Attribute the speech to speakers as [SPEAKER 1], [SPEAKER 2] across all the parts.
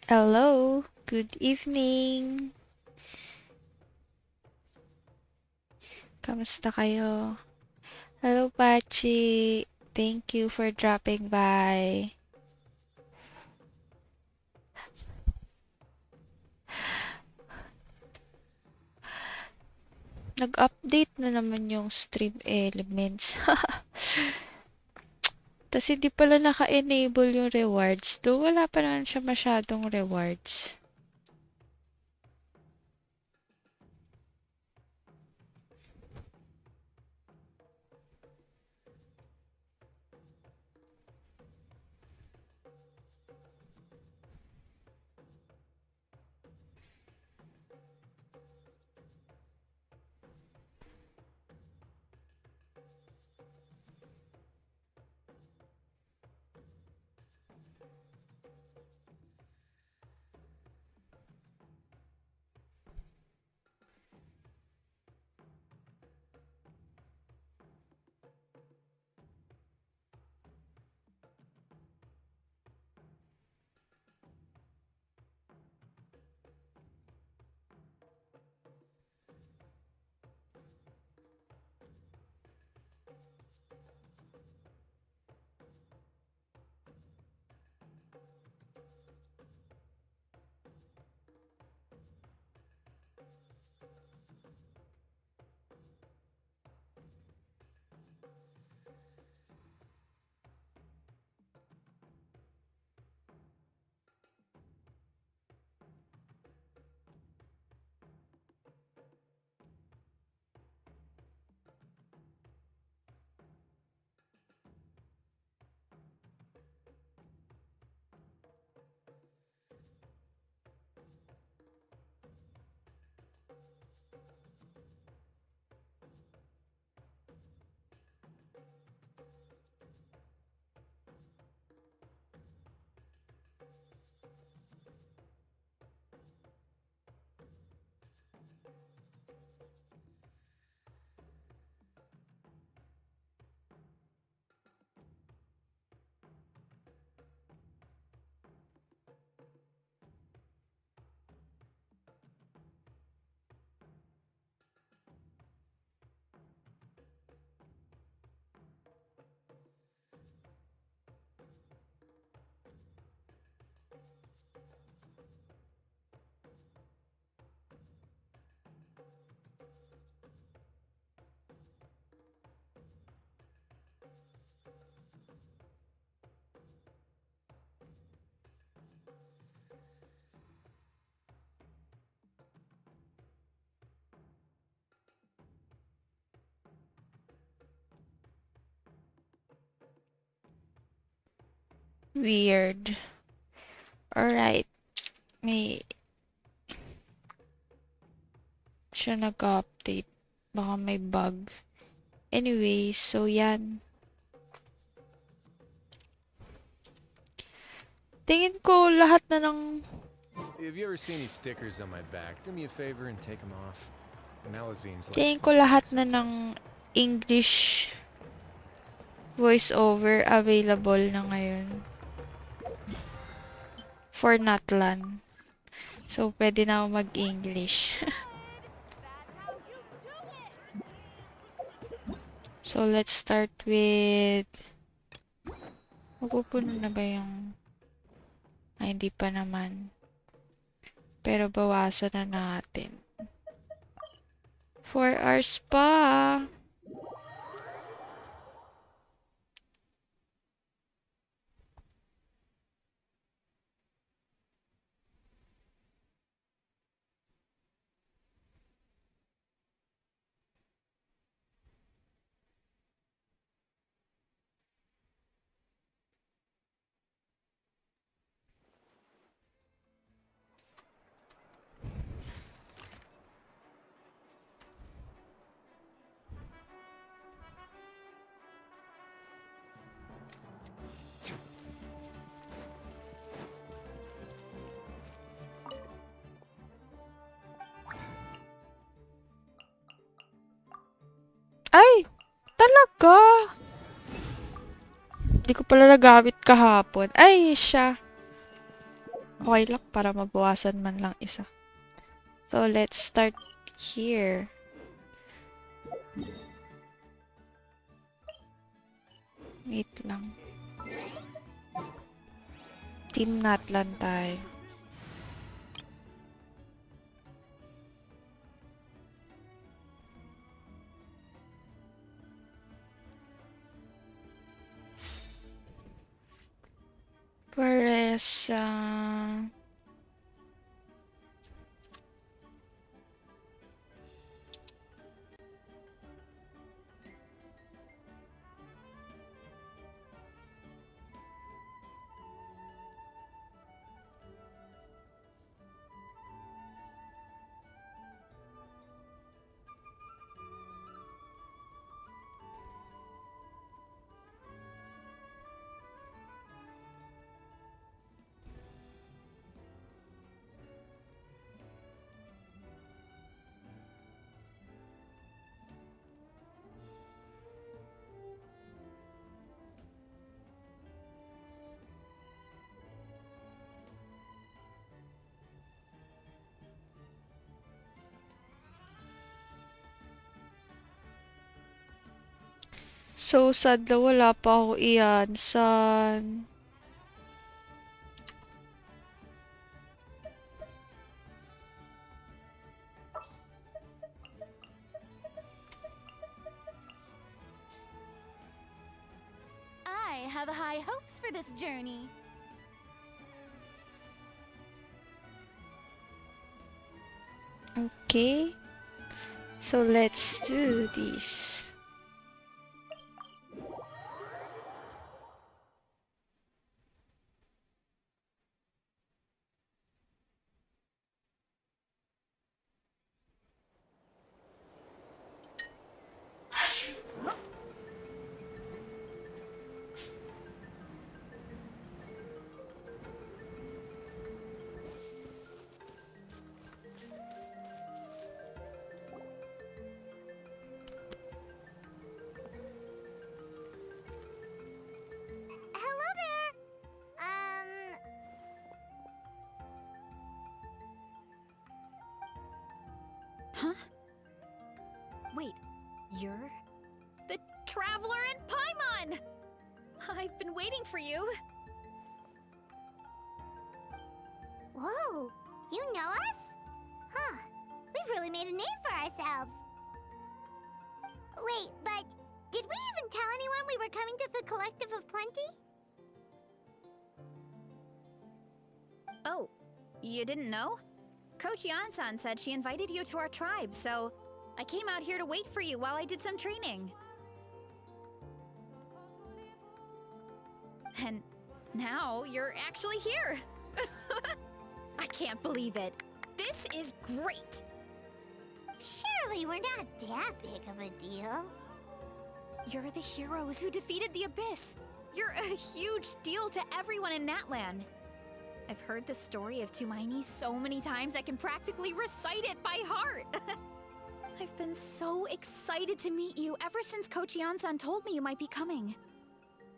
[SPEAKER 1] Hello, good evening. Kamusta kayo? Hello, Pachi. Thank you for dropping by. Nag-update na naman yung stream elements. Tas hindi pala naka-enable yung rewards. Though wala pa naman siya masyadong rewards. Weird. Alright. May siya nag-update. Baka may bug. Anyway, so yan. Tingin ko lahat na ng
[SPEAKER 2] If you ever see any stickers on my back, do me a favor and take them off. Malazines like to
[SPEAKER 1] tingin ko
[SPEAKER 2] play
[SPEAKER 1] lahat
[SPEAKER 2] pranks
[SPEAKER 1] na
[SPEAKER 2] sometimes.
[SPEAKER 1] ng English voiceover available na ngayon for Natlan. So, pwede na ako mag-English. So, let's start with... Mapupuno na ba yung... Ay, hindi pa naman. Pero bawasan na natin. 4 hours pa! Ay! Talaga! Hindi ko pala nagamit kahapon. Ay, siya. Okay lang para mabawasan man lang isa. So, let's start here. Wait lang. Team Natlan tayo. Varesa. So sad na wala pa ako iyan. San?
[SPEAKER 3] I have high hopes for this journey.
[SPEAKER 1] Okay. So let's do this.
[SPEAKER 3] Hello there. Huh? Wait, you're the Traveler in Paimon! I've been waiting for you.
[SPEAKER 4] Whoa, you know us? Huh, we've really made a name for ourselves. Wait, but did we even tell anyone we were coming to the Collective of Plenty?
[SPEAKER 3] Oh, you didn't know? Coach Yan-san said she invited you to our tribe, so I came out here to wait for you while I did some training. And now you're actually here. I can't believe it. This is great.
[SPEAKER 4] Surely we're not that big of a deal.
[SPEAKER 3] You're the heroes who defeated the Abyss. You're a huge deal to everyone in Natlan. I've heard the story of Tumaini so many times I can practically recite it by heart. I've been so excited to meet you ever since Coach Yan-san told me you might be coming.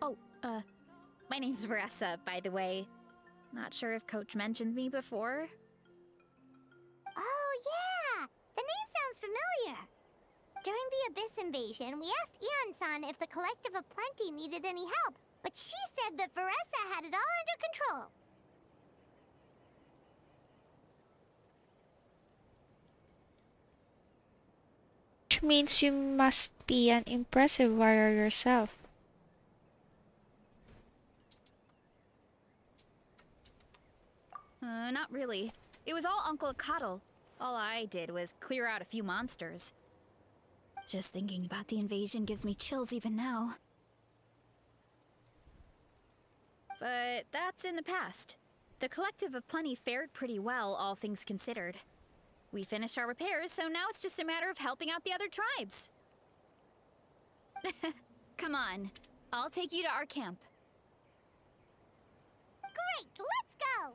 [SPEAKER 3] Oh, my name's Varesa, by the way. Not sure if Coach mentioned me before.
[SPEAKER 4] Oh, yeah! The name sounds familiar. During the Abyss invasion, we asked Ian-san if the Collective of Plenty needed any help, but she said that Varesa had it all under control.
[SPEAKER 1] Which means you must be an impressive warrior yourself.
[SPEAKER 3] Not really. It was all Uncle Akatl. All I did was clear out a few monsters. Just thinking about the invasion gives me chills even now. But that's in the past. The Collective of Plenty fared pretty well, all things considered. We finished our repairs, so now it's just a matter of helping out the other tribes. Come on, I'll take you to our camp.
[SPEAKER 4] Great, let's go!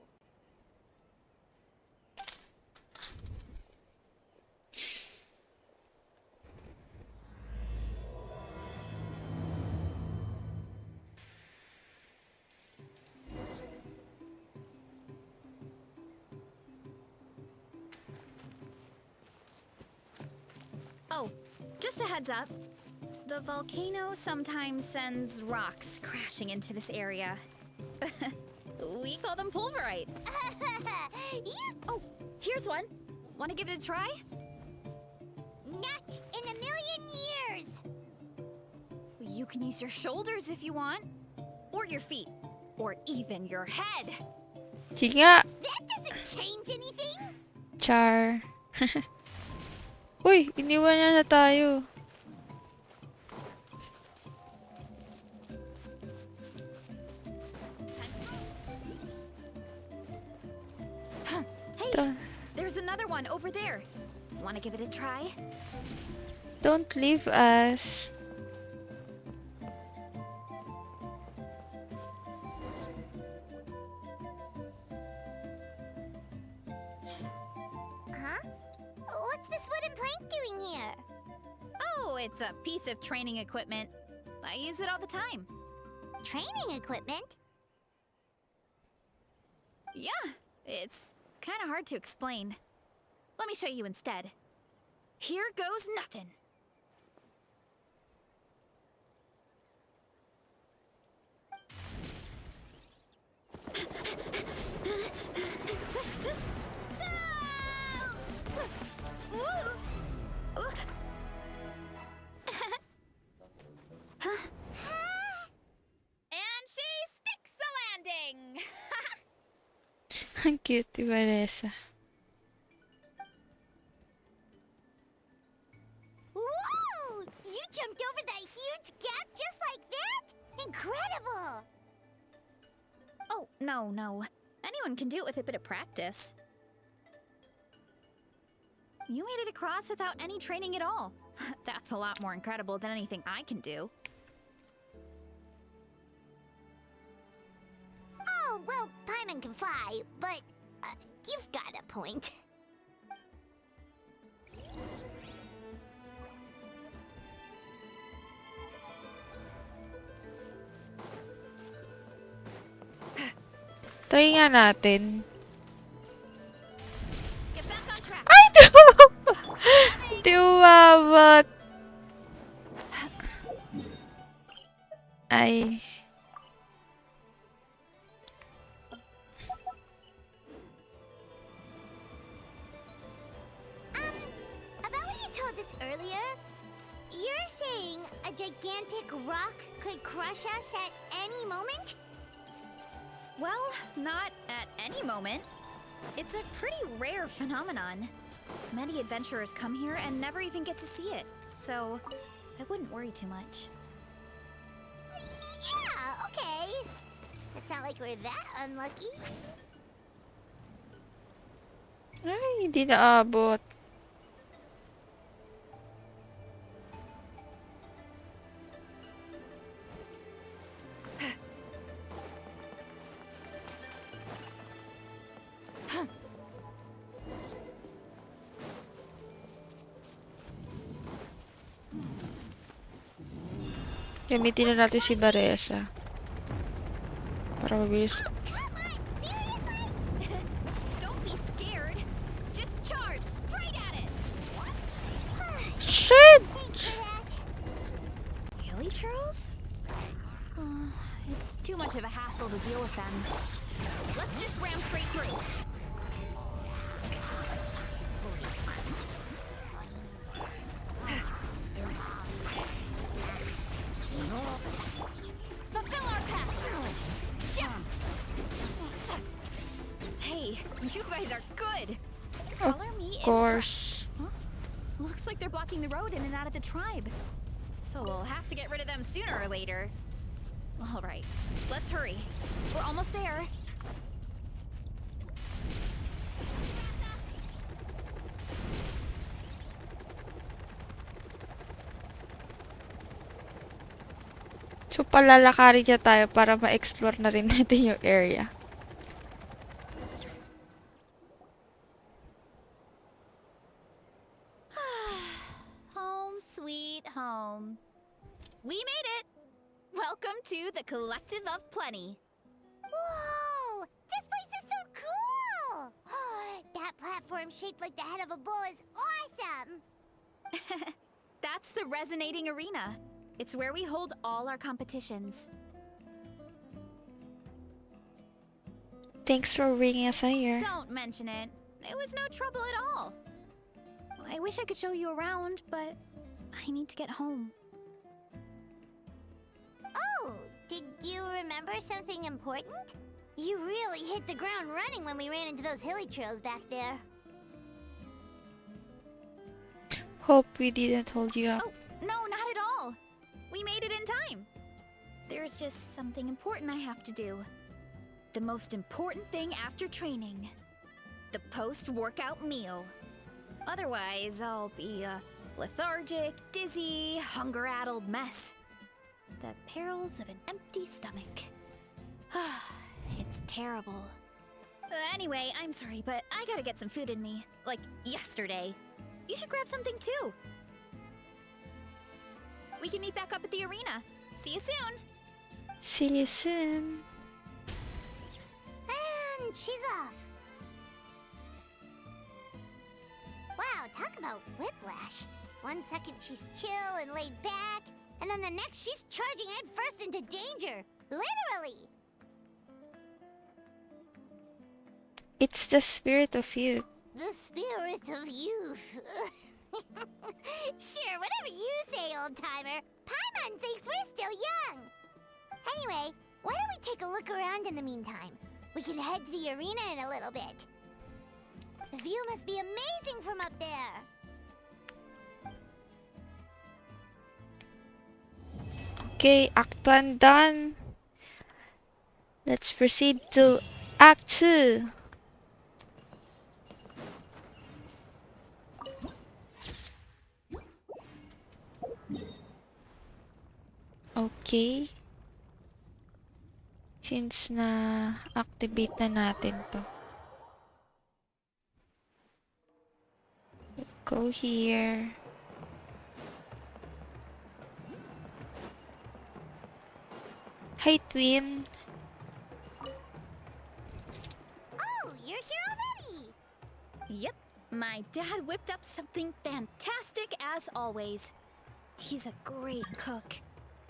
[SPEAKER 3] Oh, just a heads up. The volcano sometimes sends rocks crashing into this area. We call them pulverite. Oh, here's one. Want to give it a try?
[SPEAKER 4] Not in a million years!
[SPEAKER 3] You can use your shoulders if you want. Or your feet. Or even your head.
[SPEAKER 1] Sige nga.
[SPEAKER 4] That doesn't change anything!
[SPEAKER 1] Char. Uy, iniwan niya na tayo.
[SPEAKER 3] Hey,
[SPEAKER 1] Ta-
[SPEAKER 3] there's another one over there. Want to give it a try?
[SPEAKER 1] Don't leave us.
[SPEAKER 4] Huh? What's this wooden plank doing here?
[SPEAKER 3] Oh, it's a piece of training equipment. I use it all the time.
[SPEAKER 4] Training equipment?
[SPEAKER 3] Yeah, it's kind of hard to explain. Let me show you instead. Here goes nothing. And she sticks the landing!
[SPEAKER 1] Ang cute ni Varesa.
[SPEAKER 4] Whoa! You jumped over that huge gap just like that? Incredible!
[SPEAKER 3] Oh, no. Anyone can do it with a bit of practice. You made it across without any training at all. That's a lot more incredible than anything I can do.
[SPEAKER 4] Oh, well, Paimon can fly, but you've got a point.
[SPEAKER 1] Try nga natin.
[SPEAKER 3] Get back on track.
[SPEAKER 1] Ay, di Di umabot. Ay.
[SPEAKER 4] About what you told us earlier, you're saying a gigantic rock could crush us at any moment?
[SPEAKER 3] Well, not at any moment. It's a pretty rare phenomenon. Many adventurers come here and never even get to see it, so I wouldn't worry too much.
[SPEAKER 4] Yeah, okay. It's not like we're that unlucky.
[SPEAKER 1] Ay, hindi naabot. Gamitin na natin si Varesa. Para mabilis.
[SPEAKER 4] Oh, come on! Seriously?
[SPEAKER 3] Don't be scared. Just charge straight at it.
[SPEAKER 1] Shit!
[SPEAKER 4] Thanks for that.
[SPEAKER 3] Really, Charles? It's too much of a hassle to deal with them. Let's just ram straight through. Fulfill our path. Hey, you guys are good. Color me
[SPEAKER 1] Of
[SPEAKER 3] impressed.
[SPEAKER 1] course.
[SPEAKER 3] Huh? Looks like they're blocking the road in and out of the tribe. So we'll have to get rid of them sooner or later. All right, let's hurry. We're almost there.
[SPEAKER 1] So, palalakarin niya tayo para ma-explore na rin natin yung area.
[SPEAKER 3] Home sweet home. We made it! Welcome to the Collective of Plenty.
[SPEAKER 4] Whoa! This place is so cool! That platform shaped like the head of a bull is awesome!
[SPEAKER 3] That's the Resonating Arena. It's where we hold all our competitions.
[SPEAKER 1] Thanks for bringing us here.
[SPEAKER 3] Don't mention it. It was no trouble at all. I wish I could show you around, but I need to get home.
[SPEAKER 4] Oh, did you remember something important? You really hit the ground running when we ran into those hilly trails back there.
[SPEAKER 1] Hope we didn't hold you up.
[SPEAKER 3] Oh, no, not at all. We made it in time. There's just something important I have to do. The most important thing after training. The post-workout meal. Otherwise, I'll be a lethargic, dizzy, hunger-addled mess. The perils of an empty stomach. It's terrible. Anyway, I'm sorry, but I gotta get some food in me. Like, yesterday. You should grab something too. We can meet back up at the arena. See you soon.
[SPEAKER 1] See you soon.
[SPEAKER 4] And she's off. Wow, talk about whiplash. 1 second she's chill and laid back, and then the next she's charging headfirst into danger. Literally.
[SPEAKER 1] It's the spirit of youth.
[SPEAKER 4] The spirit of youth. Sure, whatever you say, old-timer. Paimon thinks we're still young. Anyway, why don't we take a look around in the meantime? We can head to the arena in a little bit. The view must be amazing from up there.
[SPEAKER 1] Okay, Act 1 done. Let's proceed to Act 2. Okay. Since na-activate na natin to. Go here. Hi, Twin.
[SPEAKER 4] Oh, you're here already.
[SPEAKER 3] Yep, my dad whipped up something fantastic as always. He's a great cook.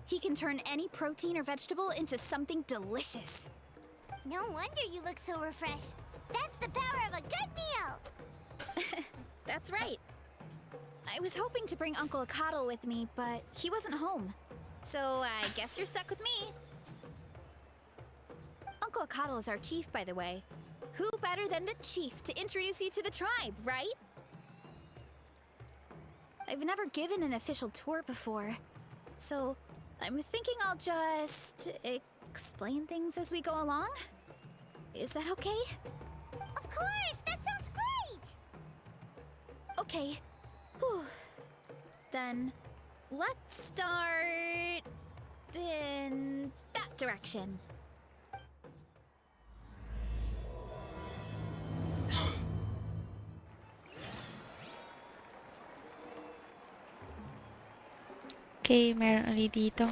[SPEAKER 3] He can turn any protein or vegetable into something delicious.
[SPEAKER 4] No wonder you look so refreshed. That's the power of a good meal.
[SPEAKER 3] That's right. I was hoping to bring Uncle Akatl with me, but he wasn't home. So I guess you're stuck with me. Uncle Akatl is our chief, by the way. Who better than the chief to introduce you to the tribe, right? I've never given an official tour before, so I'm thinking I'll just explain things as we go along. Is that okay?
[SPEAKER 4] Of course, that sounds great.
[SPEAKER 3] Okay. Whew. Then let's start in that direction.
[SPEAKER 1] Okay, meron ulit dito.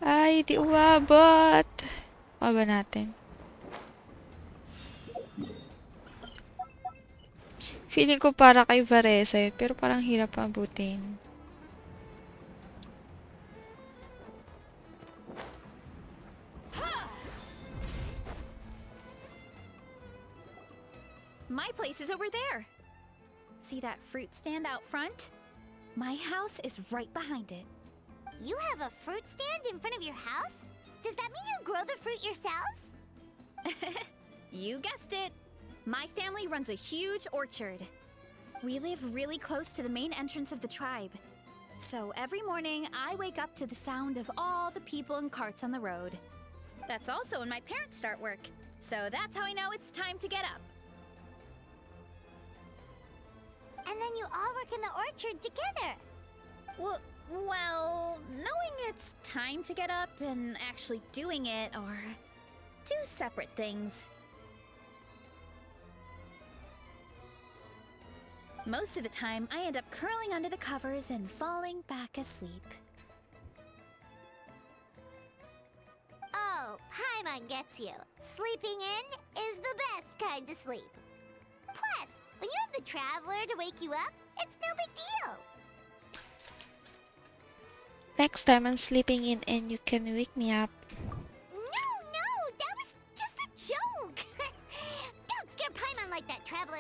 [SPEAKER 1] Ay, di umabot. Ba natin? Feeling ko para kay Varesa yun, pero parang hirap abutin.
[SPEAKER 3] My place is over there. See that fruit stand out front? My house is right behind it.
[SPEAKER 4] You have a fruit stand in front of your house? Does that mean you grow the fruit yourselves?
[SPEAKER 3] You guessed it. My family runs a huge orchard. We live really close to the main entrance of the tribe. So every morning, I wake up to the sound of all the people and carts on the road. That's also when my parents start work. So that's how I know it's time to get up.
[SPEAKER 4] And then you all work in the orchard together.
[SPEAKER 3] Well, knowing it's time to get up and actually doing it are two separate things. Most of the time, I end up curling under the covers and falling back asleep.
[SPEAKER 4] Oh, Paimon gets you. Sleeping in is the best kind of sleep. Plus, when you have the Traveler to wake you up, it's no big deal.
[SPEAKER 1] Next time I'm sleeping in and you can wake me up.
[SPEAKER 4] No, that was just a joke. Don't scare Paimon like that, traveler.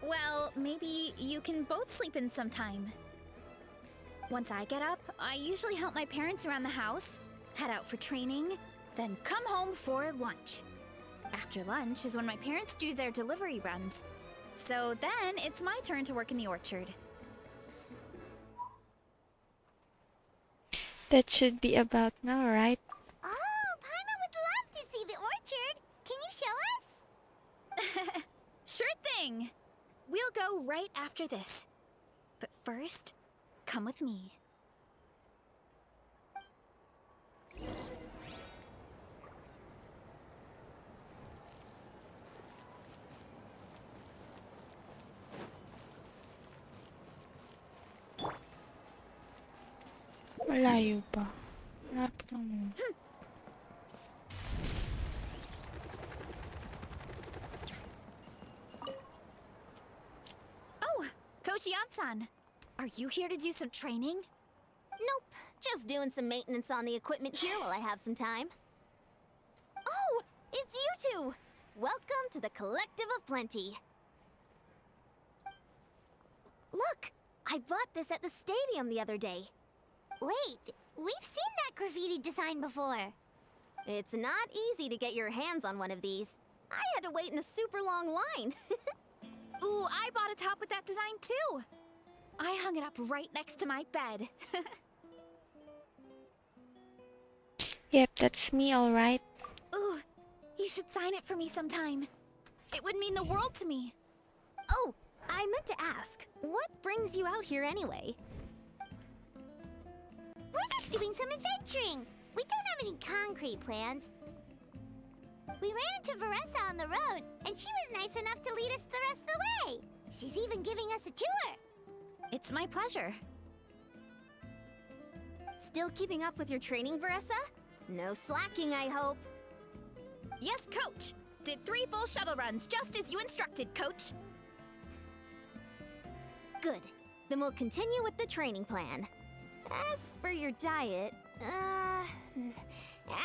[SPEAKER 3] Well, maybe you can both sleep in sometime. Once I get up, I usually help my parents around the house, head out for training, then come home for lunch. After lunch is when my parents do their delivery runs. So then it's my turn to work in the orchard.
[SPEAKER 1] That should be about now, right?
[SPEAKER 4] Oh, Paimon would love to see the orchard. Can you show us?
[SPEAKER 3] Sure thing! We'll go right after this. But first, come with me.
[SPEAKER 1] Malayo pa. Malapit lang naman.
[SPEAKER 3] Oh, Coach Yan-san, are you here to do some training?
[SPEAKER 4] Nope, just doing some maintenance on the equipment here while I have some time. Oh, it's you two! Welcome to the Collective of Plenty. Look, I bought this at the stadium the other day. Wait, we've seen that graffiti design before. It's not easy to get your hands on one of these. I had to wait in a super long line.
[SPEAKER 3] Ooh, I bought a top with that design too! I hung it up right next to my bed.
[SPEAKER 1] Yep, that's me, alright.
[SPEAKER 3] Ooh, you should sign it for me sometime. It would mean the world to me.
[SPEAKER 4] Oh, I meant to ask, what brings you out here anyway? We're just doing some adventuring. We don't have any concrete plans. We ran into Varesa on the road, and she was nice enough to lead us the rest of the way. She's even giving us a tour.
[SPEAKER 3] It's my pleasure.
[SPEAKER 4] Still keeping up with your training, Varesa? No slacking, I hope.
[SPEAKER 3] Yes, Coach! Did 3 full shuttle runs, just as you instructed, Coach.
[SPEAKER 4] Good. Then we'll continue with the training plan. As for your diet,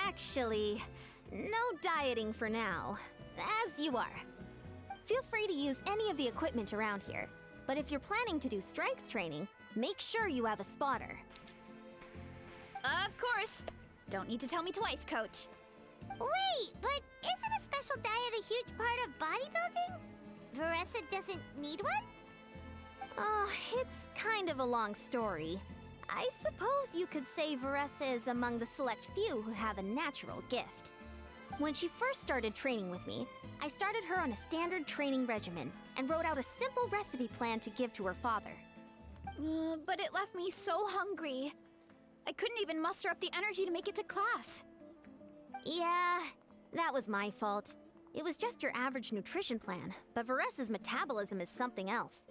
[SPEAKER 4] actually, no dieting for now. As you are. Feel free to use any of the equipment around here. But if you're planning to do strength training, make sure you have a spotter.
[SPEAKER 3] Of course. Don't need to tell me twice, Coach.
[SPEAKER 4] Wait, but isn't a special diet a huge part of bodybuilding? Varesa doesn't need one? Oh, it's kind of a long story. I suppose you could say Varesa is among the select few who have a natural gift. When she first started training with me, I started her on a standard training regimen and wrote out a simple recipe plan to give to her father.
[SPEAKER 3] But it left me so hungry. I couldn't even muster up the energy to make it to class.
[SPEAKER 4] Yeah, that was my fault. It was just your average nutrition plan, but Varesa's metabolism is something else.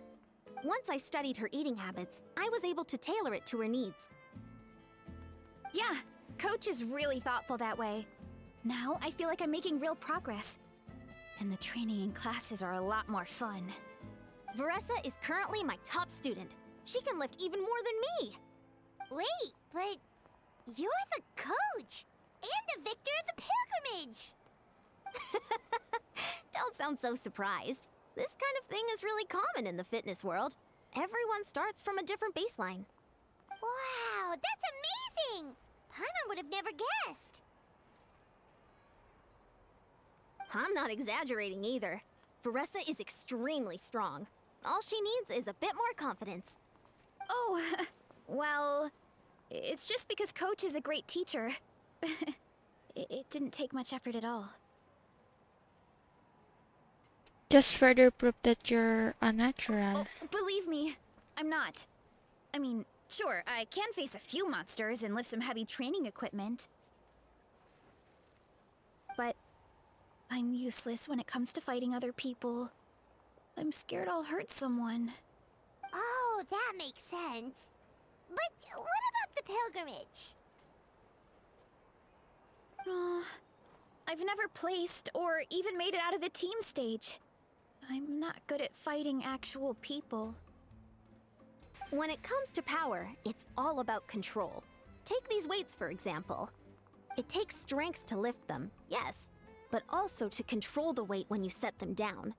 [SPEAKER 4] Once I studied her eating habits, I was able to tailor it to her needs.
[SPEAKER 3] Yeah, Coach is really thoughtful that way. Now I feel like I'm making real progress. And the training and classes are a lot more fun.
[SPEAKER 4] Varesa is currently my top student. She can lift even more than me. Wait, but you're the coach and the victor of the pilgrimage. Don't sound so surprised. This kind of thing is really common in the fitness world. Everyone starts from a different baseline. Wow, that's amazing! Paimon would have never guessed. I'm not exaggerating either. Varesa is extremely strong. All she needs is a bit more confidence.
[SPEAKER 3] Oh, well, it's just because Coach is a great teacher. It didn't take much effort at all.
[SPEAKER 1] Just further proof that you're a natural.
[SPEAKER 3] Oh, believe me, I'm not. I mean, sure, I can face a few monsters and lift some heavy training equipment. But I'm useless when it comes to fighting other people. I'm scared I'll hurt someone.
[SPEAKER 4] Oh, that makes sense. But what about the pilgrimage?
[SPEAKER 3] I've never placed or even made it out of the team stage. I'm not good at fighting actual people.
[SPEAKER 5] When it comes to power, it's all about control. Take these weights, for example. It takes strength to lift them, yes, but also to control the weight when you set them down.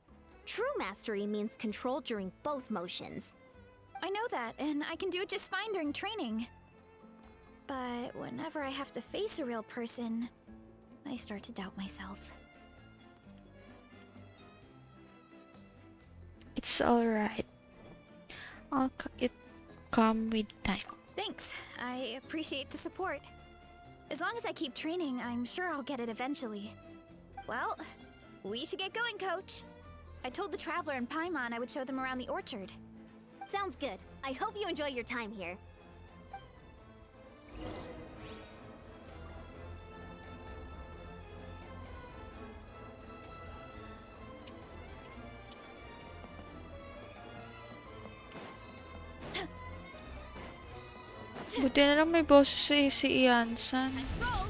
[SPEAKER 5] True mastery means control during both motions.
[SPEAKER 3] I know that, and I can do it just fine during training. But whenever I have to face a real person, I start to doubt myself.
[SPEAKER 1] It's alright. It come with time.
[SPEAKER 3] Thanks. I appreciate the support. As long as I keep training, I'm sure I'll get it eventually. Well, we should get going, Coach. I told the Traveler and Paimon I would show them around the orchard.
[SPEAKER 5] Sounds good. I hope you enjoy your time here.
[SPEAKER 1] Buti na lang may boses si Iansan.
[SPEAKER 3] Let's roll!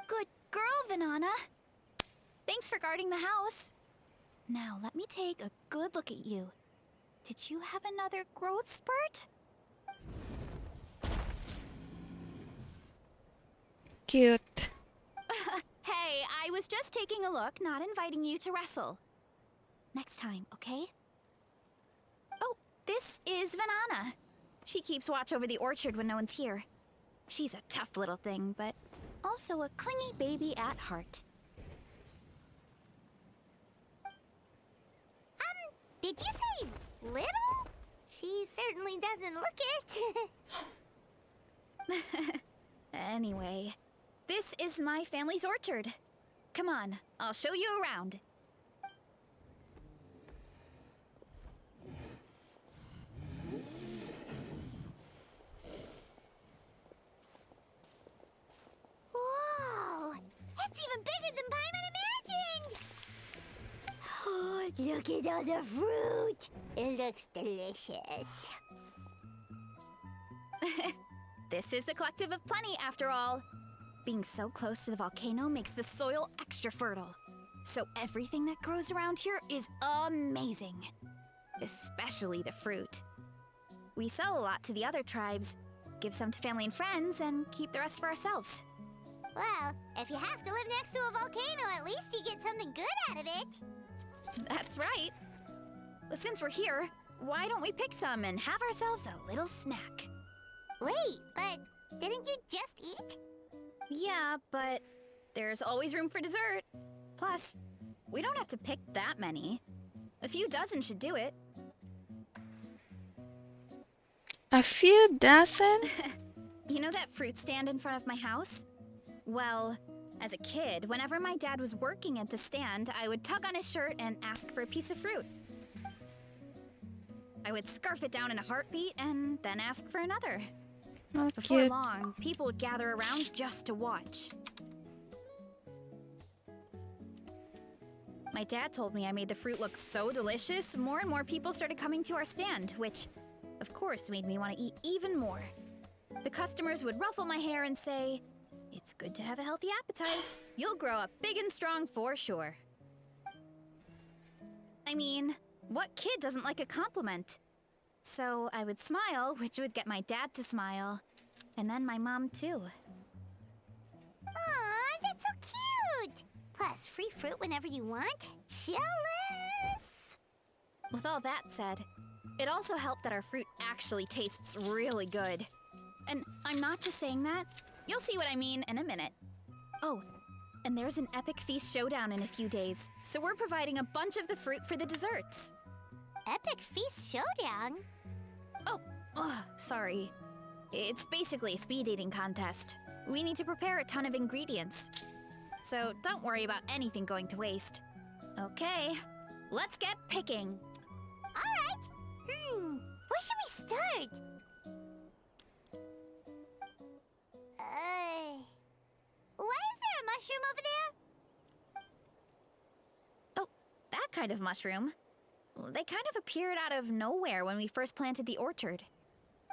[SPEAKER 3] Good girl, Vanana. Thanks for guarding the house. Now, let me take a good look at you. Did you have another growth spurt?
[SPEAKER 1] Cute.
[SPEAKER 3] Hey, I was just taking a look, not inviting you to wrestle. Next time, okay? Oh, this is Vanana. She keeps watch over the orchard when no one's here. She's a tough little thing, but also a clingy baby at heart.
[SPEAKER 4] Did you say little? She certainly doesn't look it.
[SPEAKER 3] Anyway, this is my family's orchard. Come on, I'll show you around.
[SPEAKER 4] Whoa! It's even bigger than Paimon imagined! Oh, look at all the fruit! It looks delicious.
[SPEAKER 3] This is the Collective of Plenty, after all. Being so close to the volcano makes the soil extra fertile. So everything that grows around here is amazing. Especially the fruit. We sell a lot to the other tribes, give some to family and friends, and keep the rest for ourselves.
[SPEAKER 4] Well, if you have to live next to a volcano, at least you get something good out of it.
[SPEAKER 3] That's right. Well, since we're here, why don't we pick some and have ourselves a little snack?
[SPEAKER 4] Wait, but didn't you just eat?
[SPEAKER 3] Yeah, but there's always room for dessert. Plus, we don't have to pick that many. A few dozen should do it.
[SPEAKER 1] A few dozen?
[SPEAKER 3] You know that fruit stand in front of my house? Well, as a kid, whenever my dad was working at the stand, I would tug on his shirt and ask for a piece of fruit. I would scarf it down in a heartbeat and then ask for another.
[SPEAKER 1] Oh,
[SPEAKER 3] Before
[SPEAKER 1] cute.
[SPEAKER 3] long, people would gather around just to watch. My dad told me I made the fruit look so delicious, more and more people started coming to our stand, which, of course, made me want to eat even more. The customers would ruffle my hair and say, "It's good to have a healthy appetite. You'll grow up big and strong for sure." I mean, what kid doesn't like a compliment? So I would smile, which would get my dad to smile. And then my mom, too.
[SPEAKER 4] Aw, that's so cute! Plus, free fruit whenever you want. Jealous!
[SPEAKER 3] With all that said, it also helped that our fruit actually tastes really good. And I'm not just saying that. You'll see what I mean in a minute. Oh, and there's an epic feast showdown in a few days, so we're providing a bunch of the fruit for the desserts.
[SPEAKER 4] Epic Feast Showdown?
[SPEAKER 3] Oh, sorry. It's basically a speed eating contest. We need to prepare a ton of ingredients. So don't worry about anything going to waste. Okay, let's get picking.
[SPEAKER 4] Alright! Where should we start? Why is there a mushroom over there?
[SPEAKER 3] Oh, that kind of mushroom. They kind of appeared out of nowhere when we first planted the orchard.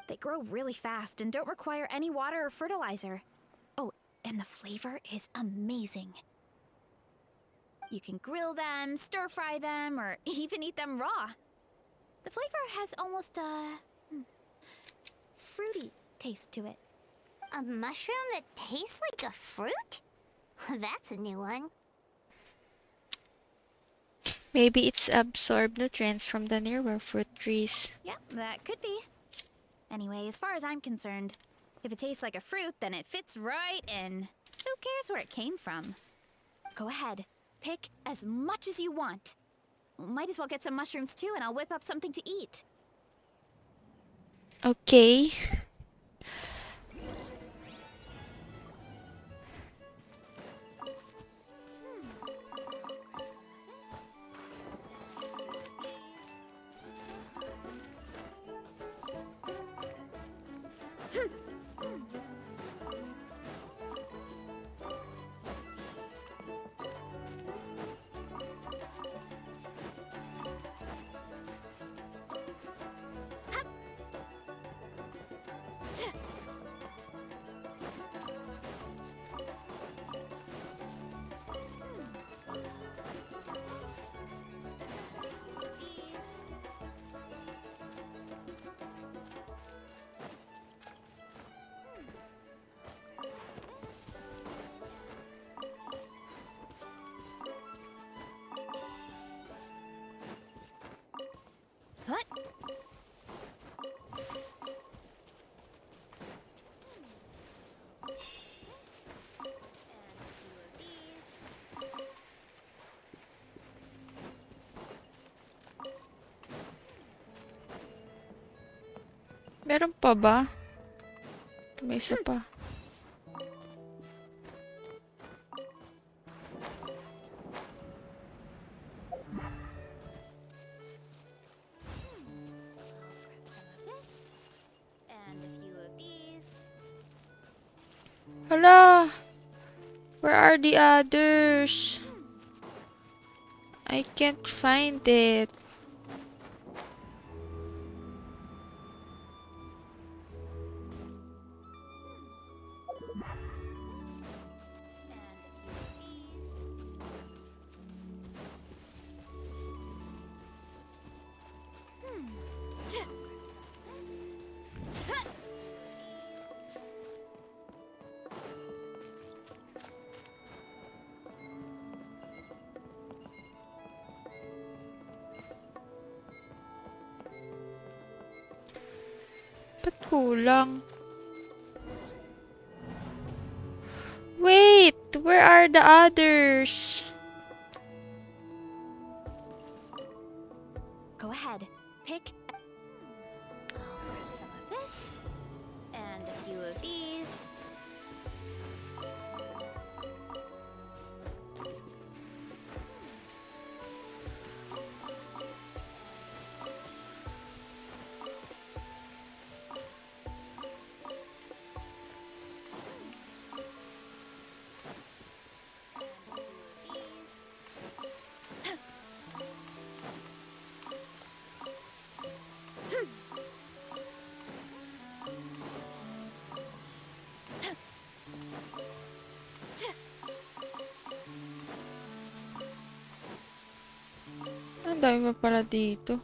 [SPEAKER 3] They grow really fast and don't require any water or fertilizer. Oh, and the flavor is amazing. You can grill them, stir-fry them, or even eat them raw. The flavor has almost a fruity taste to it.
[SPEAKER 4] A mushroom that tastes like a fruit? That's a new one.
[SPEAKER 1] Maybe it's absorbed nutrients from the nearby fruit trees.
[SPEAKER 3] Yep, that could be. Anyway, as far as I'm concerned, if it tastes like a fruit, then it fits right in. Who cares where it came from? Go ahead, pick as much as you want. Might as well get some mushrooms too, and I'll whip up something to eat.
[SPEAKER 1] Okay.
[SPEAKER 3] What?
[SPEAKER 1] Meron pa ba? May isa pa. Hala! Where are the others? I can't find it. Ba't kulang? Wait! Where are the others?
[SPEAKER 3] Go ahead, pick. I'll grab some of this, and a few of these.
[SPEAKER 1] Ang dami pa pala dito.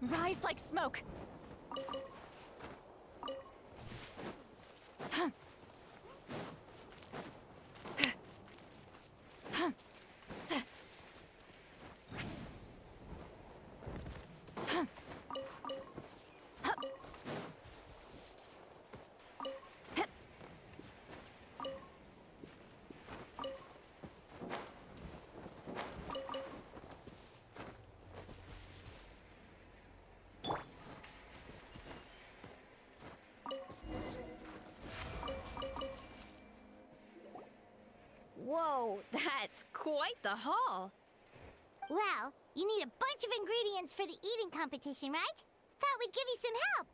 [SPEAKER 3] Rise like smoke. Wow, that's quite the haul.
[SPEAKER 4] Well, you need a bunch of ingredients for the eating competition, right? Thought we'd give you some help.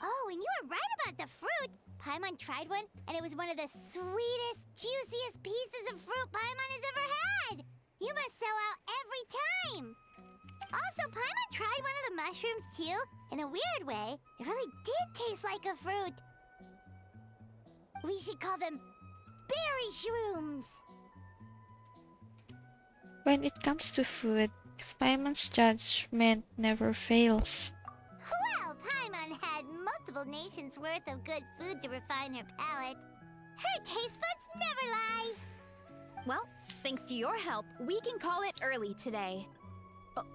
[SPEAKER 4] Oh, and you were right about the fruit. Paimon tried one, and it was one of the sweetest, juiciest pieces of fruit Paimon has ever had. You must sell out every time. Also, Paimon tried one of the mushrooms too. In a weird way, it really did taste like a fruit. We should call them berry shrooms.
[SPEAKER 1] When it comes to food, Paimon's judgment never fails.
[SPEAKER 4] Well, Paimon had multiple nations' worth of good food to refine her palate. Her taste buds never lie.
[SPEAKER 3] Well, thanks to your help, we can call it early today. Oh,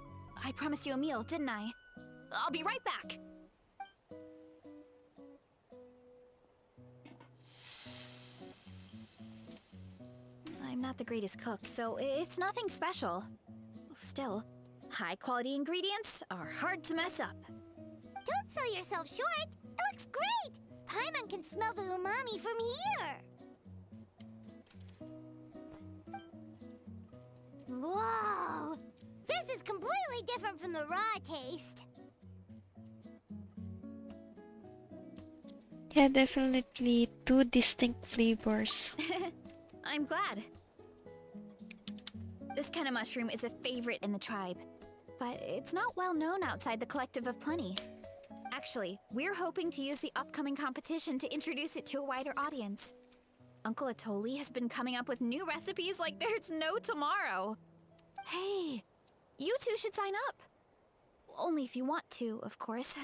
[SPEAKER 3] I promised you a meal, didn't I? I'll be right back. I'm not the greatest cook, so it's nothing special. Still, high-quality ingredients are hard to mess up.
[SPEAKER 4] Don't sell yourself short. It looks great. Paimon can smell the umami from here. Whoa! This is completely different from the raw taste.
[SPEAKER 1] Yeah, definitely two distinct flavors.
[SPEAKER 3] I'm glad. This kind of mushroom is a favorite in the tribe, but it's not well known outside the Collective of Plenty. Actually, we're hoping to use the upcoming competition to introduce it to a wider audience. Uncle Atoli has been coming up with new recipes like there's no tomorrow. Hey, you two should sign up. Only if you want to, of course.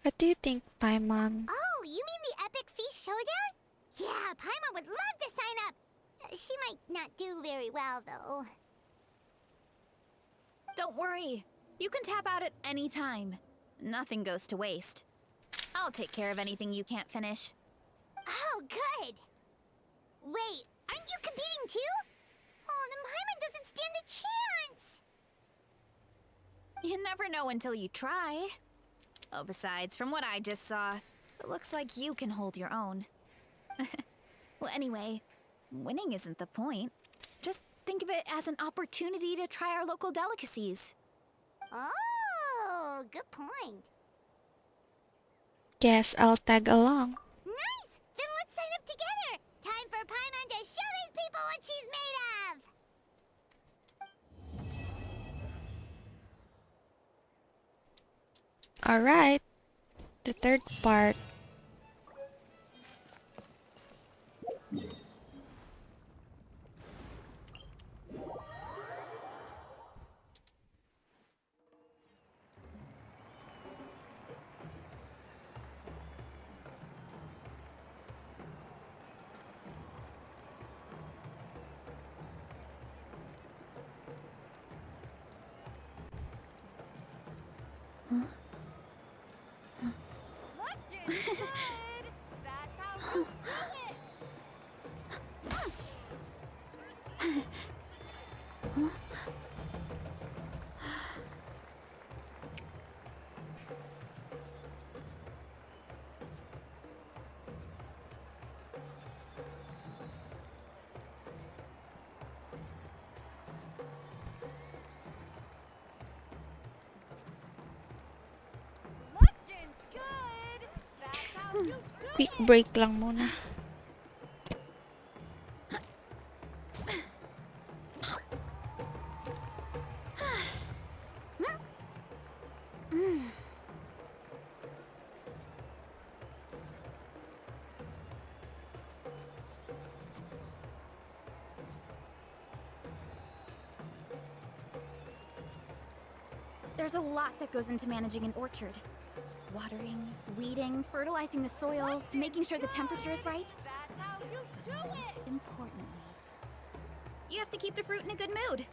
[SPEAKER 1] What do you think, Paimon?
[SPEAKER 4] Oh, you mean the Epic Feast Showdown? Yeah, Paimon would love to sign up. She might not do very well, though.
[SPEAKER 3] Don't worry. You can tap out at any time. Nothing goes to waste. I'll take care of anything you can't finish.
[SPEAKER 4] Oh, good. Wait, aren't you competing too? Oh, then Paimon doesn't stand a chance.
[SPEAKER 3] You never know until you try. Oh, besides, from what I just saw, it looks like you can hold your own. Well, anyway, winning isn't the point. Just think of it as an opportunity to try our local delicacies.
[SPEAKER 4] Oh, good point.
[SPEAKER 1] Guess I'll tag along.
[SPEAKER 4] Nice! Then let's sign up together! Time for Paimon to show these people what she's made of!
[SPEAKER 1] Alright, the third part. Quick break lang muna.
[SPEAKER 3] There's a lot that goes into managing an orchard. Watering, weeding, fertilizing the soil, making sure the temperature is right.
[SPEAKER 4] That's how you do
[SPEAKER 3] Most importantly, you have to keep the fruit in a good mood.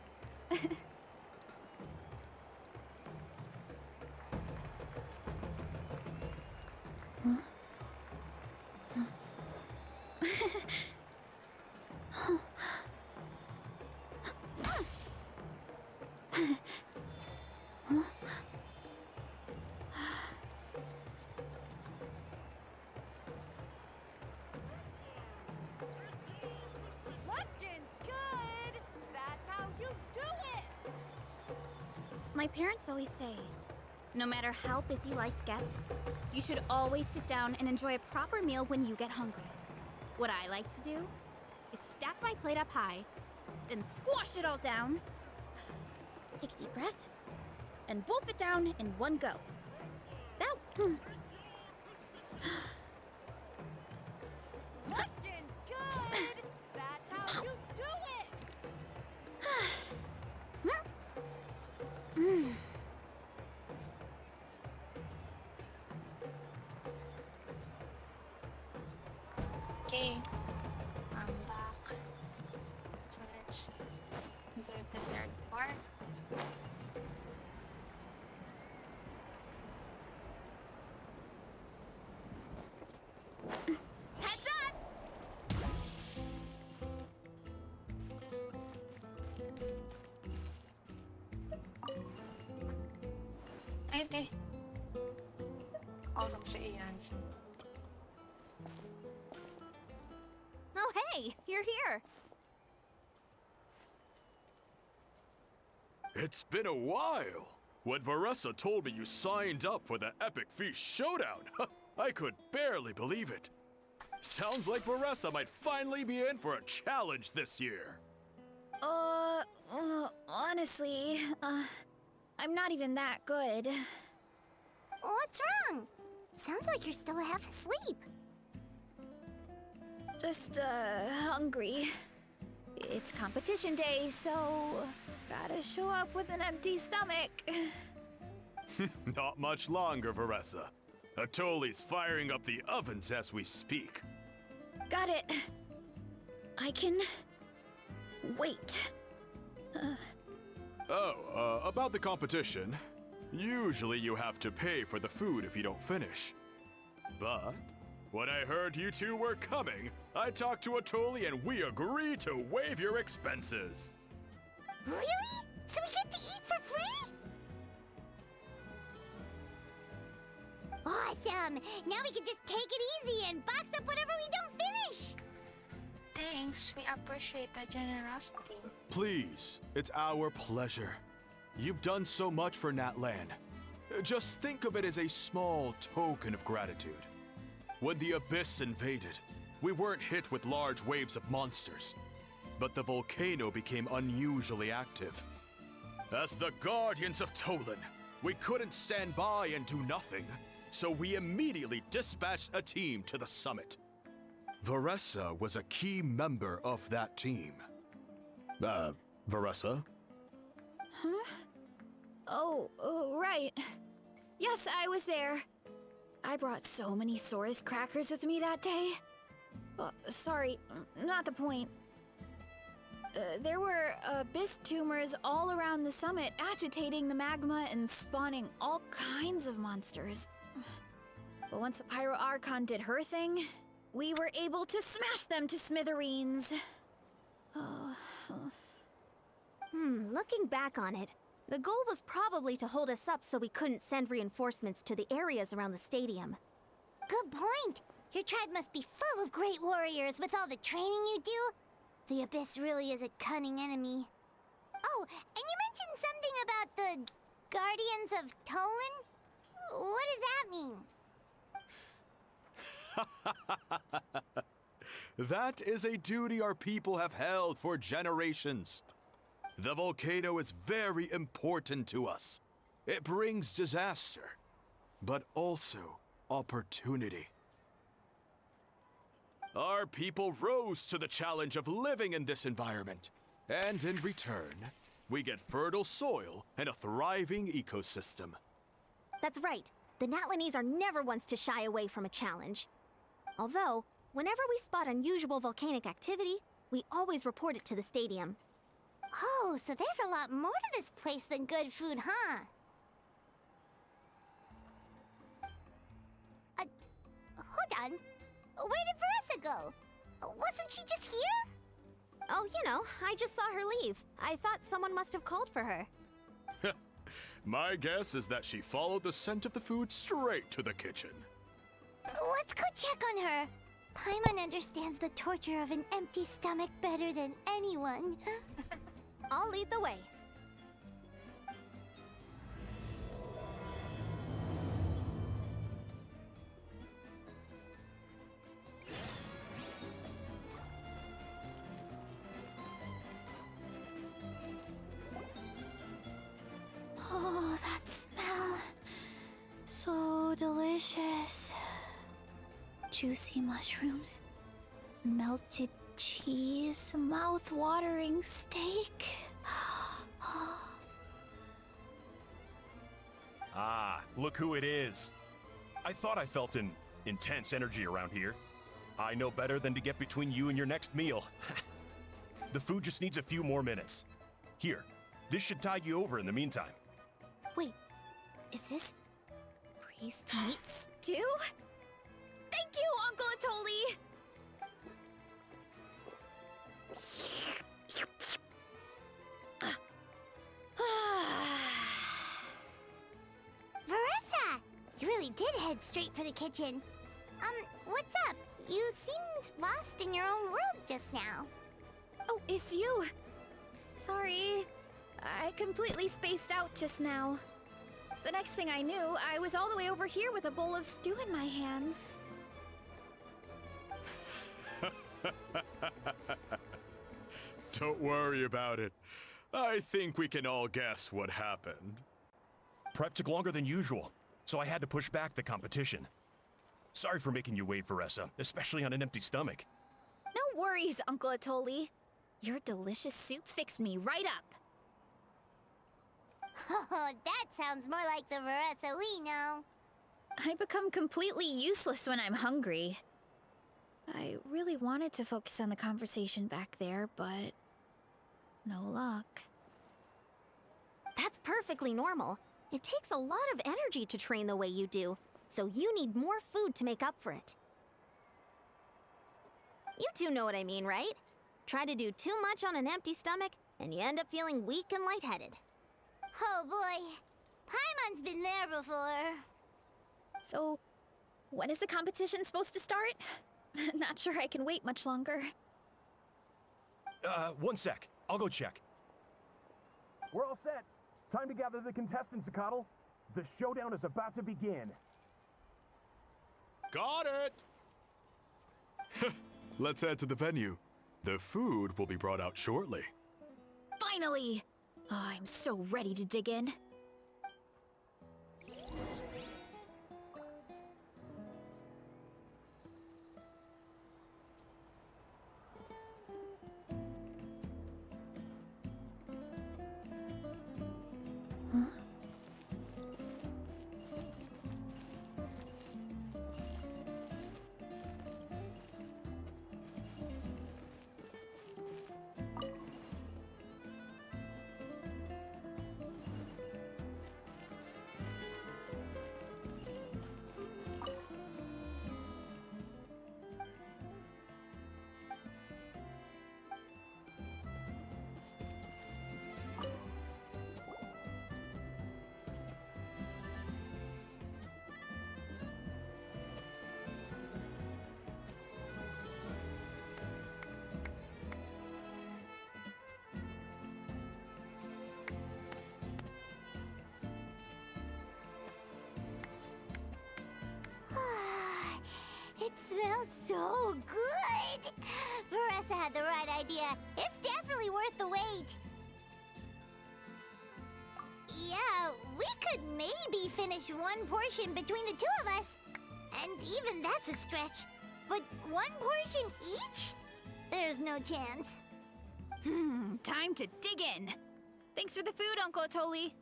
[SPEAKER 3] My parents always say, no matter how busy life gets, you should always sit down and enjoy a proper meal when you get hungry. What I like to do is stack my plate up high, then squash it all down, take a deep breath, and wolf it down in one go. That.
[SPEAKER 6] Looking good! That's how you do it!
[SPEAKER 1] Okay, I'm back. So let's do the third part.
[SPEAKER 3] Heads up!
[SPEAKER 1] Ay, ate. Olog si Ian.
[SPEAKER 5] Oh, hey, you're here.
[SPEAKER 7] It's been a while. When Varesa told me you signed up for the Epic Feast Showdown, I could barely believe it. Sounds like Varesa might finally be in for a challenge this year.
[SPEAKER 3] Honestly, I'm not even that good.
[SPEAKER 4] What's wrong? Sounds like you're still half asleep.
[SPEAKER 3] Just, hungry. It's competition day, so gotta show up with an empty stomach.
[SPEAKER 7] Not much longer, Varesa. Atoli's firing up the ovens as we speak.
[SPEAKER 3] Got it. I can wait.
[SPEAKER 7] About the competition. Usually you have to pay for the food if you don't finish. But when I heard you two were coming, I talked to Atoli and we agreed to waive your expenses.
[SPEAKER 4] Really? So we get to eat for free? Awesome! Now we can just take it easy and box up whatever we don't finish!
[SPEAKER 1] Thanks, we appreciate the generosity.
[SPEAKER 7] Please, it's our pleasure. You've done so much for Natlan. Just think of it as a small token of gratitude. When the Abyss invaded, we weren't hit with large waves of monsters, but the volcano became unusually active. As the Guardians of Tolan, we couldn't stand by and do nothing, so we immediately dispatched a team to the summit. Varesa was a key member of that team. Varesa?
[SPEAKER 3] Oh, right. Yes, I was there. I brought so many Saurus crackers with me that day. Sorry, not the point. There were abyss tumors all around the summit, agitating the magma and spawning all kinds of monsters. But once the Pyro Archon did her thing, we were able to smash them to smithereens.
[SPEAKER 5] Looking back on it, the goal was probably to hold us up so we couldn't send reinforcements to the areas around the stadium.
[SPEAKER 4] Good point! Your tribe must be full of great warriors with all the training you do. The Abyss really is a cunning enemy. Oh, and you mentioned something about the Guardians of Tolan? What does that mean?
[SPEAKER 7] That is a duty our people have held for generations. The volcano is very important to us. It brings disaster, but also opportunity. Our people rose to the challenge of living in this environment, and in return, we get fertile soil and a thriving ecosystem.
[SPEAKER 5] That's right. The Natlanese are never ones to shy away from a challenge. Although, whenever we spot unusual volcanic activity, we always report it to the stadium.
[SPEAKER 4] Oh, so there's a lot more to this place than good food, huh? Hold on. Where did Varesa go? Wasn't she just here?
[SPEAKER 5] Oh, you know, I just saw her leave. I thought someone must have called for her.
[SPEAKER 7] My guess is that she followed the scent of the food straight to the kitchen.
[SPEAKER 4] Let's go check on her. Paimon understands the torture of an empty stomach better than anyone.
[SPEAKER 5] I'll lead the way.
[SPEAKER 3] juicy mushrooms, melted cheese, mouth-watering steak.
[SPEAKER 8] Ah, look who it is. I thought I felt an intense energy around here. I know better than to get between you and your next meal. The food just needs a few more minutes. Here, this should tide you over in the meantime.
[SPEAKER 3] Wait, is this priest meat stew? Thank you, Uncle Atoli!
[SPEAKER 4] Varesa! You really did head straight for the kitchen. What's up? You seemed lost in your own world just now.
[SPEAKER 3] Oh, it's you. Sorry. I completely spaced out just now. The next thing I knew, I was all the way over here with a bowl of stew in my hands.
[SPEAKER 7] Don't worry about it. I think we can all guess what happened.
[SPEAKER 8] Prep took longer than usual, so I had to push back the competition. Sorry for making you wait, Varesa, especially on an empty stomach.
[SPEAKER 3] No worries, Uncle Atoli. Your delicious soup fixed me right up.
[SPEAKER 4] Oh, that sounds more like the Varesa we know.
[SPEAKER 3] I become completely useless when I'm hungry. I really wanted to focus on the conversation back there, but no luck.
[SPEAKER 5] That's perfectly normal. It takes a lot of energy to train the way you do, so you need more food to make up for it. You two know what I mean, right? Try to do too much on an empty stomach, and you end up feeling weak and lightheaded.
[SPEAKER 4] Oh boy, Paimon's been there before.
[SPEAKER 3] So, when is the competition supposed to start? Not sure I can wait much longer.
[SPEAKER 8] One sec. I'll go check.
[SPEAKER 9] We're all set. Time to gather the contestants, Akatl. The showdown is about to begin.
[SPEAKER 7] Got it! Let's head to the venue. The food will be brought out shortly.
[SPEAKER 3] Finally! Oh, I'm so ready to dig in.
[SPEAKER 4] It smells so good! Varesa had the right idea. It's definitely worth the wait. Yeah, we could maybe finish one portion between the two of us. And even that's a stretch. But one portion each? There's no chance.
[SPEAKER 3] Time to dig in. Thanks for the food, Uncle Atoli.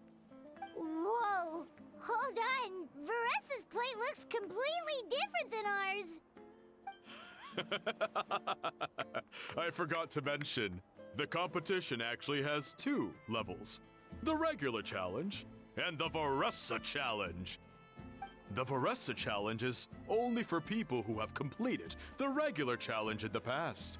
[SPEAKER 4] Whoa! Hold on! Varesa's plate looks completely different than ours!
[SPEAKER 7] I forgot to mention, the competition actually has two levels. The regular challenge and the Varesa challenge. The Varesa challenge is only for people who have completed the regular challenge in the past.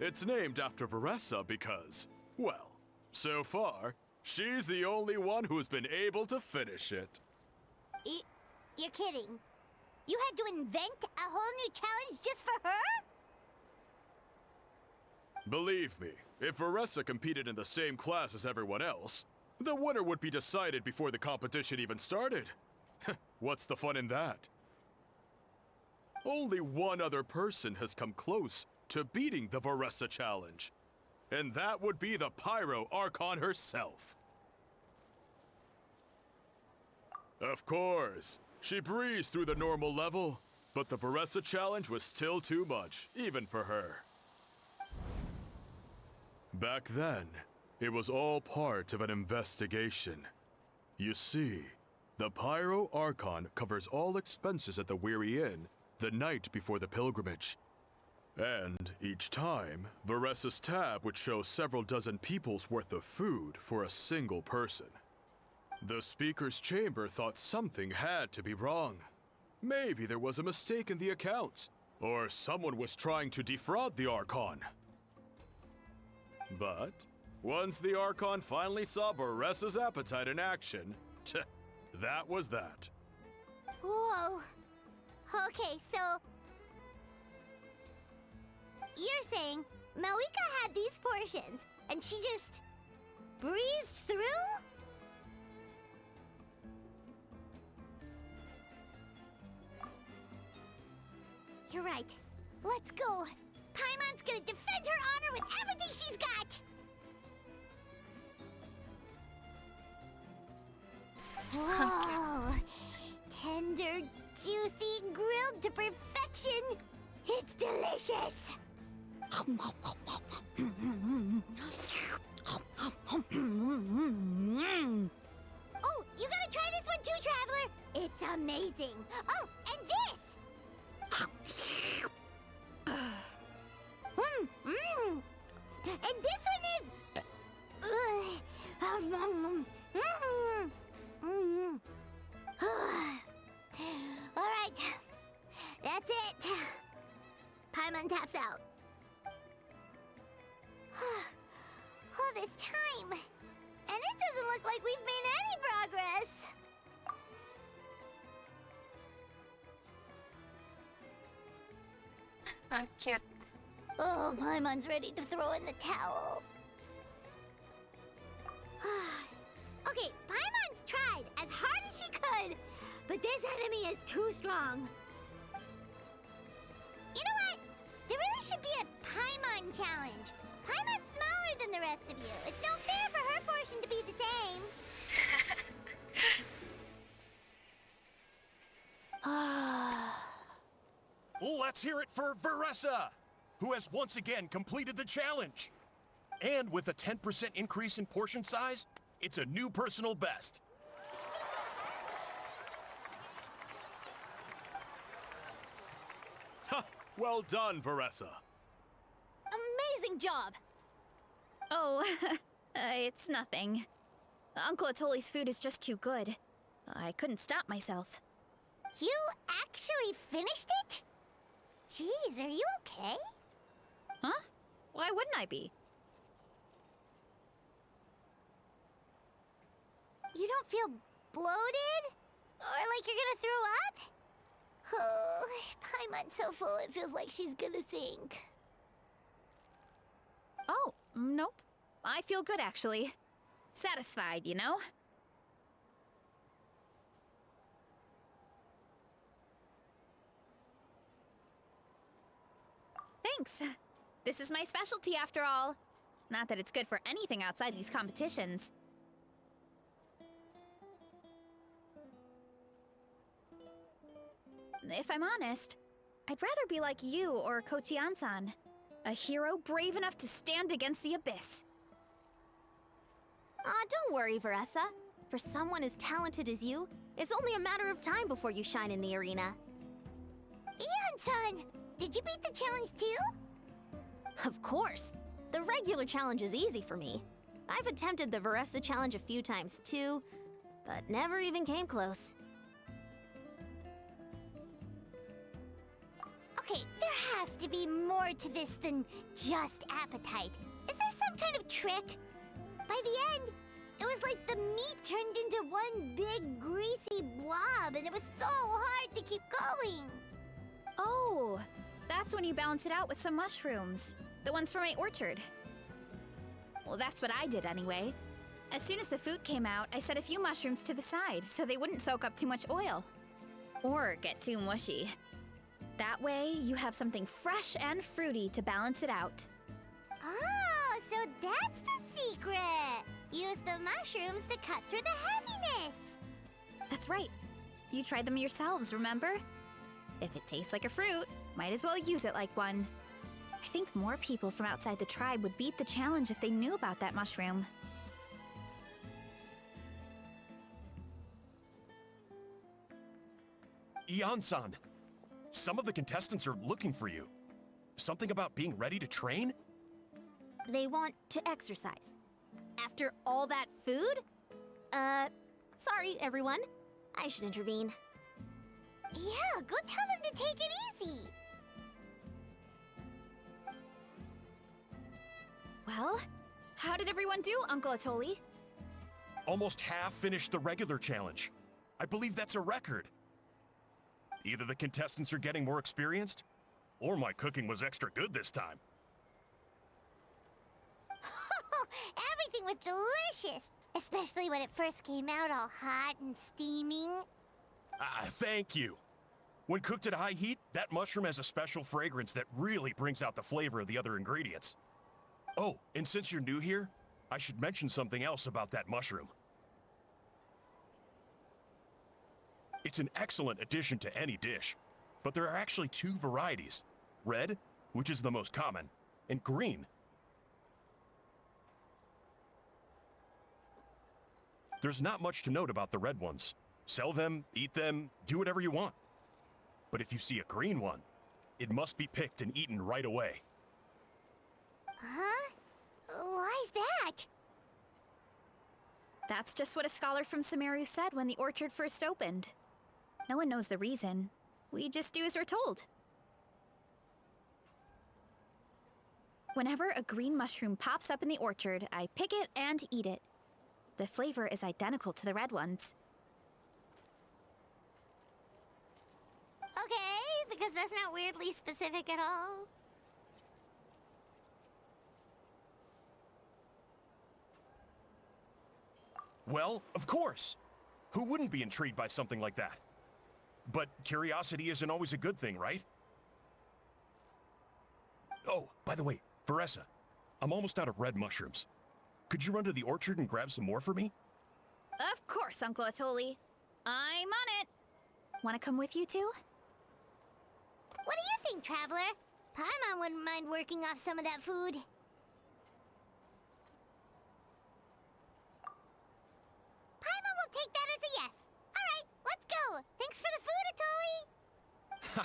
[SPEAKER 7] It's named after Varesa because, well, so far, she's the only one who's been able to finish it.
[SPEAKER 4] You're kidding. You had to invent a whole new challenge just for her?
[SPEAKER 7] Believe me, if Varesa competed in the same class as everyone else, the winner would be decided before the competition even started. What's the fun in that? Only one other person has come close to beating the Varesa challenge, and that would be the Pyro Archon herself. Of course, she breezed through the normal level, But the Varesa challenge was still too much, even for her. Back then, it was all part of an investigation. You see, the Pyro Archon covers all expenses at the Weary Inn the night before the pilgrimage. And each time, Varesa's tab would show several dozen people's worth of food for a single person. The speaker's chamber thought something had to be wrong. Maybe there was a mistake in the accounts, or someone was trying to defraud the Archon. But once the Archon finally saw Varesa's appetite in action, that was that.
[SPEAKER 4] Whoa. Okay, so you're saying Malika had these portions and she just breezed through? You're right. Let's go. Paimon's gonna defend her honor with everything she's got. Whoa. Tender, juicy, grilled to perfection. It's delicious. Oh, you gotta try this one too, Traveler. It's amazing. Oh, and this. And this one is. All right, that's it. Paimon taps out. All this time, and it doesn't look like we've made any progress.
[SPEAKER 1] Ang cute.
[SPEAKER 4] Oh, Paimon's ready to throw in the towel. Okay, Paimon's tried as hard as she could, but this enemy is too strong. You know what? There really should be a Paimon challenge. Paimon's smaller than the rest of you. It's no fair for her portion to be the same.
[SPEAKER 8] Let's hear it for Varesa, who has once again completed the challenge. And with a 10% increase in portion size, it's a new personal best.
[SPEAKER 7] Well done, Varesa.
[SPEAKER 5] Amazing job!
[SPEAKER 3] Oh, it's nothing. Uncle Atoli's food is just too good. I couldn't stop myself.
[SPEAKER 4] You actually finished it? Jeez, are you okay?
[SPEAKER 3] Huh? Why wouldn't I be?
[SPEAKER 4] You don't feel bloated? Or like you're gonna throw up? Oh, Paimon's so full it feels like she's gonna sink.
[SPEAKER 3] Oh, nope. I feel good, actually. Satisfied, you know? Thanks. This is my specialty, after all. Not that it's good for anything outside these competitions. If I'm honest, I'd rather be like you or Kochian-san. A hero brave enough to stand against the abyss.
[SPEAKER 5] Don't worry, Varesa. For someone as talented as you, it's only a matter of time before you shine in the arena.
[SPEAKER 4] Ian-san, did you beat the challenge too?
[SPEAKER 5] Of course. The regular challenge is easy for me. I've attempted the Varesa challenge a few times too, but never even came close.
[SPEAKER 4] Okay, there has to be more to this than just appetite. Is there some kind of trick? By the end, it was like the meat turned into one big greasy blob, and it was so hard to keep going.
[SPEAKER 3] Oh, that's when you balance it out with some mushrooms. The ones from my orchard. Well, that's what I did anyway. As soon as the food came out, I set a few mushrooms to the side so they wouldn't soak up too much oil. Or get too mushy. That way, you have something fresh and fruity to balance it out.
[SPEAKER 4] Oh, so that's the secret. Use the mushrooms to cut through the heaviness.
[SPEAKER 3] That's right. You tried them yourselves, remember? If it tastes like a fruit, might as well use it like one. I think more people from outside the tribe would beat the challenge if they knew about that mushroom.
[SPEAKER 8] Ian-san, some of the contestants are looking for you. Something about being ready to train?
[SPEAKER 5] They want to exercise. After all that food? Sorry, everyone. I should intervene.
[SPEAKER 4] Yeah, go tell them to take it easy.
[SPEAKER 3] Well, how did everyone do, Uncle Atoli?
[SPEAKER 8] Almost half finished the regular challenge. I believe that's a record. Either the contestants are getting more experienced, or my cooking was extra good this time.
[SPEAKER 4] Everything was delicious, especially when it first came out all hot and steaming.
[SPEAKER 8] Thank you. When cooked at high heat, that mushroom has a special fragrance that really brings out the flavor of the other ingredients. Oh, and since you're new here, I should mention something else about that mushroom. It's an excellent addition to any dish, but there are actually two varieties. Red, which is the most common, and green. There's not much to note about the red ones. Sell them, eat them, do whatever you want. But if you see a green one, it must be picked and eaten right away.
[SPEAKER 4] Huh? Why's that?
[SPEAKER 3] That's just what a scholar from Sumeru said when the orchard first opened. No one knows the reason. We just do as we're told. Whenever a green mushroom pops up in the orchard, I pick it and eat it. The flavor is identical to the red ones.
[SPEAKER 4] Okay, because that's not weirdly specific at all.
[SPEAKER 8] Well, of course. Who wouldn't be intrigued by something like that? But curiosity isn't always a good thing, right? Oh, by the way, Varesa, I'm almost out of red mushrooms. Could you run to the orchard and grab some more for me?
[SPEAKER 3] Of course, Uncle Atoli. I'm on it. Want to come with you too?
[SPEAKER 4] What do you think, Traveler? Paimon wouldn't mind working off some of that food. Paimon will take that as a yes. All right, let's go. Thanks for the food, Atoli.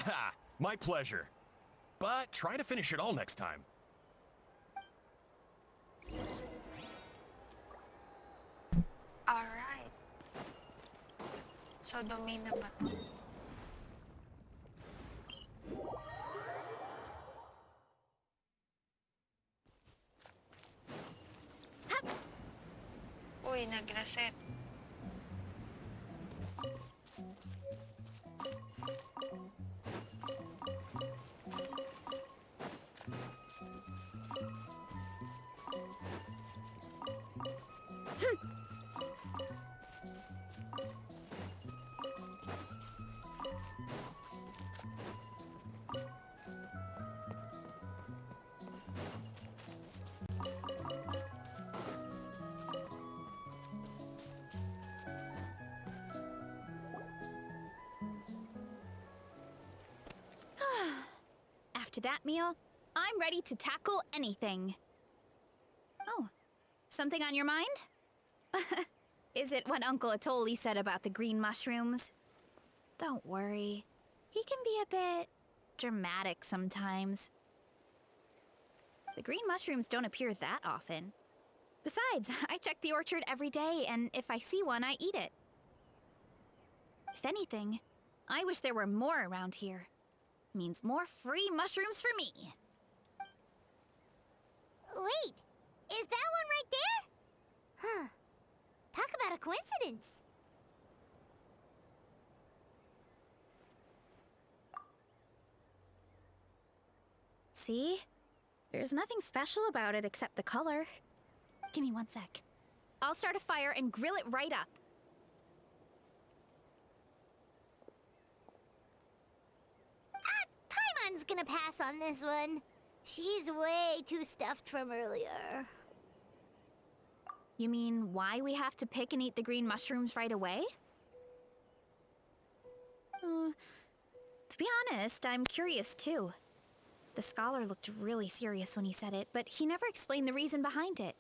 [SPEAKER 8] Haha, my pleasure. But try to finish it all next time.
[SPEAKER 1] Alright. So, domain na ba to? Uy, nag-reset.
[SPEAKER 3] After that meal, I'm ready to tackle anything. Oh, something on your mind? Is it what Uncle Atoli said about the green mushrooms? Don't worry. He can be a bit dramatic sometimes. The green mushrooms don't appear that often. Besides, I check the orchard every day, and if I see one, I eat it. If anything, I wish there were more around here. Means more free mushrooms for me.
[SPEAKER 4] Wait, is that one right there? Huh. Talk about a coincidence.
[SPEAKER 3] See? There's nothing special about it except the color. Give me 1 sec. I'll start a fire and grill it right up.
[SPEAKER 4] Paimon's gonna pass on this one. She's way too stuffed from earlier.
[SPEAKER 3] You mean why we have to pick and eat the green mushrooms right away? To be honest, I'm curious too. The scholar looked really serious when he said it, but he never explained the reason behind it.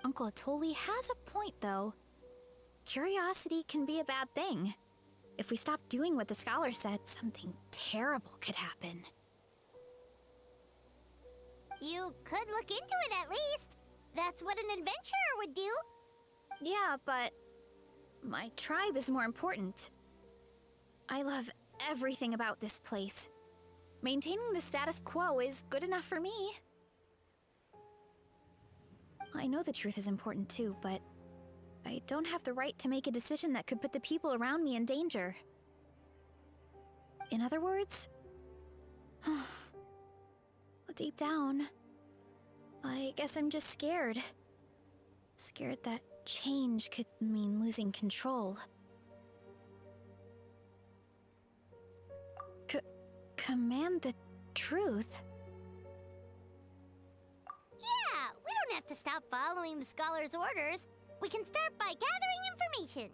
[SPEAKER 3] Uncle Atoli has a point, though. Curiosity can be a bad thing. If we stop doing what the scholar said, something terrible could happen.
[SPEAKER 4] You could look into it at least. That's what an adventurer would do.
[SPEAKER 3] Yeah, but my tribe is more important. I love everything about this place. Maintaining the status quo is good enough for me. I know the truth is important too, but I don't have the right to make a decision that could put the people around me in danger. In other words, deep down, I guess I'm just scared. Scared that change could mean losing control. Command the truth?
[SPEAKER 4] Yeah, we don't have to stop following the scholar's orders. We can start by gathering information.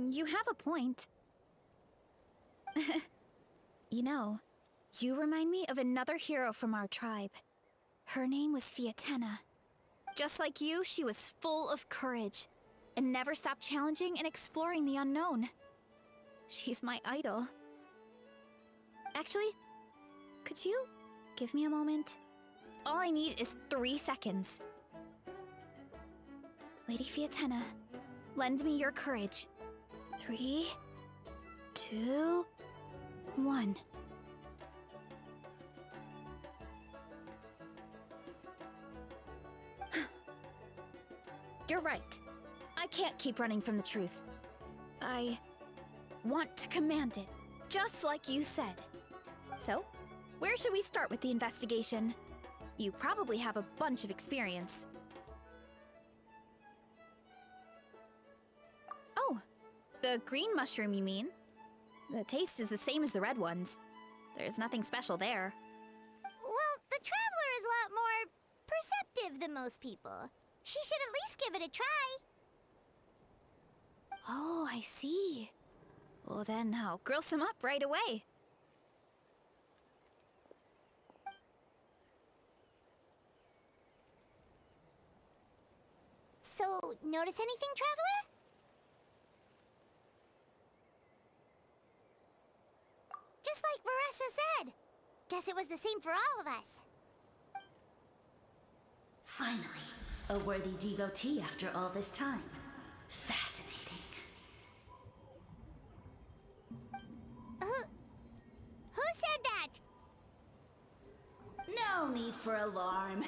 [SPEAKER 3] You have a point. You know, you remind me of another hero from our tribe. Her name was Fiatena. Just like you, she was full of courage and never stopped challenging and exploring the unknown. She's my idol. Actually, could you give me a moment? All I need is 3 seconds. Lady Fiatena, lend me your courage. 3, 2, 1. You're right. I can't keep running from the truth. I want to command it, just like you said. So, where should we start with the investigation? You probably have a bunch of experience. Oh, the green mushroom, you mean? The taste is the same as the red ones. There's nothing special there.
[SPEAKER 4] Well, the Traveler is a lot more perceptive than most people. She should at least give it a try.
[SPEAKER 3] Oh, I see. Well, then I'll grill some up right away.
[SPEAKER 4] So, notice anything, Traveler? Just like Varesa said. Guess it was the same for all of us.
[SPEAKER 10] Finally, a worthy devotee after all this time. Fascinating.
[SPEAKER 4] Who said that?
[SPEAKER 10] No need for alarm.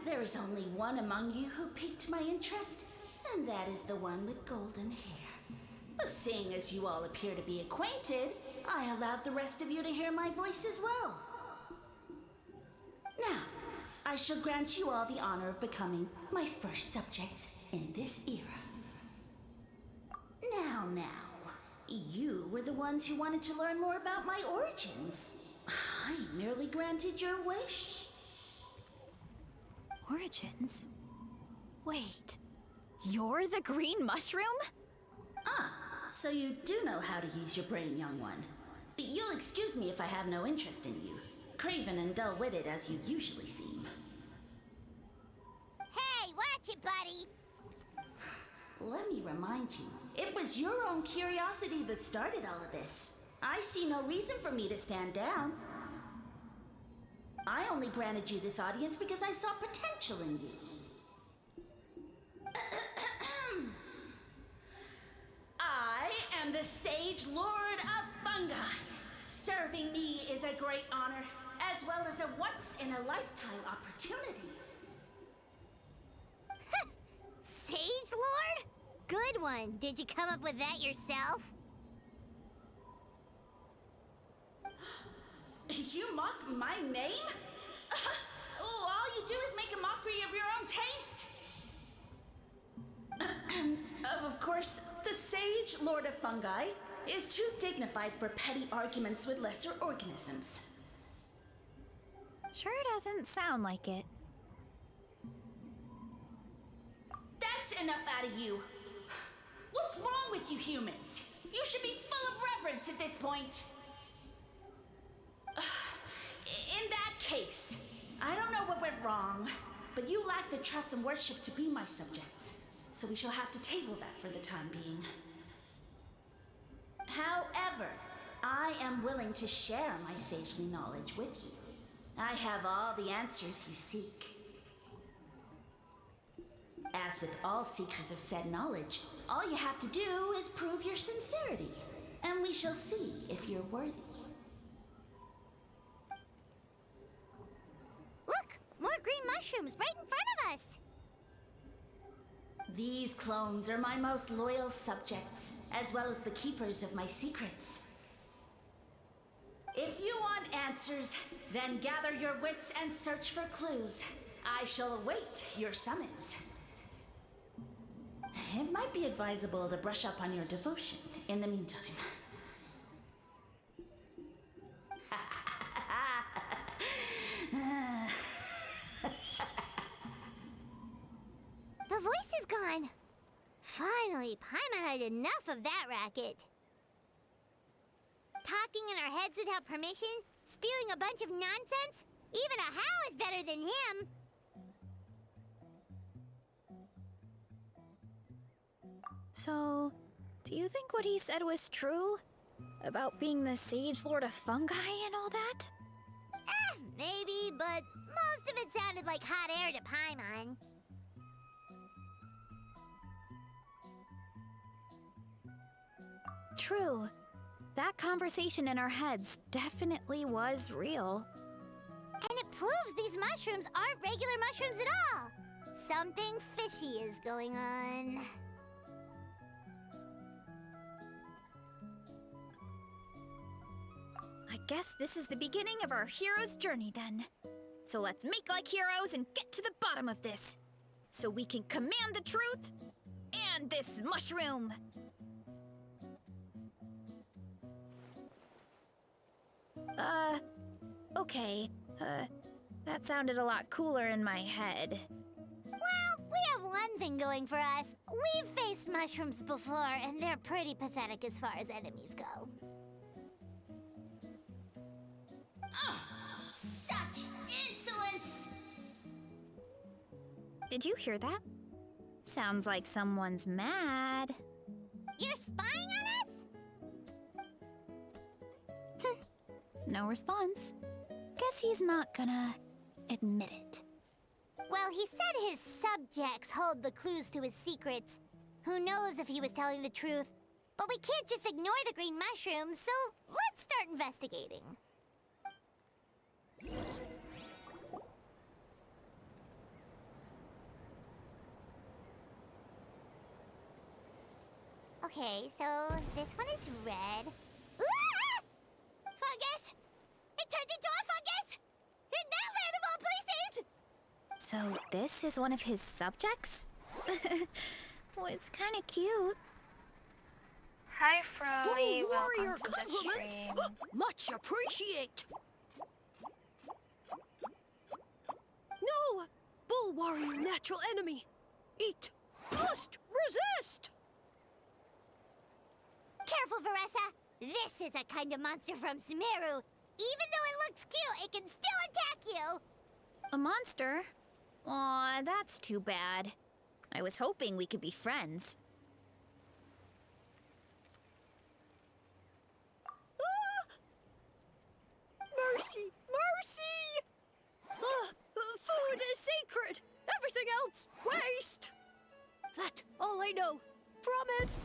[SPEAKER 10] There is only one among you who piqued my interest, and that is the one with golden hair. Seeing as you all appear to be acquainted, I allowed the rest of you to hear my voice as well. Now, I shall grant you all the honor of becoming my first subjects in this era. Now, you were the ones who wanted to learn more about my origins. I merely granted your wish.
[SPEAKER 3] Origins? Wait, you're the green mushroom?
[SPEAKER 10] So you do know how to use your brain, young one. You'll excuse me if I have no interest in you, craven and dull-witted as you usually seem.
[SPEAKER 4] Hey, watch it, buddy.
[SPEAKER 10] Let me remind you, it was your own curiosity that started all of this. I see no reason for me to stand down. I only granted you this audience because I saw potential in you. I am the Sage Lord of Fungi. Serving me is a great honor, as well as a once-in-a-lifetime opportunity.
[SPEAKER 4] Sage Lord? Good one. Did you come up with that yourself?
[SPEAKER 10] You mock my name? All you do is make a mockery of your own taste. Of course, the Sage Lord of Fungi is too dignified for petty arguments with lesser organisms.
[SPEAKER 3] Sure doesn't sound like it.
[SPEAKER 10] That's enough out of you. What's wrong with you humans? You should be full of reverence at this point. In that case, I don't know what went wrong, but you lack the trust and worship to be my subjects. So we shall have to table that for the time being. However, I am willing to share my sagely knowledge with you. I have all the answers you seek. As with all seekers of said knowledge, all you have to do is prove your sincerity, and we shall see if you're worthy.
[SPEAKER 4] Look! More green mushrooms right in front of us!
[SPEAKER 10] These clones are my most loyal subjects, as well as the keepers of my secrets. If you want answers, then gather your wits and search for clues. I shall await your summons. It might be advisable to brush up on your devotion in the meantime.
[SPEAKER 4] The voice is gone. Finally, Paimon had enough of that racket. Talking in our heads without permission, spewing a bunch of nonsense. Even a How is better than him.
[SPEAKER 3] So, do you think what he said was true? About being the Sage Lord of Fungi and all that?
[SPEAKER 4] Maybe, but most of it sounded like hot air to Paimon.
[SPEAKER 3] True. That conversation in our heads definitely was real.
[SPEAKER 4] And it proves these mushrooms aren't regular mushrooms at all. Something fishy is going on.
[SPEAKER 3] I guess this is the beginning of our hero's journey then. So let's make like heroes and get to the bottom of this. So we can command the truth and this mushroom. Okay. That sounded a lot cooler in my head.
[SPEAKER 4] Well, we have one thing going for us. We've faced mushrooms before, and they're pretty pathetic as far as enemies go.
[SPEAKER 10] Such insolence!
[SPEAKER 3] Did you hear that? Sounds like someone's mad.
[SPEAKER 4] You're spying on us?
[SPEAKER 3] No response. Guess he's not gonna admit it.
[SPEAKER 4] Well, he said his subjects hold the clues to his secrets. Who knows if he was telling the truth? But we can't just ignore the green mushrooms, so let's start investigating. Okay, so this one is red. Ah! Fungus! It turned into a fungus! In that land of all places!
[SPEAKER 3] So this is one of his subjects? Well, it's kind of cute.
[SPEAKER 1] Hi, Froly.
[SPEAKER 6] warrior
[SPEAKER 1] Welcome to the
[SPEAKER 6] compliment.
[SPEAKER 1] stream.
[SPEAKER 6] Much appreciate. No! Bull warrior natural enemy. Eat. Must resist.
[SPEAKER 4] Careful, Varesa! This is a kind of monster from Sumeru. Even though it looks cute, it can still attack you!
[SPEAKER 3] A monster? Aw, that's too bad. I was hoping we could be friends.
[SPEAKER 6] Mercy! Mercy! Food is sacred. Everything else, waste. That's all I know. Promise.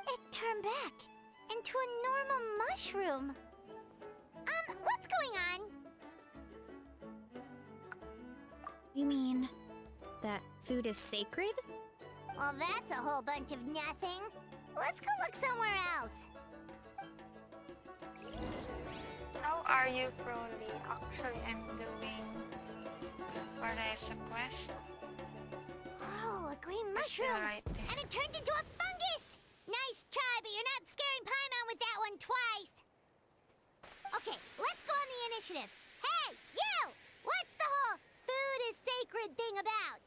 [SPEAKER 4] It turned back into a normal mushroom. What's going on?
[SPEAKER 3] You mean that food is sacred?
[SPEAKER 4] Well, that's a whole bunch of nothing. Let's go look somewhere else.
[SPEAKER 1] How are you, Froly? Actually, I'm doing Varesa quest.
[SPEAKER 4] Oh, a green
[SPEAKER 1] I feel
[SPEAKER 4] mushroom.
[SPEAKER 1] right there.
[SPEAKER 4] And it turned into a fungus! Nice try, but you're not scaring Paimon with that one twice. Okay, let's go on the initiative. Hey, you! What's the whole food is sacred thing about?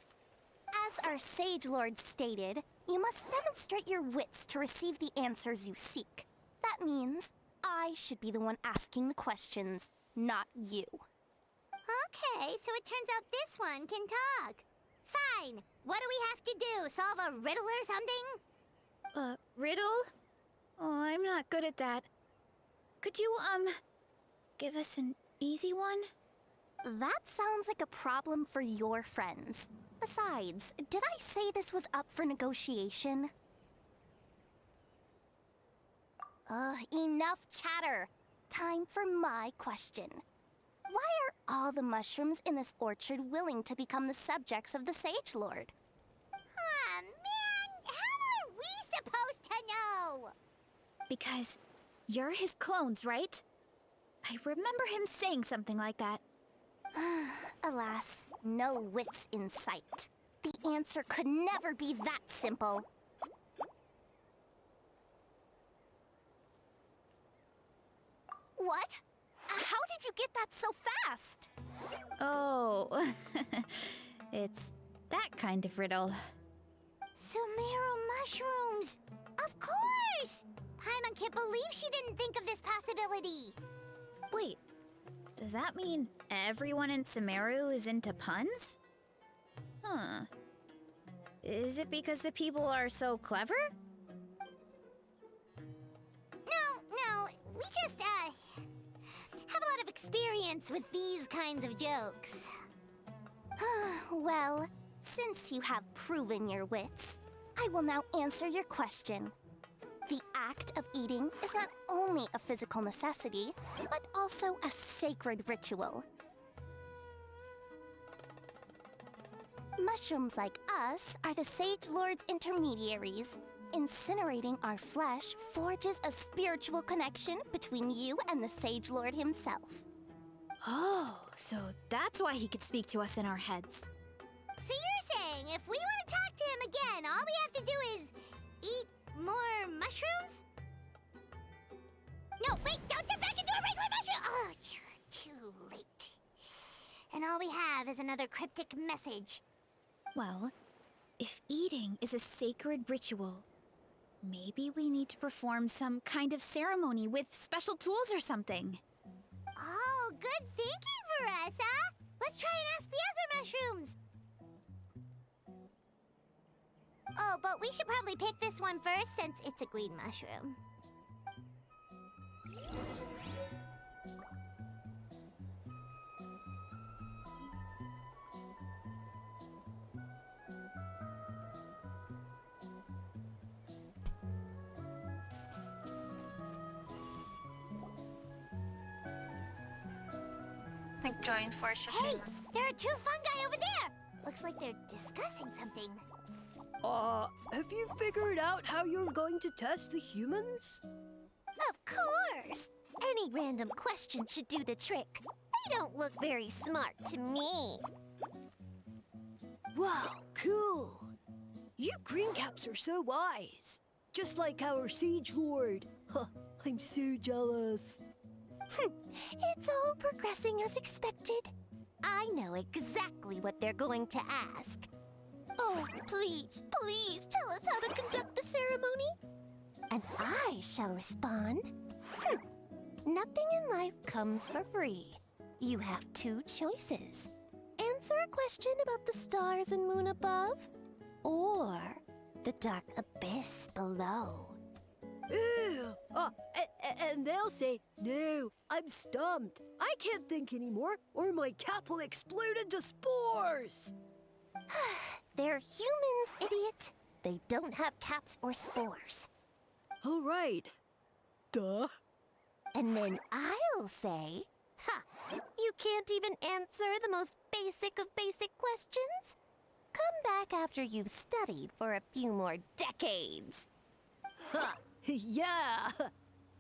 [SPEAKER 5] As our our Sage Lord stated, you must demonstrate your wits to receive the answers you seek. That means I should be the one asking the questions, not you.
[SPEAKER 4] Okay, so it turns out this one can talk. Fine. What do we have to do? Solve a riddle or something?
[SPEAKER 3] Riddle? Oh, I'm not good at that. Could you, give us an easy one?
[SPEAKER 5] That sounds like a problem for your friends. Besides, did I say this was up for negotiation? Enough chatter. Time for my question. Why are all the mushrooms in this orchard willing to become the subjects of the Sage Lord?
[SPEAKER 4] Ah, man! How are we supposed to know?
[SPEAKER 3] Because you're his clones, right? I remember him saying something like that.
[SPEAKER 5] Alas, no wits in sight. The answer could never be that simple. What? How did you get that so fast?
[SPEAKER 3] Oh, it's that kind of riddle.
[SPEAKER 4] Sumeru mushrooms! Of course! Paimon can't believe she didn't think of this possibility.
[SPEAKER 3] Wait, does that mean everyone in Sumeru is into puns? Huh. Is it because the people are so clever?
[SPEAKER 4] No, we just, have a lot of experience with these kinds of jokes.
[SPEAKER 5] Well, since you have proven your wits, I will now answer your question. The act of eating is not only a physical necessity, but also a sacred ritual. Mushrooms like us are the Sage Lord's intermediaries. Incinerating our flesh forges a spiritual connection between you and the Sage Lord himself.
[SPEAKER 3] Oh, so that's why he could speak to us in our heads.
[SPEAKER 4] So you're saying if we want to talk to him again, all we have to do is eat more mushrooms? No, wait, don't turn back into a regular mushroom! Oh, too late. And all we have is another cryptic message.
[SPEAKER 3] Well, if eating is a sacred ritual, maybe we need to perform some kind of ceremony with special tools or something.
[SPEAKER 4] Oh, good thinking, Varesa! Let's try and ask the other mushrooms! Oh, but we should probably pick this one first since it's a green mushroom.
[SPEAKER 1] Like join forces.
[SPEAKER 4] Hey, there are two fungi over there! Looks like they're discussing something.
[SPEAKER 6] Have you figured out how you're going to test the humans?
[SPEAKER 5] Of course! Any random question should do the trick. They don't look very smart to me.
[SPEAKER 6] Wow, cool! You greencaps are so wise. Just like our Sage Lord. Huh, I'm so jealous.
[SPEAKER 5] It's all progressing as expected. I know exactly what they're going to ask. Oh, please, please tell us how to conduct the ceremony. And I shall respond. Nothing in life comes for free. You have two choices. Answer a question about the stars and moon above, or the dark abyss below.
[SPEAKER 6] Ew! And they'll say, no, I'm stumped. I can't think anymore, or my cap will explode into spores.
[SPEAKER 5] They're humans, idiot. They don't have caps or spores.
[SPEAKER 6] All right. Duh.
[SPEAKER 5] And then I'll say, you can't even answer the most basic of basic questions? Come back after you've studied for a few more decades.
[SPEAKER 6] Ha! Yeah!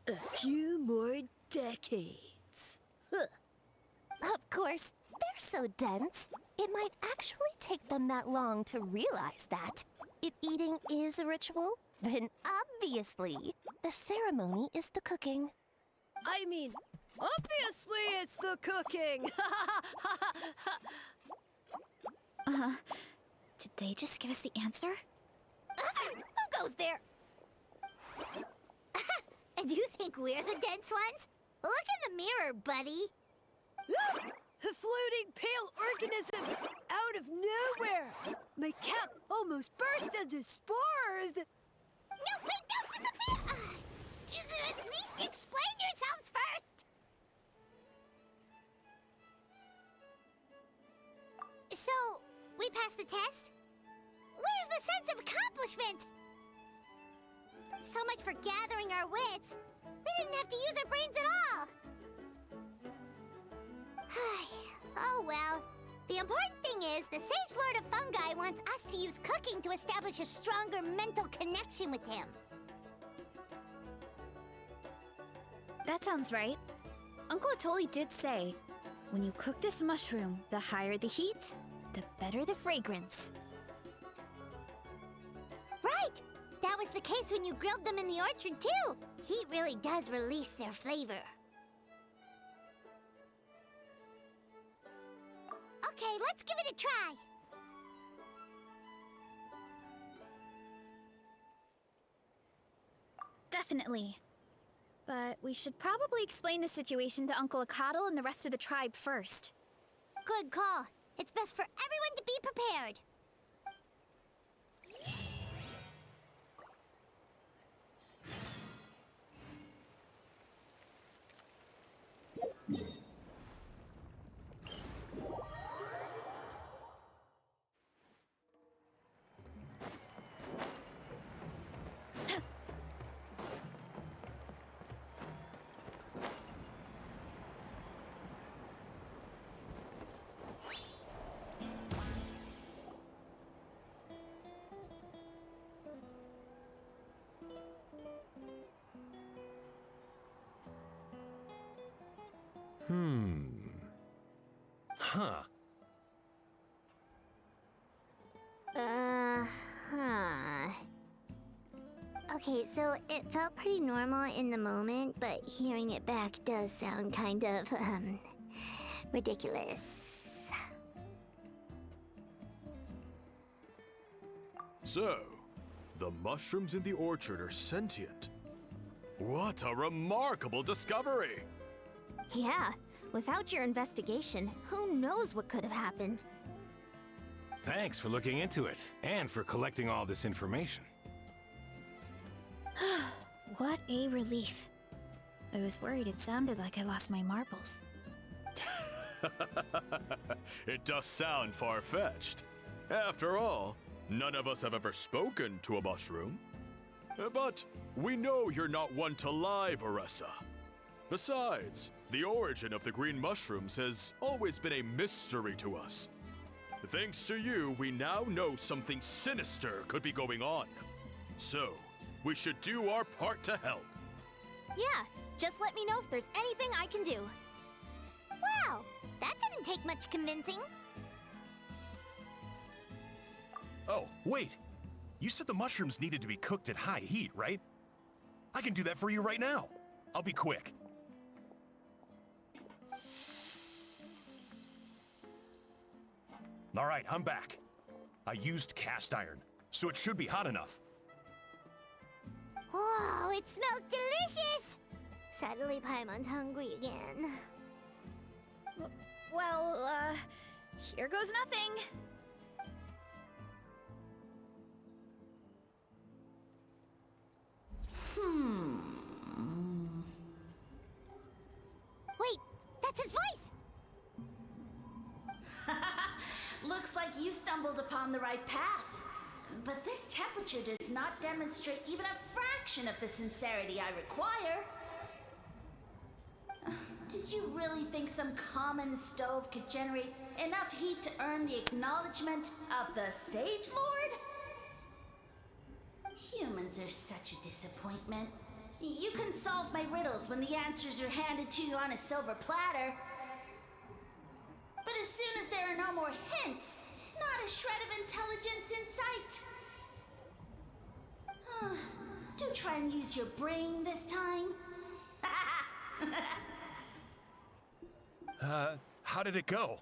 [SPEAKER 6] A few more decades.
[SPEAKER 5] Of course, they're so dense, it might actually take them that long to realize that. If eating is a ritual, then obviously the ceremony is the cooking.
[SPEAKER 6] I mean, obviously it's the cooking!
[SPEAKER 3] Did they just give us the answer?
[SPEAKER 4] Who goes there? And you think we're the dense ones? Look in the mirror, buddy.
[SPEAKER 6] A floating pale organism out of nowhere! My cap almost burst into spores!
[SPEAKER 4] No, wait, don't disappear! At least explain yourselves first! So, we passed the test? Where's the sense of accomplishment? So much for gathering our wits. We didn't have to use our brains at all. Oh well. The important thing is, the Sage Lord of Fungi wants us to use cooking to establish a stronger mental connection with him.
[SPEAKER 3] That sounds right. Uncle Atoli did say, when you cook this mushroom, the higher the heat, the better the fragrance.
[SPEAKER 4] Right! That was the case when you grilled them in the orchard, too. Heat really does release their flavor. Okay, let's give it a try.
[SPEAKER 3] Definitely. But we should probably explain the situation to Uncle Akadal and the rest of the tribe first.
[SPEAKER 4] Good call. It's best for everyone to be prepared.
[SPEAKER 8] Huh.
[SPEAKER 4] Huh. Okay, so it felt pretty normal in the moment, but hearing it back does sound kind of, ridiculous.
[SPEAKER 7] So, the mushrooms in the orchard are sentient. What a remarkable discovery!
[SPEAKER 5] Yeah, without your investigation, who knows what could have happened?
[SPEAKER 2] Thanks for looking into it, and for collecting all this information.
[SPEAKER 3] What a relief. I was worried it sounded like I lost my marbles.
[SPEAKER 7] It does sound far-fetched. After all, none of us have ever spoken to a mushroom. But we know you're not one to lie, Varesa. Besides, the origin of the green mushrooms has always been a mystery to us. Thanks to you, we now know something sinister could be going on. So, we should do our part to help.
[SPEAKER 5] Yeah, just let me know if there's anything I can do.
[SPEAKER 4] Wow, that didn't take much convincing.
[SPEAKER 8] Oh, wait! You said the mushrooms needed to be cooked at high heat, right? I can do that for you right now. I'll be quick. All right, I'm back. I used cast iron, so it should be hot enough.
[SPEAKER 4] Whoa, it smells delicious! Suddenly Paimon's hungry again.
[SPEAKER 3] Well, here goes nothing.
[SPEAKER 4] Wait, that's his voice!
[SPEAKER 10] Looks like you stumbled upon the right path. But this temperature does not demonstrate even a fraction of the sincerity I require. Did you really think some common stove could generate enough heat to earn the acknowledgement of the Sage Lord? Humans are such a disappointment. You can solve my riddles when the answers are handed to you on a silver platter. But as soon as there are no more hints, not a shred of intelligence in sight. Do try and use your brain this time.
[SPEAKER 8] How did it go?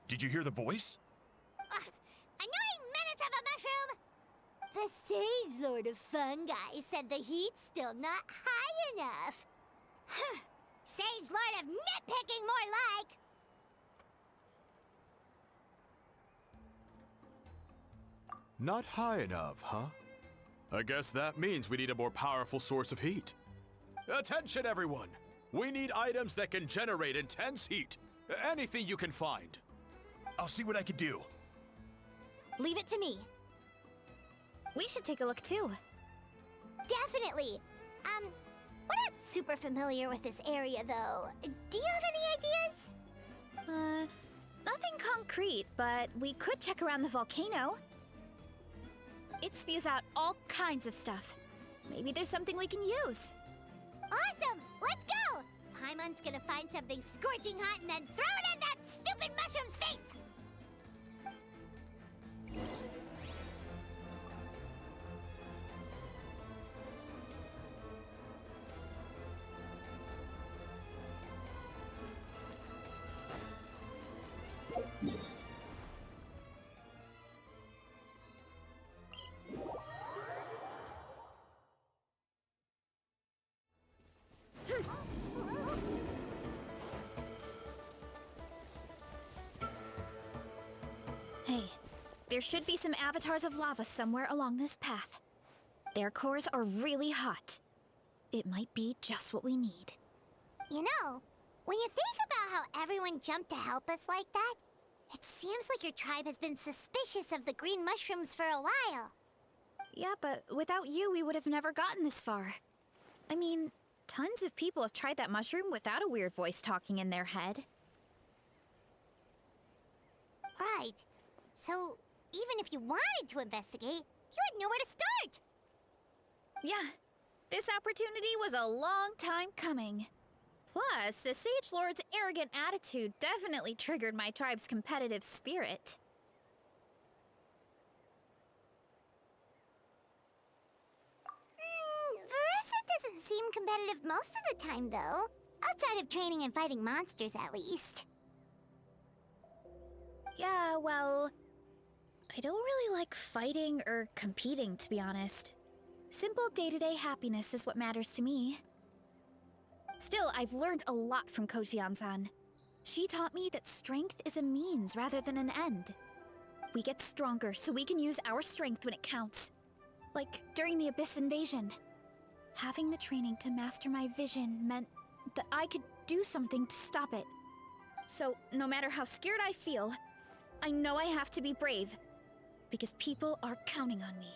[SPEAKER 8] Did you hear the voice?
[SPEAKER 4] I know he The Sage Lord of Fungi said the heat's still not high enough. Sage Lord of Nitpicking, more like!
[SPEAKER 7] Not high enough, huh? I guess that means we need a more powerful source of heat. Attention, everyone! We need items that can generate intense heat. Anything you can find.
[SPEAKER 8] I'll see what I can do.
[SPEAKER 5] Leave it to me.
[SPEAKER 3] We should take a look too.
[SPEAKER 4] Definitely. We're not super familiar with this area, though. Do you have any ideas?
[SPEAKER 3] Nothing concrete, but we could check around the volcano. It spews out all kinds of stuff. Maybe there's something we can use.
[SPEAKER 4] Awesome! Let's go! Paimon's gonna find something scorching hot and then throw it in that stupid mushroom's face!
[SPEAKER 3] Hey, there should be some avatars of lava somewhere along this path. Their cores are really hot. It might be just what we need.
[SPEAKER 4] You know, when you think about how everyone jumped to help us like that, it seems like your tribe has been suspicious of the green mushrooms for a while.
[SPEAKER 3] Yeah, but without you, we would have never gotten this far. I mean, tons of people have tried that mushroom without a weird voice talking in their head.
[SPEAKER 4] Right. So, even if you wanted to investigate, you wouldn't know where to start.
[SPEAKER 3] Yeah, this opportunity was a long time coming. Plus, the Sage Lord's arrogant attitude definitely triggered my tribe's competitive spirit.
[SPEAKER 4] Varesa doesn't seem competitive most of the time, though. Outside of training and fighting monsters, at least.
[SPEAKER 3] Yeah, well, I don't really like fighting or competing, to be honest. Simple day-to-day happiness is what matters to me. Still, I've learned a lot from Kojian-san. She taught me that strength is a means rather than an end. We get stronger so we can use our strength when it counts. Like during the Abyss invasion. Having the training to master my vision meant that I could do something to stop it. So, no matter how scared I feel, I know I have to be brave. Because people are counting on me.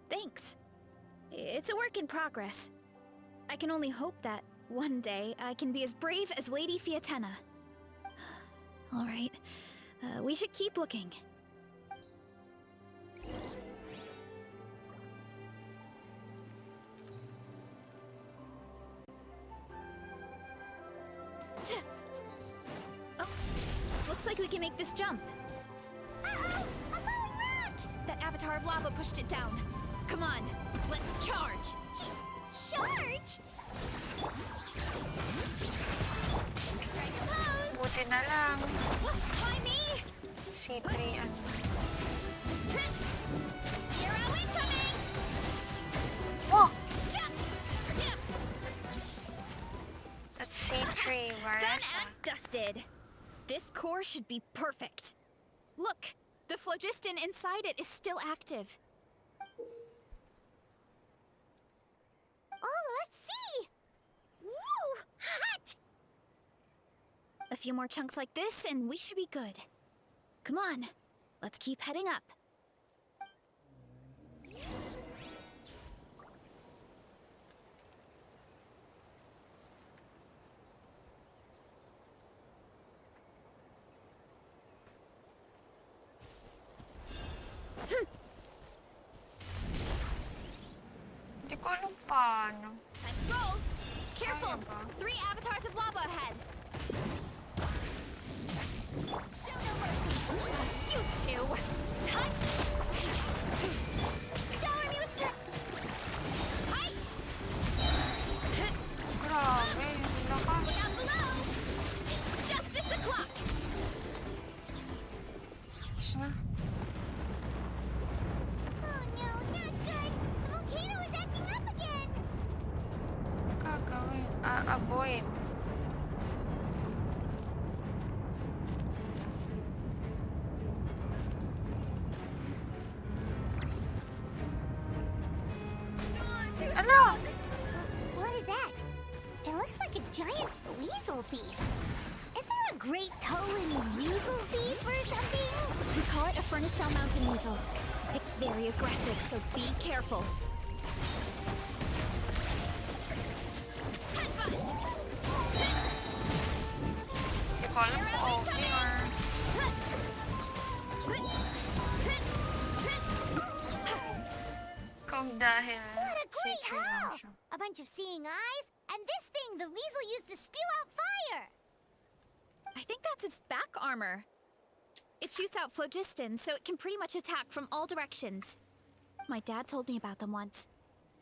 [SPEAKER 3] Thanks. It's a work in progress. I can only hope that one day I can be as brave as Lady Fiatena. Alright, we should keep looking. Oh, looks like we can make this jump.
[SPEAKER 4] Uh-oh! A falling rock!
[SPEAKER 3] That avatar of lava pushed it down. Come on, let's charge!
[SPEAKER 4] Charge?
[SPEAKER 3] Strike a pose!
[SPEAKER 1] Buti na lang.
[SPEAKER 3] Why me?
[SPEAKER 1] C3 ano.
[SPEAKER 3] Hero incoming!
[SPEAKER 1] Oh!
[SPEAKER 3] Jump! Jump!
[SPEAKER 1] That's C3,
[SPEAKER 3] Done
[SPEAKER 1] Varesa.
[SPEAKER 3] and dusted. This core should be perfect. Look, the phlogiston inside it is still active.
[SPEAKER 4] Oh, let's see! Woo! Hot!
[SPEAKER 3] A few more chunks like this and we should be good. Come on, let's keep heading up.
[SPEAKER 1] Hindi ko alam paano.
[SPEAKER 3] Let's roll! Careful!
[SPEAKER 1] Kaya ba?
[SPEAKER 3] 3 avatars of lava ahead! Show no mercy! You two! Time! Shower me with... Hi!
[SPEAKER 1] Grabe, lakas.
[SPEAKER 3] Down below! It's justice
[SPEAKER 1] avoid.
[SPEAKER 3] Too
[SPEAKER 1] Ano?
[SPEAKER 4] What is that? It looks like a giant weasel thief. Is there a great toe-in weasel thief or something?
[SPEAKER 3] We call it a furnace shell mountain weasel. It's very aggressive, so be careful.
[SPEAKER 1] Hindi ko alam kung okay or... Kung dahil
[SPEAKER 4] What a great
[SPEAKER 1] secret lang
[SPEAKER 4] haul!
[SPEAKER 1] siya.
[SPEAKER 4] A bunch of seeing eyes, and this thing the weasel used to spew out fire!
[SPEAKER 3] I think that's its back armor. It shoots out phlogiston, so it can pretty much attack from all directions. My dad told me about them once.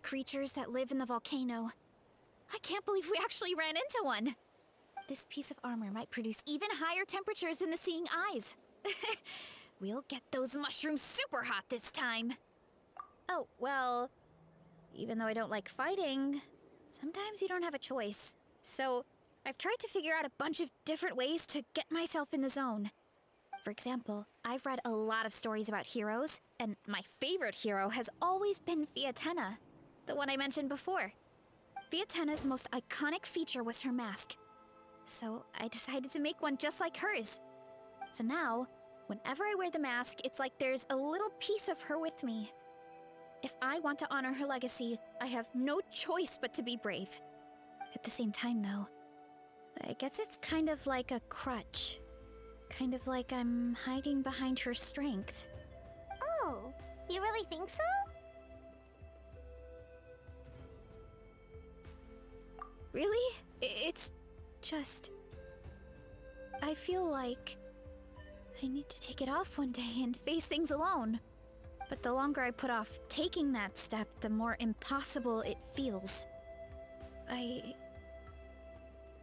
[SPEAKER 3] Creatures that live in the volcano. I can't believe we actually ran into one. This piece of armor might produce even higher temperatures than the seeing eyes. We'll get those mushrooms super hot this time. Oh, well, even though I don't like fighting, sometimes you don't have a choice. So, I've tried to figure out a bunch of different ways to get myself in the zone. For example, I've read a lot of stories about heroes, and my favorite hero has always been Fiatenna, the one I mentioned before. Fiatenna's most iconic feature was her mask. So I decided to make one just like hers. So now, whenever I wear the mask, it's like there's a little piece of her with me. If I want to honor her legacy, I have no choice but to be brave. At the same time, though, I guess it's kind of like a crutch. Kind of like I'm hiding behind her strength.
[SPEAKER 4] Oh, you really think so?
[SPEAKER 3] Really? It's just... I feel like I need to take it off one day and face things alone. But the longer I put off taking that step, the more impossible it feels. I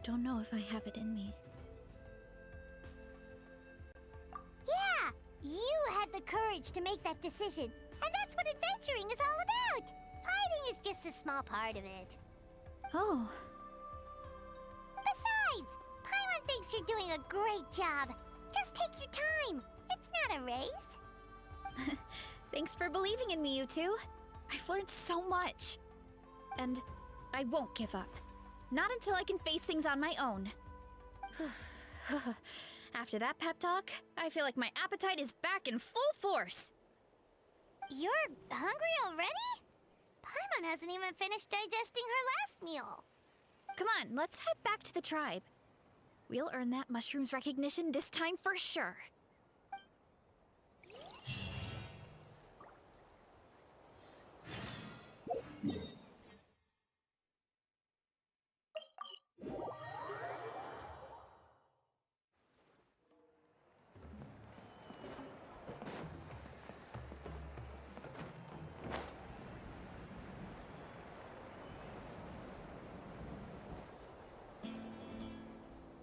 [SPEAKER 3] don't know if I have it in me.
[SPEAKER 4] Yeah, you had the courage to make that decision. And that's what adventuring is all about. Fighting is just a small part of it.
[SPEAKER 3] Oh,
[SPEAKER 4] Besides, Paimon thinks you're doing a great job. Just take your time. It's not a race.
[SPEAKER 3] thanks for believing in me, you two. I've learned so much. And I won't give up. Not until I can face things on my own. After that pep talk, I feel like my appetite is back in full force.
[SPEAKER 4] You're hungry already? Paimon hasn't even finished digesting her last meal.
[SPEAKER 3] Come on, let's head back to the tribe. We'll earn that mushroom's recognition this time for sure.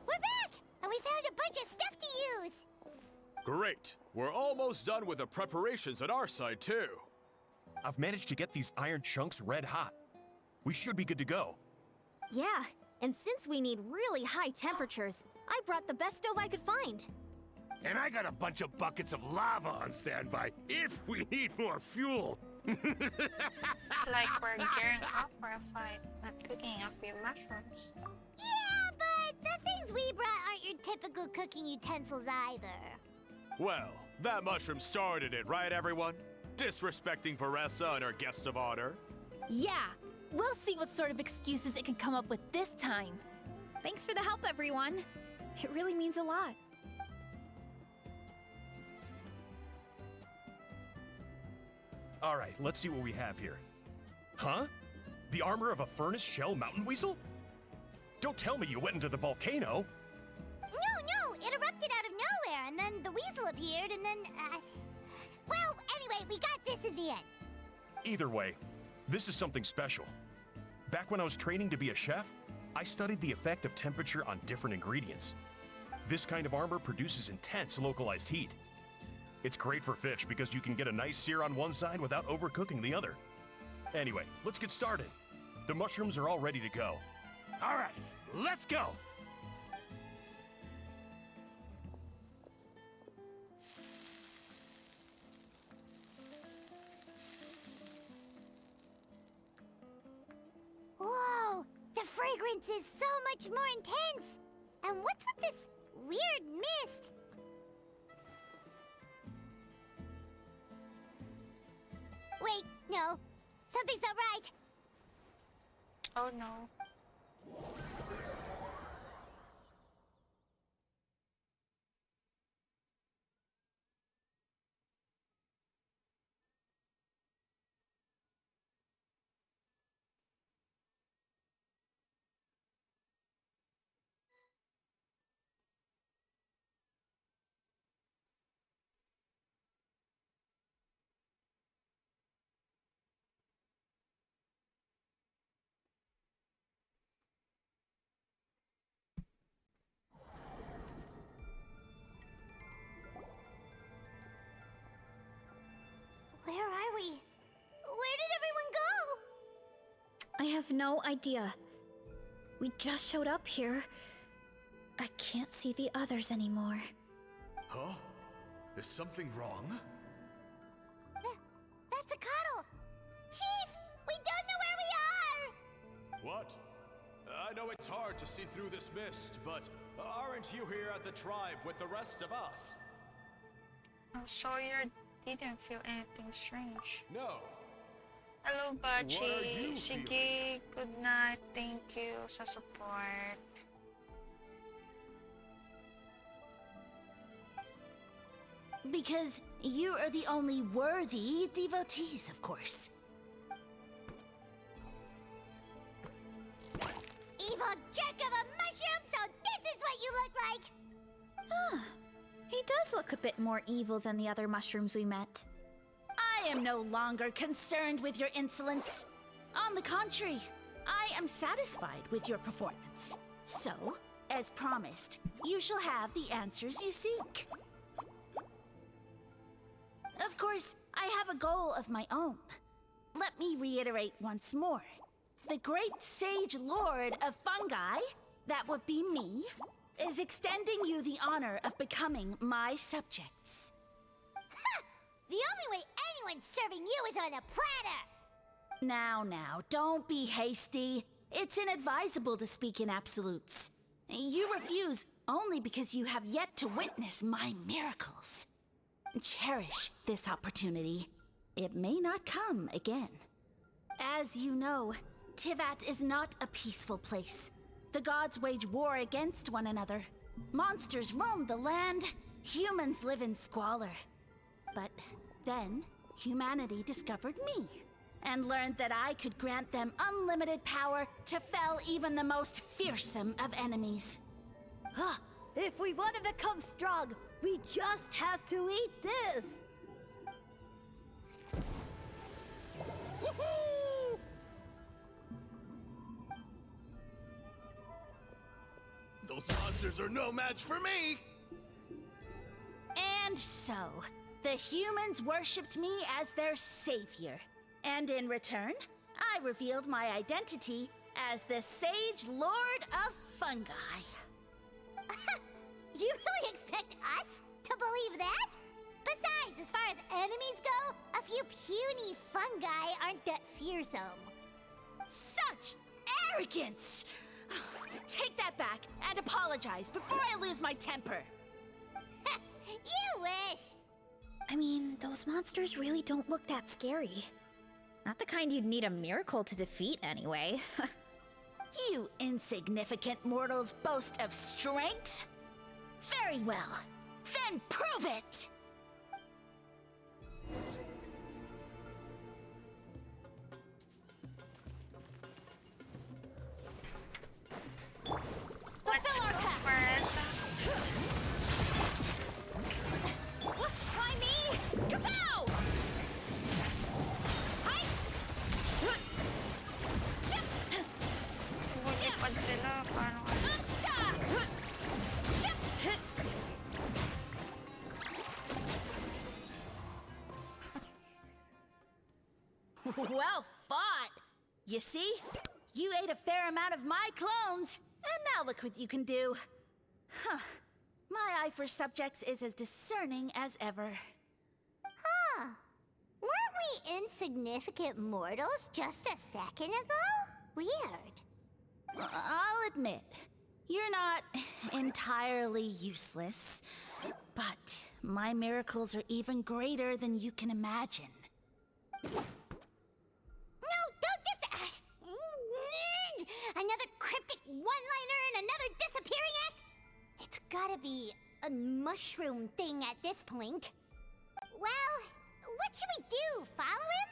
[SPEAKER 4] We're back! And we found a bunch of stuff to use!
[SPEAKER 7] Great. We're almost done with the preparations on our side, too.
[SPEAKER 8] I've managed to get these iron chunks red hot. We should be good to go.
[SPEAKER 5] Yeah, and since we need really high temperatures, I brought the best stove I could find.
[SPEAKER 9] And I got a bunch of buckets of lava on standby if we need more fuel.
[SPEAKER 1] It's like we're gearing up for a fight, not cooking a few mushrooms.
[SPEAKER 4] Yeah, but the things we brought aren't your typical cooking utensils either.
[SPEAKER 7] Well, that mushroom started it, right, everyone? Disrespecting Varesa and her guest of honor.
[SPEAKER 3] Yeah, we'll see what sort of excuses it can come up with this time. Thanks for the help, everyone. It really means a lot.
[SPEAKER 8] All right, let's see what we have here. Huh? The armor of a furnace shell mountain weasel? Don't tell me you went into the volcano.
[SPEAKER 4] No, it erupted out of nowhere, and then the weasel appeared, and then, well, anyway, we got this in the end.
[SPEAKER 8] Either way, this is something special. Back when I was training to be a chef, I studied the effect of temperature on different ingredients. This kind of armor produces intense localized heat. It's great for fish because you can get a nice sear on one side without overcooking the other. Anyway, let's get started. The mushrooms are all ready to go. All right, let's go!
[SPEAKER 4] Whoa! The fragrance is so much more intense! And what's with this weird mist? Wait, no. Something's not right.
[SPEAKER 1] Oh no.
[SPEAKER 4] Where are we? Where did everyone go?
[SPEAKER 3] I have no idea. We just showed up here. I can't see the others anymore.
[SPEAKER 7] Huh? Is something wrong?
[SPEAKER 4] That's a cuddle! Chief! We don't know where we are!
[SPEAKER 7] What? I know it's hard to see through this mist, but aren't you here at the tribe with the rest of us?
[SPEAKER 1] So you didn't feel anything strange.
[SPEAKER 7] No.
[SPEAKER 1] Hello,
[SPEAKER 7] are
[SPEAKER 1] Bachi.
[SPEAKER 7] you
[SPEAKER 1] Sige, good night. Thank you sa support.
[SPEAKER 10] Because you are the only worthy devotees, of course.
[SPEAKER 4] Evil jerk of a mushroom, so this is what you look like!
[SPEAKER 3] He does look a bit more evil than the other mushrooms we met.
[SPEAKER 10] I am no longer concerned with your insolence. On the contrary, I am satisfied with your performance. So, as promised, you shall have the answers you seek. Of course, I have a goal of my own. Let me reiterate once more. The great sage lord of fungi, that would be me, is extending you the honor of becoming my subjects.
[SPEAKER 4] Ha! The only way anyone's serving you is on a platter!
[SPEAKER 10] Now, don't be hasty. It's inadvisable to speak in absolutes. You refuse only because you have yet to witness my miracles. Cherish this opportunity. It may not come again. As you know, Tivat is not a peaceful place. The gods wage war against one another. Monsters roam the land. Humans live in squalor. But then, humanity discovered me and learned that I could grant them unlimited power to fell even the most fearsome of enemies.
[SPEAKER 6] Huh. If we want to become strong, we just have to eat this!
[SPEAKER 8] Woohoo! Those monsters are no match for me!
[SPEAKER 10] And so, the humans worshipped me as their savior. And in return, I revealed my identity as the Sage Lord of Fungi.
[SPEAKER 4] You really expect us to believe that? Besides, as far as enemies go, a few puny fungi aren't that fearsome.
[SPEAKER 10] Such arrogance! Take that back and apologize before I lose my temper.
[SPEAKER 4] You wish!
[SPEAKER 3] I mean, those monsters really don't look that scary. Not the kind you'd need a miracle to defeat, anyway.
[SPEAKER 10] You insignificant mortals boast of strength? Very well. Then prove it!
[SPEAKER 1] Let's go, Varesa.
[SPEAKER 3] Why me? Kapow! Hi!
[SPEAKER 1] Lumipad sila. Paano ka?
[SPEAKER 10] Well fought! You see? You ate a fair amount of my clones, and now look what you can do. Huh. My eye for subjects is as discerning as ever.
[SPEAKER 4] Huh. Weren't we insignificant mortals just a second ago? Weird.
[SPEAKER 10] I'll admit, you're not entirely useless, but my miracles are even greater than you can imagine.
[SPEAKER 4] No, don't just... another cryptic one-liner and another disappearing act? It's gotta be a mushroom thing at this point. Well, what should we do? Follow him?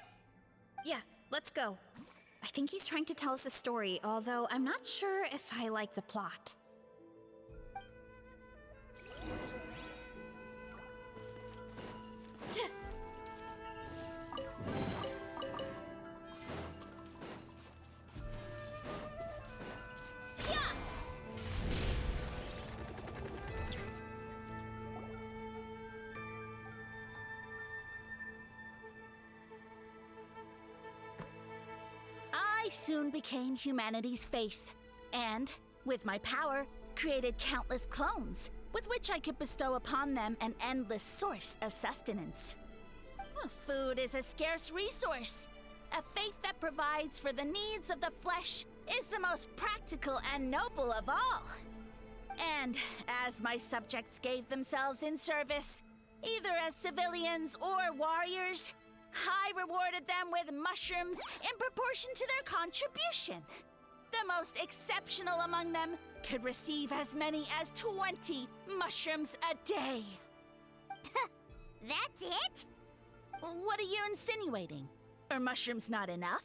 [SPEAKER 3] Yeah, let's go. I think he's trying to tell us a story, although I'm not sure if I like the plot.
[SPEAKER 10] I soon became humanity's faith, and, with my power, created countless clones, with which I could bestow upon them an endless source of sustenance. Food is a scarce resource. A faith that provides for the needs of the flesh is the most practical and noble of all. And as my subjects gave themselves in service, either as civilians or warriors, I rewarded them with mushrooms in proportion to their contribution. The most exceptional among them could receive as many as 20 mushrooms a day.
[SPEAKER 4] That's it?
[SPEAKER 10] What are you insinuating? Are mushrooms not enough?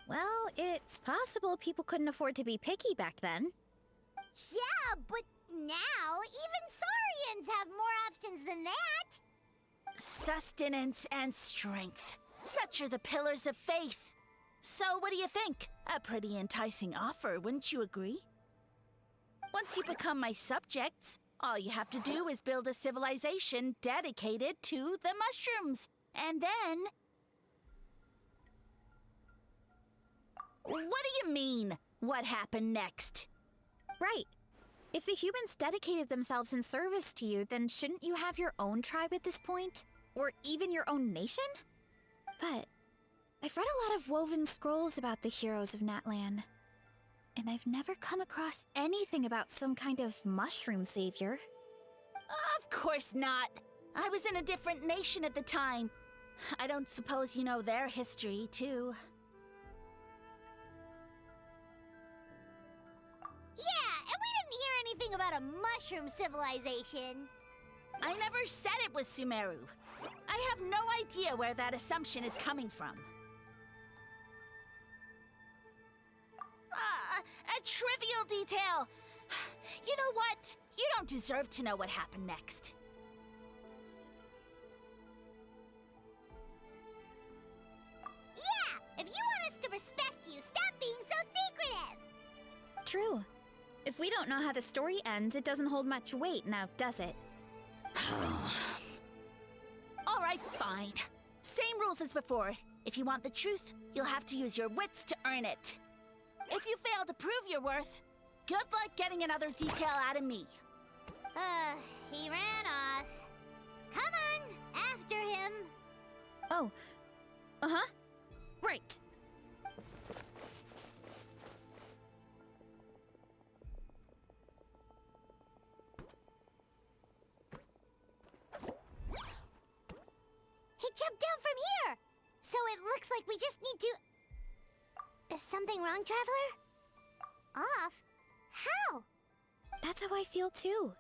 [SPEAKER 3] Well, it's possible people couldn't afford to be picky back then.
[SPEAKER 4] Yeah, but now even Saurians have more options than that.
[SPEAKER 10] Sustenance and strength. Such are the pillars of faith. So what do you think? A pretty enticing offer, wouldn't you agree? Once you become my subjects, all you have to do is build a civilization dedicated to the mushrooms. And then... What do you mean, what happened next?
[SPEAKER 3] Right. If the humans dedicated themselves in service to you, then shouldn't you have your own tribe at this point? Or even your own nation? But I've read a lot of woven scrolls about the heroes of Natlan, and I've never come across anything about some kind of mushroom savior.
[SPEAKER 10] Of course not. I was in a different nation at the time. I don't suppose you know their history, too.
[SPEAKER 4] Yeah, and we didn't hear anything about a mushroom civilization.
[SPEAKER 10] I never said it was Sumeru. I have no idea where that assumption is coming from. A trivial detail. You know what? You don't deserve to know what happened next.
[SPEAKER 4] Yeah, if you want us to respect you, stop being so secretive.
[SPEAKER 3] True. If we don't know how the story ends, it doesn't hold much weight now, does it?
[SPEAKER 10] All right, fine. Same rules as before. If you want the truth, you'll have to use your wits to earn it. If you fail to prove your worth, good luck getting another detail out of me.
[SPEAKER 4] He ran off. Come on, after him.
[SPEAKER 3] Oh. Uh-huh. Right.
[SPEAKER 4] He jumped down from here. So it looks like we just need to... Is something wrong, Traveler? Off? How?
[SPEAKER 3] That's how I feel too.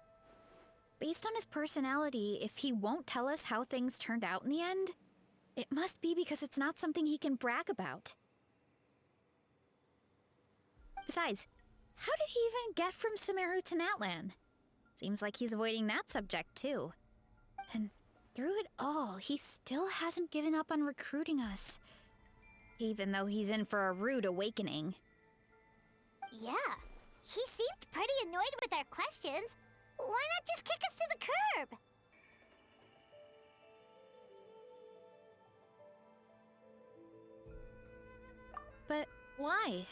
[SPEAKER 3] Based on his personality, if he won't tell us how things turned out in the end, it must be because it's not something he can brag about. Besides, how did he even get from Sumeru to Natlan? Seems like he's avoiding that subject too. And through it all, he still hasn't given up on recruiting us. Even though he's in for a rude awakening.
[SPEAKER 4] Yeah, he seemed pretty annoyed with our questions. Why not just kick us to the curb?
[SPEAKER 3] But why?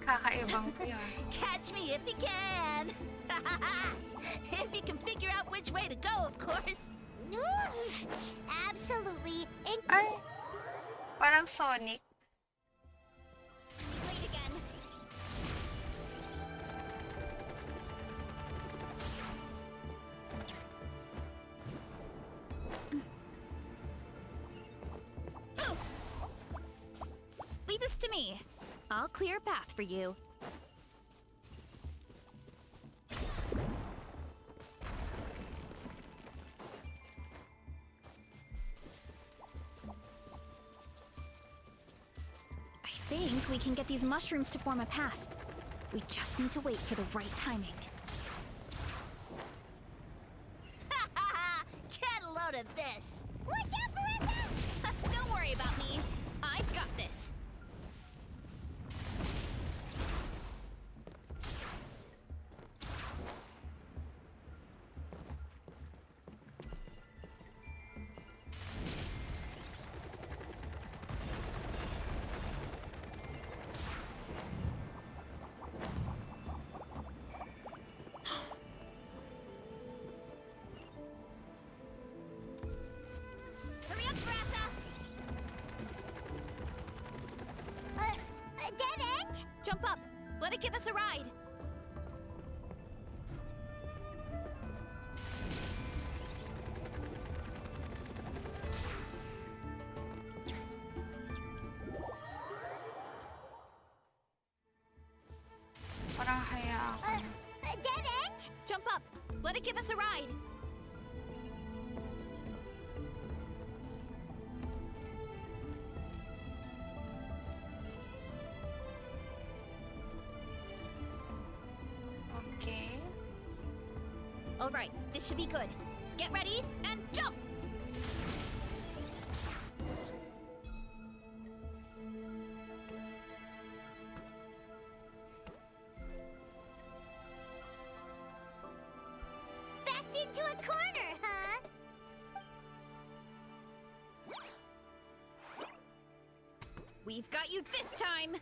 [SPEAKER 1] Kakaibang ko yun.
[SPEAKER 10] Catch me if you can. If you can figure out which way to go, of course.
[SPEAKER 4] Oof, absolutely. And
[SPEAKER 1] Ay, parang Sonic.
[SPEAKER 4] wait again.
[SPEAKER 3] Leave this to me. I'll clear a path for you. I think we can get these mushrooms to form a path. We just need to wait for the right timing.
[SPEAKER 10] Get a load of this.
[SPEAKER 4] Watch out, Varesa!
[SPEAKER 3] Don't worry about me. I've got this. Hurry up, Varesa!
[SPEAKER 4] A dead end?
[SPEAKER 3] Jump up. Let it give us a ride.
[SPEAKER 1] Parang hayaan ko.
[SPEAKER 4] A dead end?
[SPEAKER 3] Jump up. Let it give us a ride.
[SPEAKER 1] Okay.
[SPEAKER 3] All right, this should be good. Get ready and jump!
[SPEAKER 4] Backed into a corner, huh?
[SPEAKER 3] We've got you this time!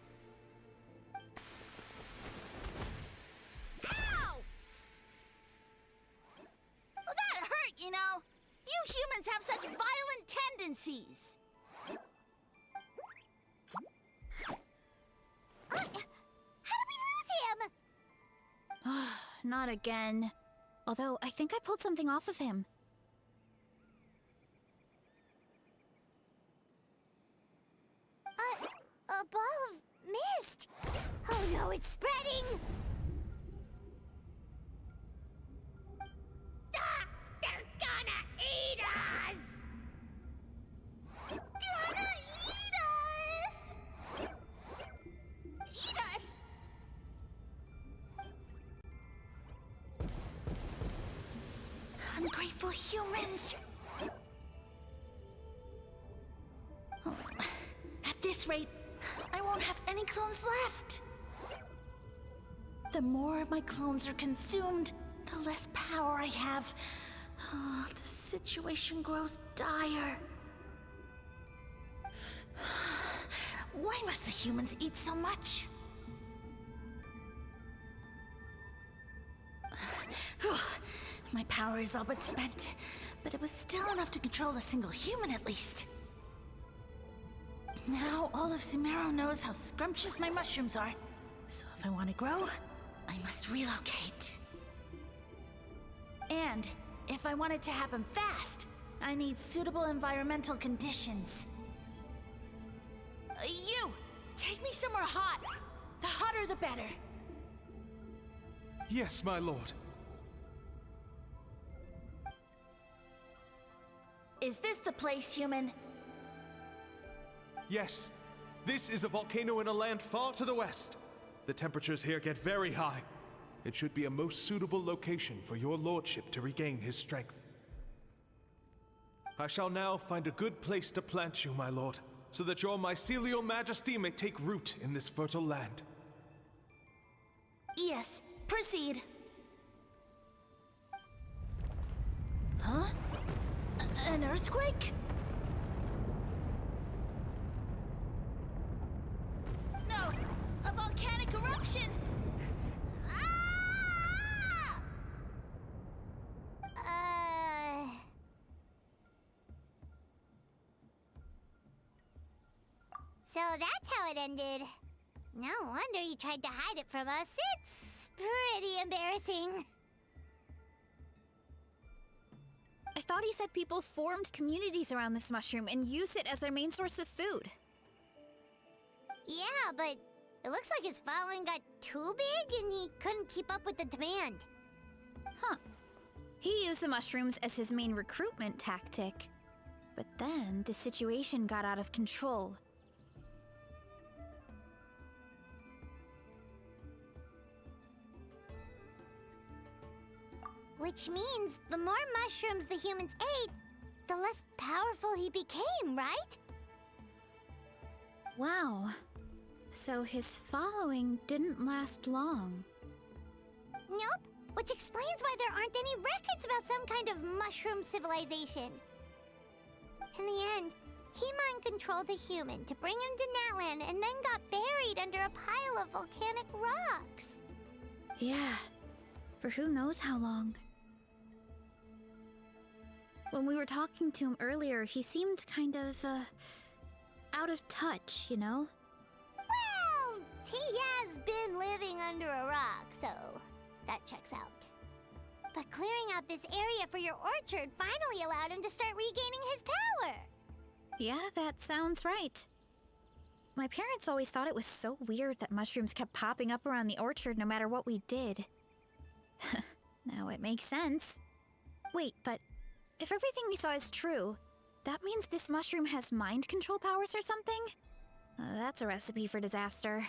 [SPEAKER 10] Ow! Well, that hurt, you know. You humans have such violent tendencies.
[SPEAKER 4] How did we lose him?
[SPEAKER 3] Not again. Although, I think I pulled something off of him.
[SPEAKER 4] A ball of mist. Oh no, it's spreading. Ah, they're gonna eat us.
[SPEAKER 10] Gonna eat us! Eat us! Ungrateful humans! Oh, at this rate, I won't have any clones left. The more my clones are consumed, the less power I have. Oh, the situation grows dire. Why must the humans eat so much? My power is all but spent, but it was still enough to control a single human at least. Now all of Sumero knows how scrumptious my mushrooms are, so if I want to grow, I must relocate. And if I want it to happen fast, I need suitable environmental conditions. You! Take me somewhere hot! The hotter the better.
[SPEAKER 9] Yes, my lord.
[SPEAKER 10] Is this the place, human?
[SPEAKER 9] Yes. This is a volcano in a land far to the west. The temperatures here get very high. It should be a most suitable location for your lordship to regain his strength. I shall now find a good place to plant you, my lord, so that your mycelial majesty may take root in this fertile land.
[SPEAKER 10] Yes, proceed. Huh? An earthquake? No, a volcanic eruption!
[SPEAKER 4] that's how it ended. No wonder you tried to hide it from us. It's pretty embarrassing.
[SPEAKER 3] I thought he said people formed communities around this mushroom and used it as their main source of food.
[SPEAKER 4] Yeah, but it looks like his following got too big and he couldn't keep up with the demand.
[SPEAKER 3] Huh. He used the mushrooms as his main recruitment tactic. But then the situation got out of control.
[SPEAKER 4] Which means the more mushrooms the humans ate, the less powerful he became, right?
[SPEAKER 3] Wow. So his following didn't last long.
[SPEAKER 4] Nope, which explains why there aren't any records about some kind of mushroom civilization. In the end, he mind-controlled a human to bring him to Natlan and then got buried under a pile of volcanic rocks.
[SPEAKER 3] Yeah, for who knows how long. When we were talking to him earlier, he seemed kind of, out of touch, you know?
[SPEAKER 4] Well, he has been living under a rock, so that checks out. But clearing out this area for your orchard finally allowed him to start regaining his power.
[SPEAKER 3] Yeah, that sounds right. My parents always thought it was so weird that mushrooms kept popping up around the orchard no matter what we did. Now it makes sense. Wait, but if everything we saw is true, that means this mushroom has mind control powers or something? That's a recipe for disaster.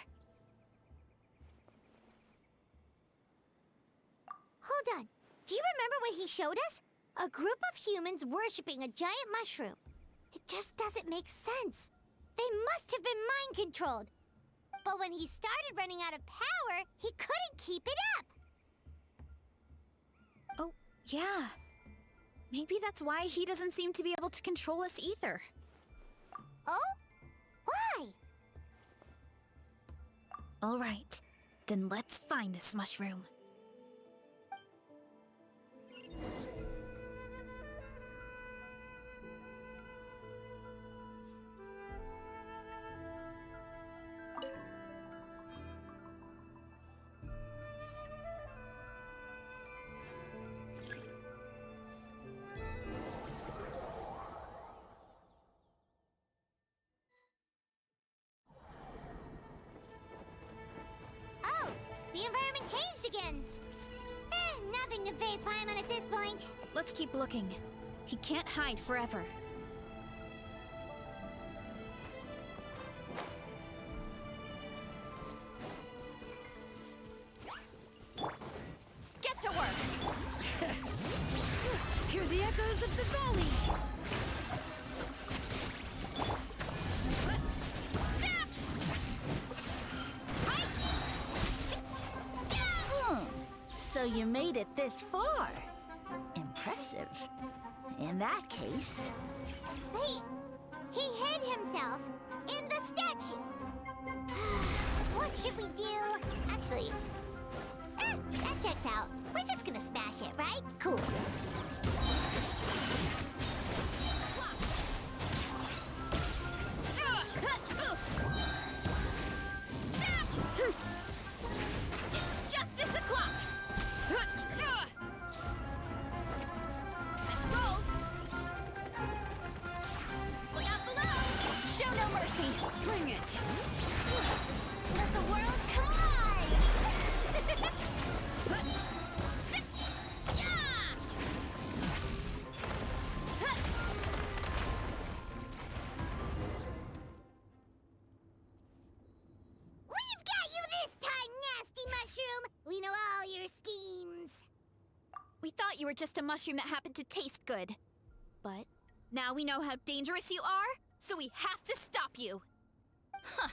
[SPEAKER 4] Hold on. Do you remember what he showed us? A group of humans worshipping a giant mushroom. It just doesn't make sense. They must have been mind-controlled. But when he started running out of power, he couldn't keep it up.
[SPEAKER 3] Oh, yeah. Maybe that's why he doesn't seem to be able to control us either.
[SPEAKER 4] Oh? Why?
[SPEAKER 3] All right, then let's find this mushroom.
[SPEAKER 4] Oh, the environment changed again. Nothing to phase Paimon at this point.
[SPEAKER 3] Let's keep looking. He can't hide forever. Get to work!
[SPEAKER 6] Hear the echoes of the valley!
[SPEAKER 10] So you made it this far. Impressive. In that case...
[SPEAKER 4] Wait, he hid himself in the statue. What should we do? Actually, that checks out. We're just gonna smash it, right? Cool.
[SPEAKER 3] It's justice o'clock! Let's roll! Look out below! Show no mercy! Bring it!
[SPEAKER 4] Let the world come alive!
[SPEAKER 3] Yeah!
[SPEAKER 4] We've got you this time, nasty mushroom! We know all your schemes.
[SPEAKER 3] We thought you were just a mushroom that happened to taste good. But now we know how dangerous you are, so we have to stop you.
[SPEAKER 10] Huh.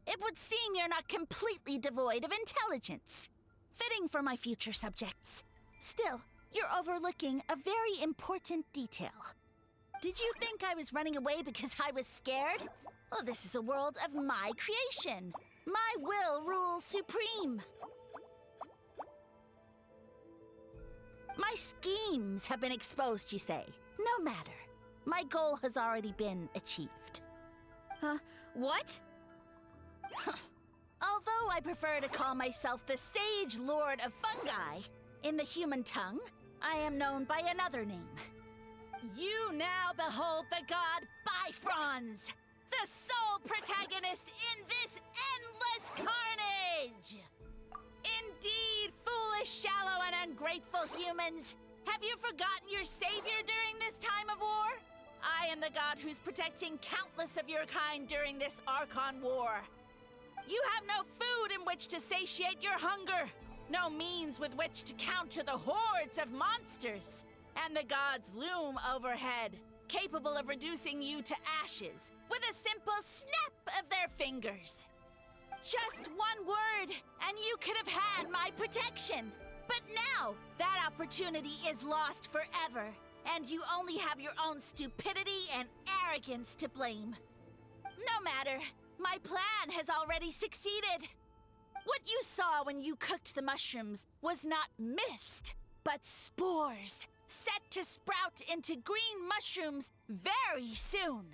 [SPEAKER 10] It would seem you're not completely devoid of intelligence. Fitting for my future subjects. Still, you're overlooking a very important detail. Did you think I was running away because I was scared? Oh, this is a world of my creation. My will rules supreme. My schemes have been exposed, you say. No matter. My goal has already been achieved.
[SPEAKER 3] What?
[SPEAKER 10] Although I prefer to call myself the Sage Lord of Fungi, in the human tongue, I am known by another name. You now behold the god Bifrons, the sole protagonist in this endless carnage! Indeed, foolish, shallow, and ungrateful humans! Have you forgotten your savior during this time of war? I am the god who's protecting countless of your kind during this Archon War. You have no food in which to satiate your hunger, no means with which to counter the hordes of monsters, and the gods loom overhead, capable of reducing you to ashes with a simple snap of their fingers. Just one word, and you could have had my protection. But now, that opportunity is lost forever, and you only have your own stupidity and arrogance to blame. No matter, my plan has already succeeded. What you saw when you cooked the mushrooms was not mist, but spores, set to sprout into green mushrooms very soon.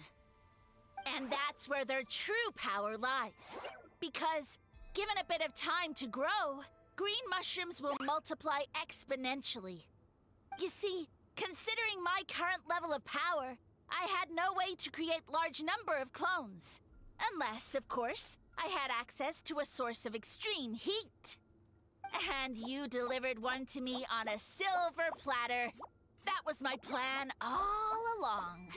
[SPEAKER 10] And that's where their true power lies. Because, given a bit of time to grow, green mushrooms will multiply exponentially. You see, considering my current level of power, I had no way to create large number of clones. Unless, of course, I had access to a source of extreme heat. And you delivered one to me on a silver platter. That was my plan all along.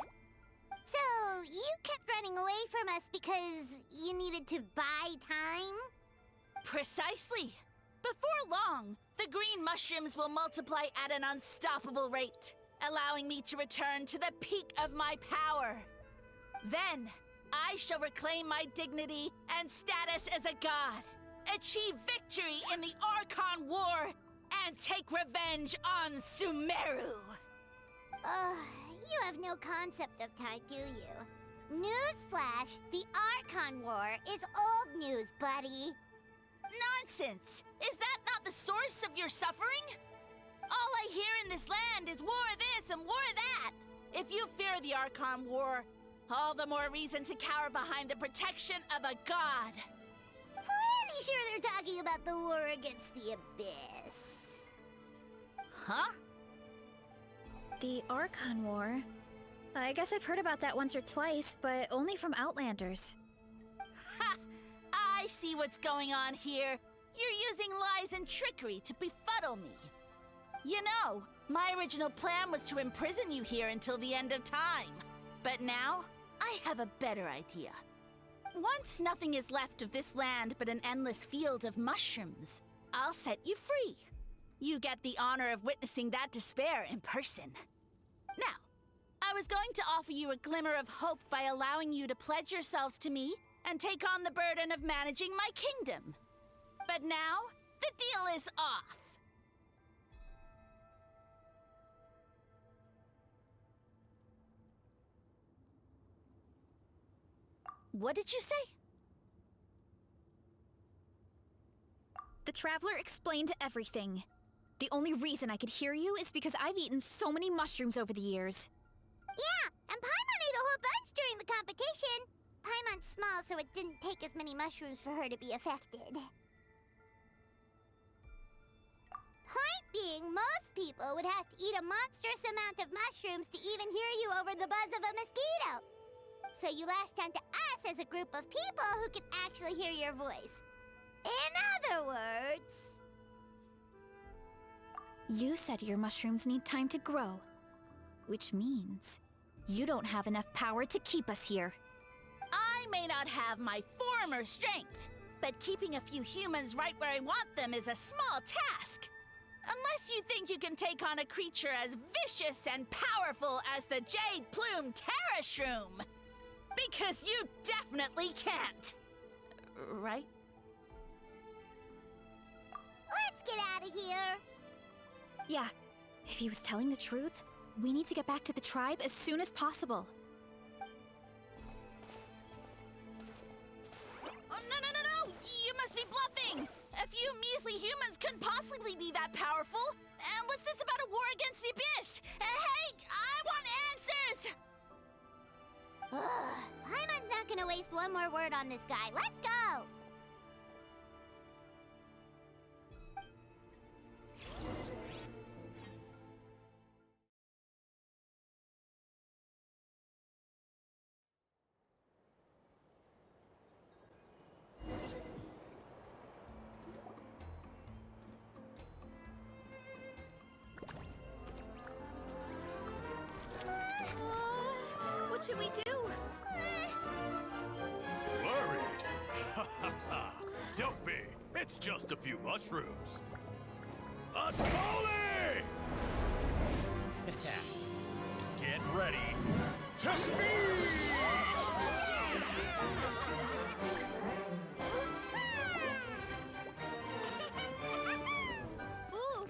[SPEAKER 4] So, you kept running away from us because you needed to buy time?
[SPEAKER 10] Precisely. Before long, the green mushrooms will multiply at an unstoppable rate, allowing me to return to the peak of my power. Then, I shall reclaim my dignity and status as a god, achieve victory in the Archon War, and take revenge on Sumeru.
[SPEAKER 4] You have no concept of time, do you? Newsflash, the Archon War is old news, buddy.
[SPEAKER 10] Nonsense! Is that not the source of your suffering? All I hear in this land is war this and war that. If you fear the Archon War, all the more reason to cower behind the protection of a god.
[SPEAKER 4] Pretty sure they're talking about the war against the Abyss.
[SPEAKER 10] Huh?
[SPEAKER 3] The Archon War? I guess I've heard about that once or twice, but only from Outlanders.
[SPEAKER 10] Ha! I see what's going on here. You're using lies and trickery to befuddle me. You know, my original plan was to imprison you here until the end of time. But now, I have a better idea. Once nothing is left of this land but an endless field of mushrooms, I'll set you free. You get the honor of witnessing that despair in person. Now, I was going to offer you a glimmer of hope by allowing you to pledge yourselves to me and take on the burden of managing my kingdom. But now, the deal is off. What did you say?
[SPEAKER 3] The Traveler explained everything. The only reason I could hear you is because I've eaten so many mushrooms over the years.
[SPEAKER 4] Yeah, and Paimon ate a whole bunch during the competition. Paimon's small, so it didn't take as many mushrooms for her to be affected. Point being, most people would have to eat a monstrous amount of mushrooms to even hear you over the buzz of a mosquito. So you latched onto us as a group of people who can actually hear your voice. In other words...
[SPEAKER 3] You said your mushrooms need time to grow, which means you don't have enough power to keep us here.
[SPEAKER 10] I may not have my former strength, but keeping a few humans right where I want them is a small task. Unless you think you can take on a creature as vicious and powerful as the Jade Plume Terrashroom. Because you definitely can't. Right?
[SPEAKER 4] Let's get out of here.
[SPEAKER 3] Yeah, if he was telling the truth, we need to get back to the tribe as soon as possible.
[SPEAKER 10] Oh, no! You must be bluffing! A few measly humans couldn't possibly be that powerful! And what's this about a war against the Abyss? Hey, I want answers!
[SPEAKER 4] Paimon's not not gonna waste one more word on this guy. Let's go!
[SPEAKER 3] What should we do?
[SPEAKER 8] Worried? Ha ha ha! Don't be! It's just a few mushrooms. Atoli! Get ready to feast!
[SPEAKER 4] Ooh.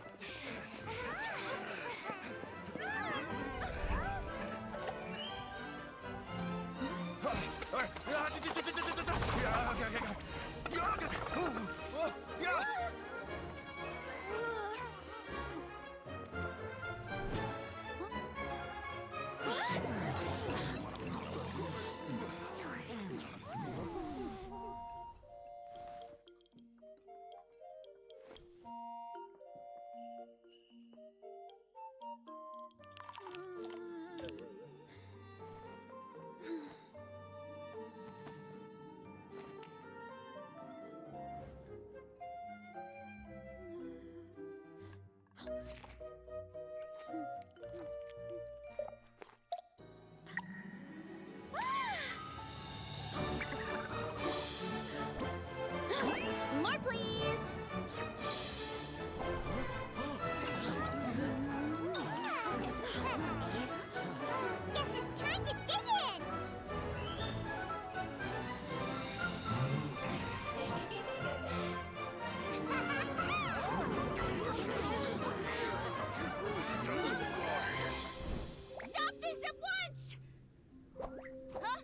[SPEAKER 3] More, please!
[SPEAKER 4] Guess it's time to dig in!
[SPEAKER 3] Stop this at once! Huh?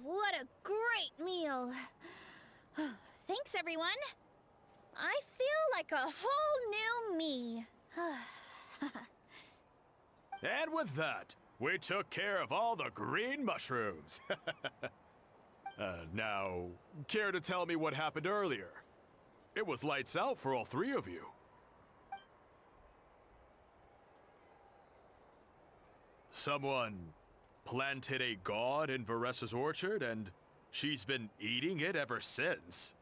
[SPEAKER 3] What a great meal! Thanks, everyone. I feel like a whole new me.
[SPEAKER 7] And with that, we took care of all the green mushrooms. Now, care to tell me what happened earlier? It was lights out for all three of you. Someone planted a god in Varesa's orchard, and she's been eating it ever since.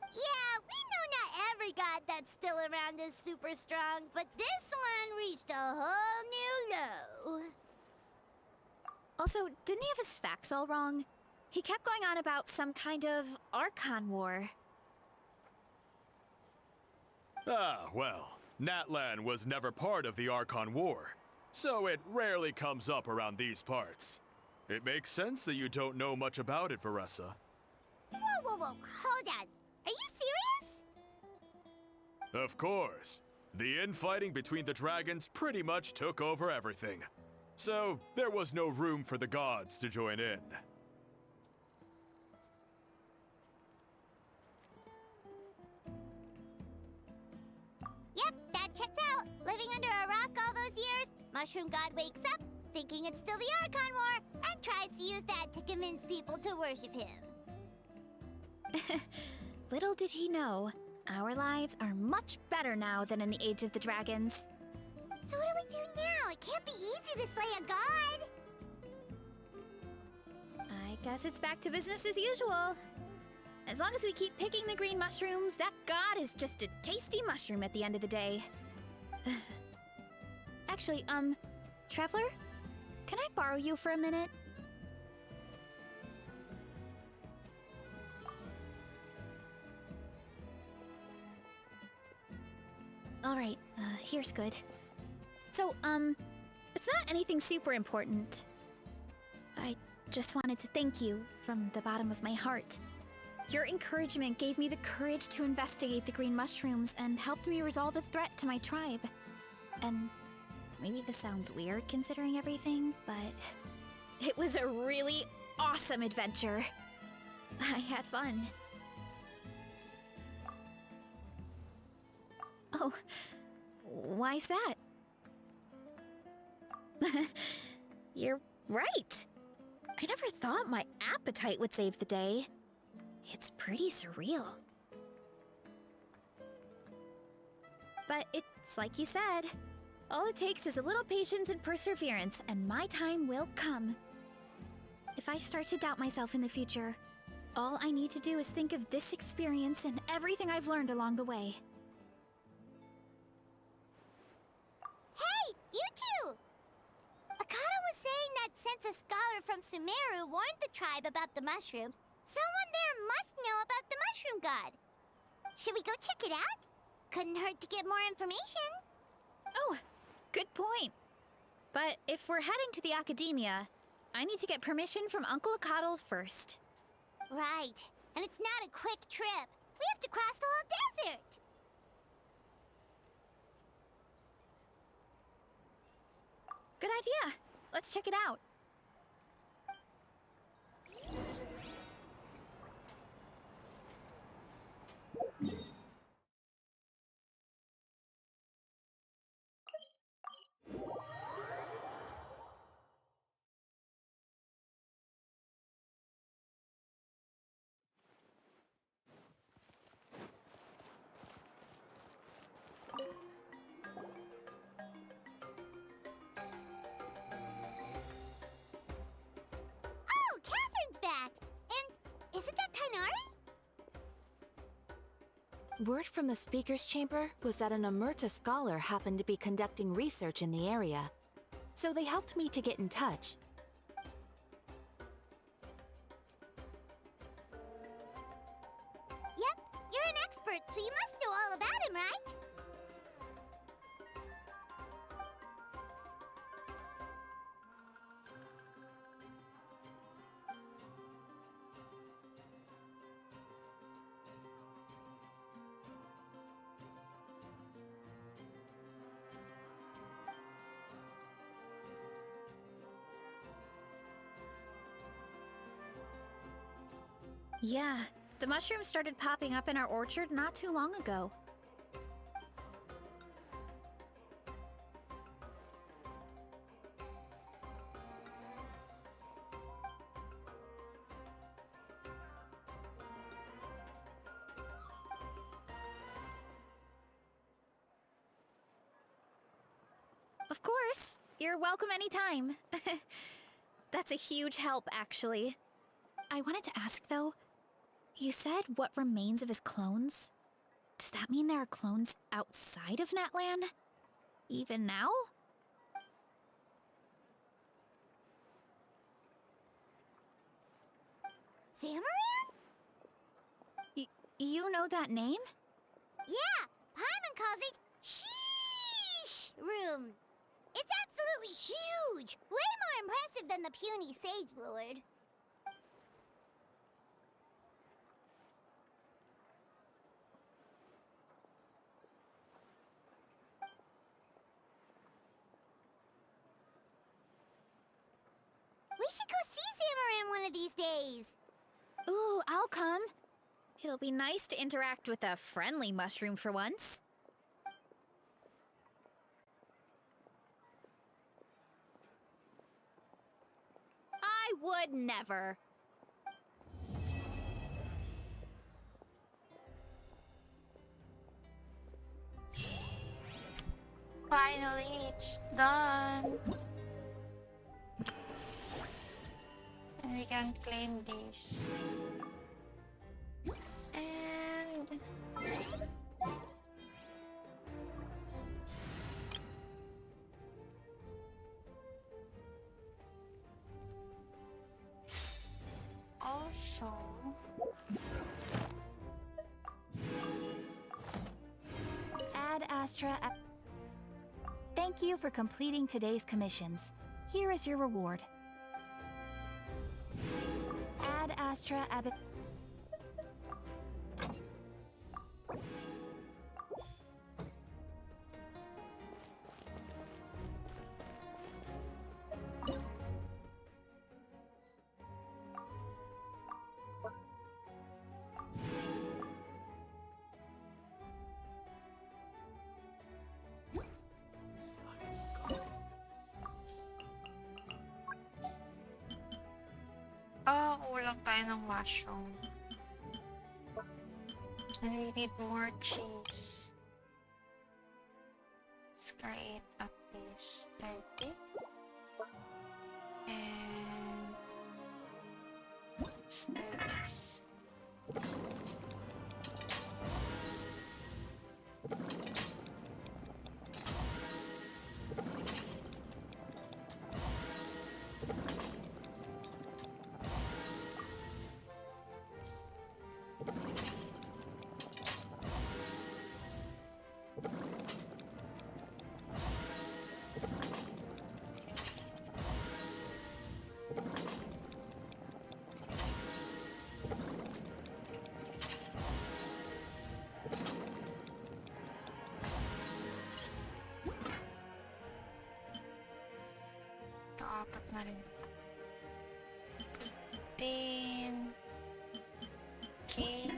[SPEAKER 4] Yeah, we know not every god that's still around is super strong, but this one reached a whole new low.
[SPEAKER 3] Also, didn't he have his facts all wrong? He kept going on about some kind of Archon War.
[SPEAKER 7] Ah, well, Natlan was never part of the Archon War, so it rarely comes up around these parts. It makes sense that you don't know much about it, Varesa.
[SPEAKER 4] Whoa, hold on. Are you serious?
[SPEAKER 7] Of course. The infighting between the dragons pretty much took over everything. So, there was no room for the gods to join in.
[SPEAKER 4] Yep, that checks out. Living under a rock all those years, Mushroom God wakes up, thinking it's still the Archon War, and tries to use that to convince people to worship him.
[SPEAKER 3] Little did he know, our lives are much better now than in the Age of the Dragons.
[SPEAKER 4] So what do we do now? It can't be easy to slay a god.
[SPEAKER 3] I guess it's back to business as usual. As long as we keep picking the green mushrooms, that god is just a tasty mushroom at the end of the day. Actually, Traveler? Can I borrow you for a minute? Alright, here's good. So, it's not anything super important. I just wanted to thank you from the bottom of my heart. Your encouragement gave me the courage to investigate the green mushrooms and helped me resolve a threat to my tribe. And maybe this sounds weird considering everything, but it was a really awesome adventure. I had fun. Oh, Why's that? You're right. I never thought my appetite would save the day. It's pretty surreal. But it's like you said. All it takes is a little patience and perseverance, and my time will come. If I start to doubt myself in the future, all I need to do is think of this experience and everything I've learned along the way.
[SPEAKER 4] Hey, you two! Akata was saying that since a scholar from Sumeru warned the tribe about the mushrooms, someone there must know about the mushroom god. Should we go check it out? Couldn't hurt to get more information.
[SPEAKER 3] Oh, good point. But if we're heading to the academia, I need to get permission from Uncle Akatl first.
[SPEAKER 4] Right. And it's not a quick trip. We have to cross the whole desert.
[SPEAKER 3] Good idea. Let's check it out.
[SPEAKER 4] Oh, Catherine's back! And isn't that Tainari?
[SPEAKER 11] Word from the speaker's chamber was that an Omerta scholar happened to be conducting research in the area. So they helped me to get in touch.
[SPEAKER 4] Yep, you're an expert, so you must know all about him, right?
[SPEAKER 3] Yeah, the mushrooms started popping up in our orchard not too long ago. Of course, you're welcome anytime. That's a huge help, actually. I wanted to ask, though, you said what remains of his clones? Does that mean there are clones outside of Natlan? Even now?
[SPEAKER 4] Zamaran?
[SPEAKER 3] You know that name?
[SPEAKER 4] Yeah, Paimon calls it Sheesh Room. It's absolutely huge! Way more impressive than the puny Sage Lord. We should go see Zamaran one of these days.
[SPEAKER 3] Ooh, I'll come. It'll be nice to interact with a friendly mushroom for once. I would never.
[SPEAKER 1] Finally, it's done. And we can claim this. And also
[SPEAKER 11] Ad Astra. Thank you for completing today's commissions. Here is your reward. Ad Astra Abbot.
[SPEAKER 1] lang tayo ng mushroom. And we need more cheese. Let's create at least 30. And let's do this. Apat na rin. 15. Okay.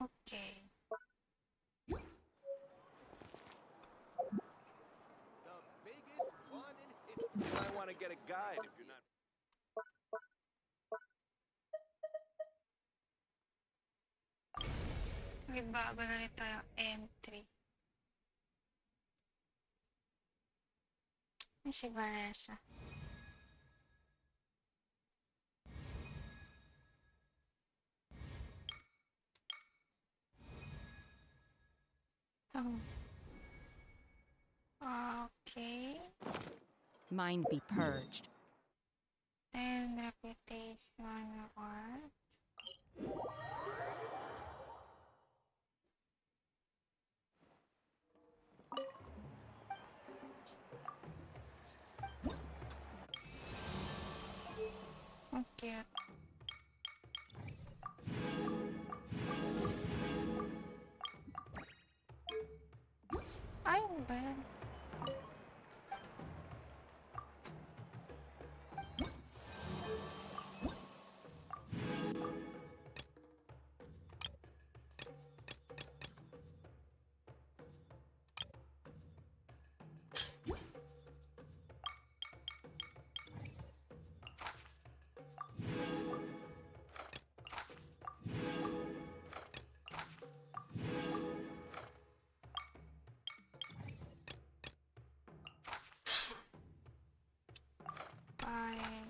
[SPEAKER 1] Okay.
[SPEAKER 8] The biggest one in history. You might want to get a guide if you're not.
[SPEAKER 1] Magbago na rin tayo entry. May si Varesa. Oh. Okay.
[SPEAKER 12] Mind be purged.
[SPEAKER 1] And reputation or okay. Ay, ano ba yan? Fine.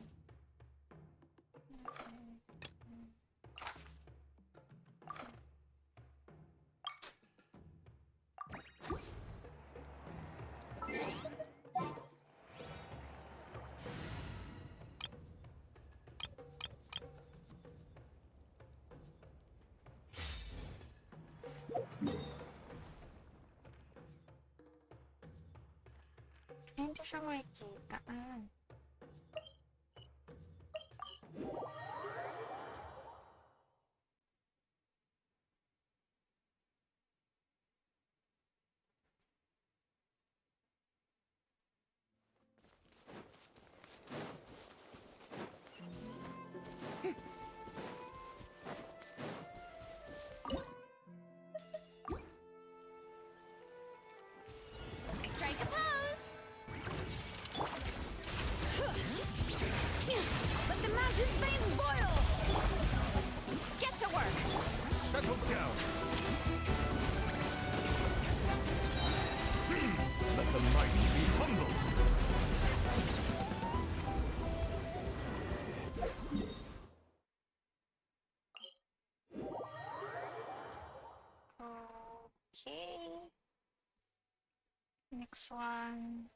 [SPEAKER 1] Hindi siya makikita. Ayan.
[SPEAKER 3] Strike a pose! Let the mountain's veins boil! Get to work!
[SPEAKER 8] Settle down. Let the mighty be humbled.
[SPEAKER 1] Okay. Next one.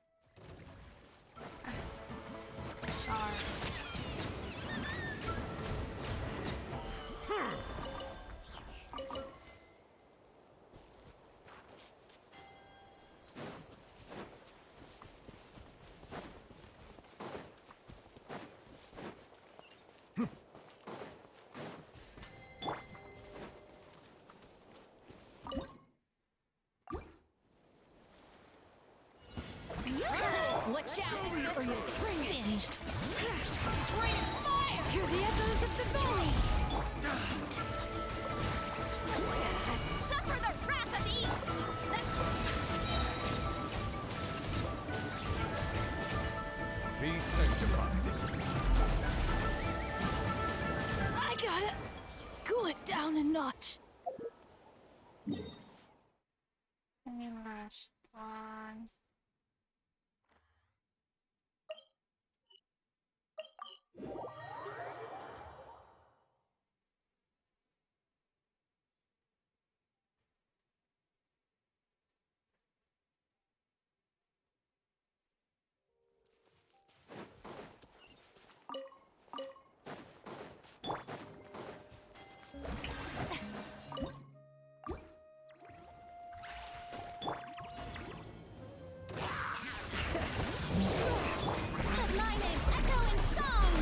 [SPEAKER 1] Sorry.
[SPEAKER 6] echoes of the valley!
[SPEAKER 3] Suffer the wrath of Eve!
[SPEAKER 2] Be sanctified.
[SPEAKER 6] I gotta cool it down a notch.
[SPEAKER 1] And yung last one.
[SPEAKER 3] Let my name echo in song!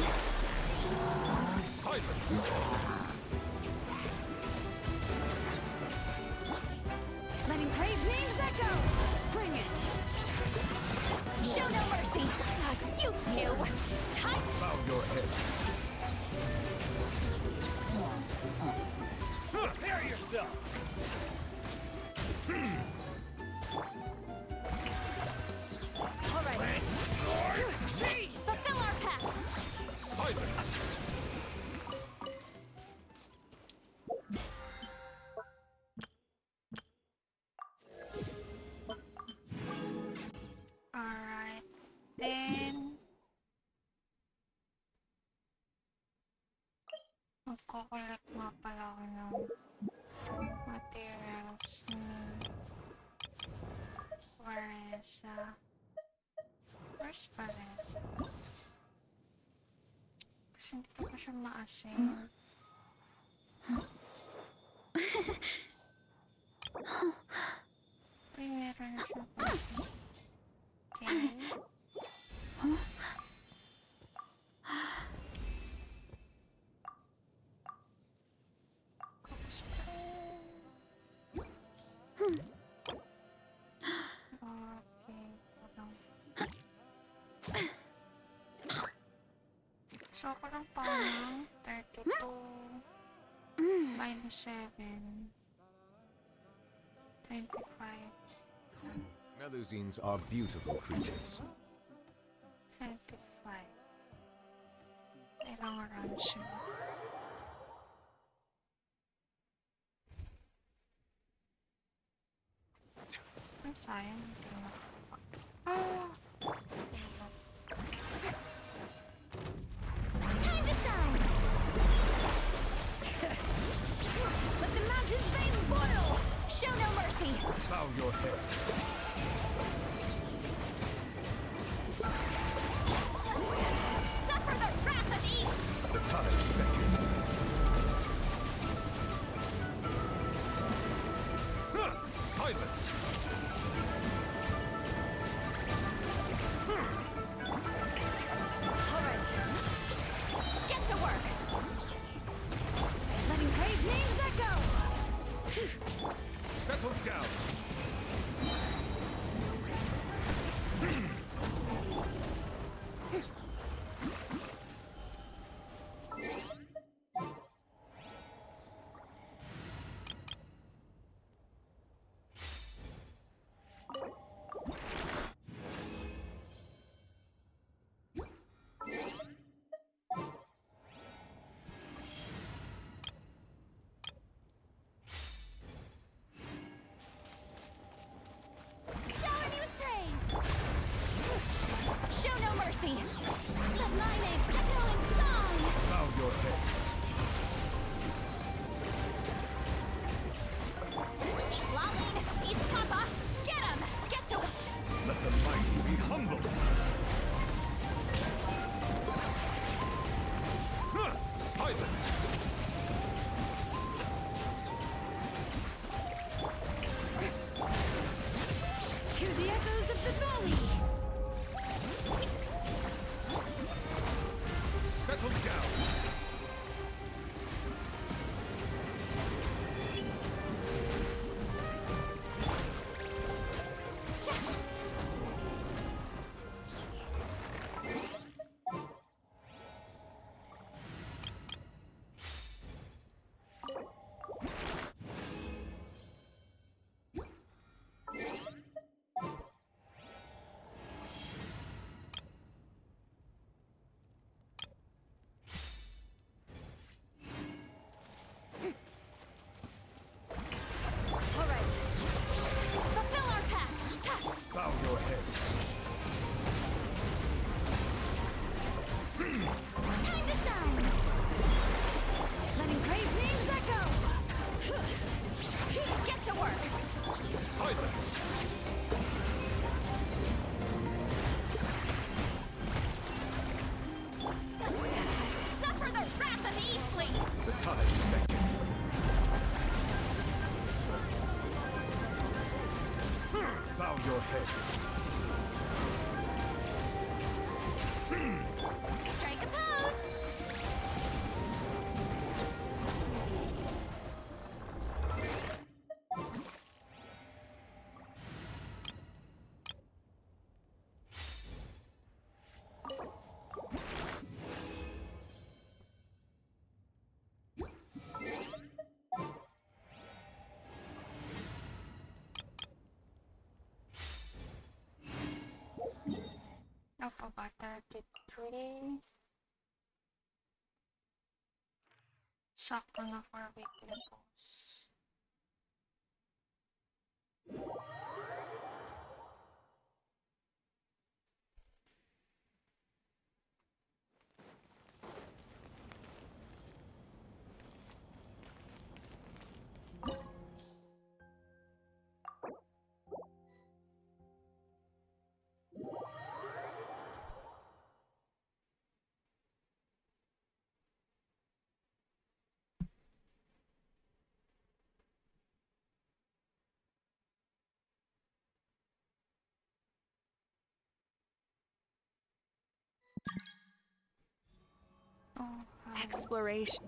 [SPEAKER 2] Silence!
[SPEAKER 6] Letting brave names echo! Bring it!
[SPEAKER 3] Show no mercy! You two! Time!
[SPEAKER 2] Bow your head.
[SPEAKER 9] Prepare yourself!
[SPEAKER 6] All right.
[SPEAKER 3] Fulfill our path!
[SPEAKER 2] Silence!
[SPEAKER 1] Alright. Then, magkukulit nga pala ako ng materials ni Varesa. Where's Varesa? Kasi hindi ko pa siya ma-assign. Uy, meron na siya. Okay. Okay, so, ako lang pa ng 32 minus 7. 25.
[SPEAKER 2] Melusines are beautiful creatures.
[SPEAKER 1] 25. Ilang rounds yun? Ang sayang, hindi ko nakapa. Ah!
[SPEAKER 3] Time to shine!
[SPEAKER 6] Let the mountain's veins boil!
[SPEAKER 3] Show no mercy!
[SPEAKER 2] Bow your head.
[SPEAKER 3] Suffer the wrath of Eve!
[SPEAKER 2] The tides beckon. Silence!
[SPEAKER 6] All right.
[SPEAKER 3] Get to work!
[SPEAKER 6] Letting brave names echo!
[SPEAKER 2] Settle down! Time to beckon. Bow your head.
[SPEAKER 3] Strike a pose!
[SPEAKER 1] Apa ba 33? Sakto na for weekly posts. Oh,
[SPEAKER 11] Exploration.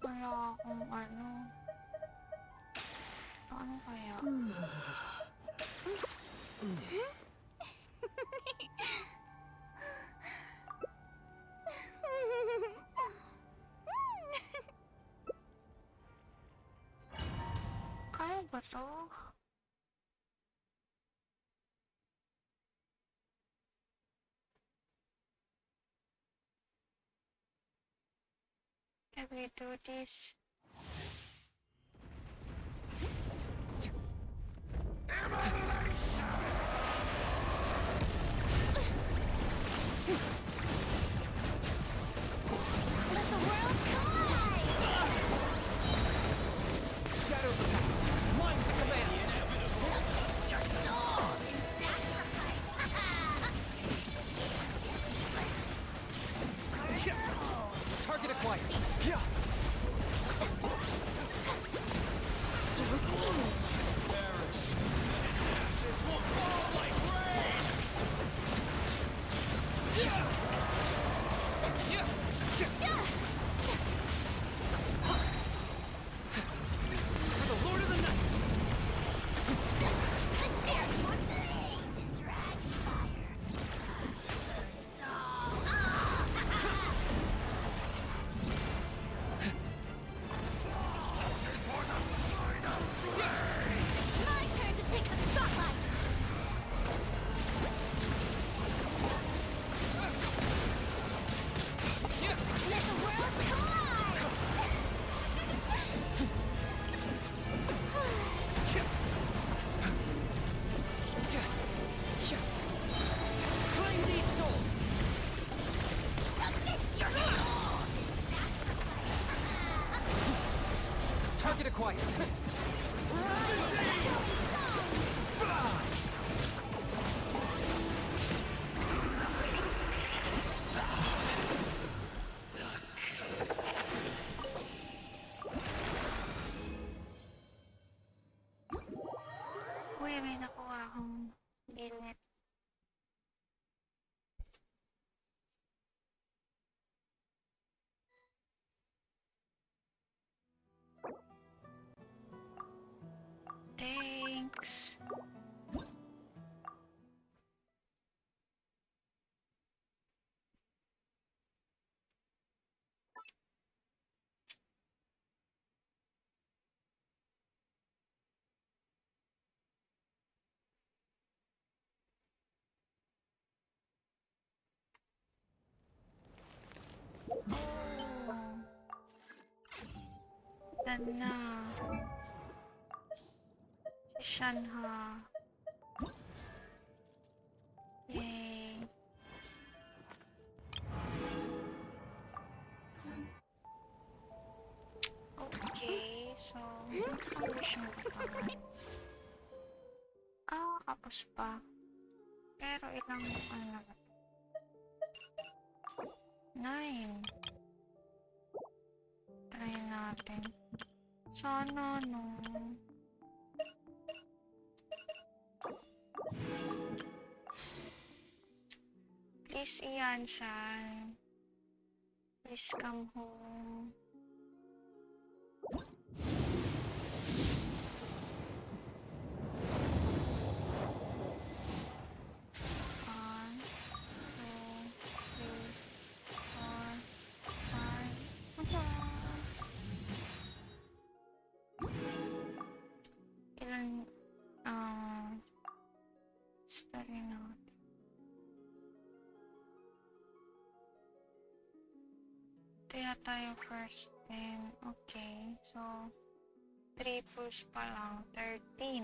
[SPEAKER 1] wala akong ano. Ano kaya? Kaya ba to? Can we do this?
[SPEAKER 3] Let the world collide!
[SPEAKER 9] Shadow the past. Mine to command.
[SPEAKER 3] Your soul in sacrifice!
[SPEAKER 9] Target acquired. Yeah. For the Lord of the Night.
[SPEAKER 3] The dance will blaze in dragon fire. Burns all. My turn to take the spotlight. Let the world collide.
[SPEAKER 9] Claim these souls.
[SPEAKER 3] Submit your soul in sacrifice.
[SPEAKER 9] Target acquired.
[SPEAKER 1] Uy, may nakuha akong billet. Thanks. Dan na. Si Shanha. Yay. Okay, so ano siyang naman? Ah, kapos pa. Pero ilang, ano na ba? 9. Try natin. Sana, no. Please, Ian-san. Please come home. One, two, three, four, five. Ilan, study natin. Kaya tayo first then. Okay, so triples pa lang. 13.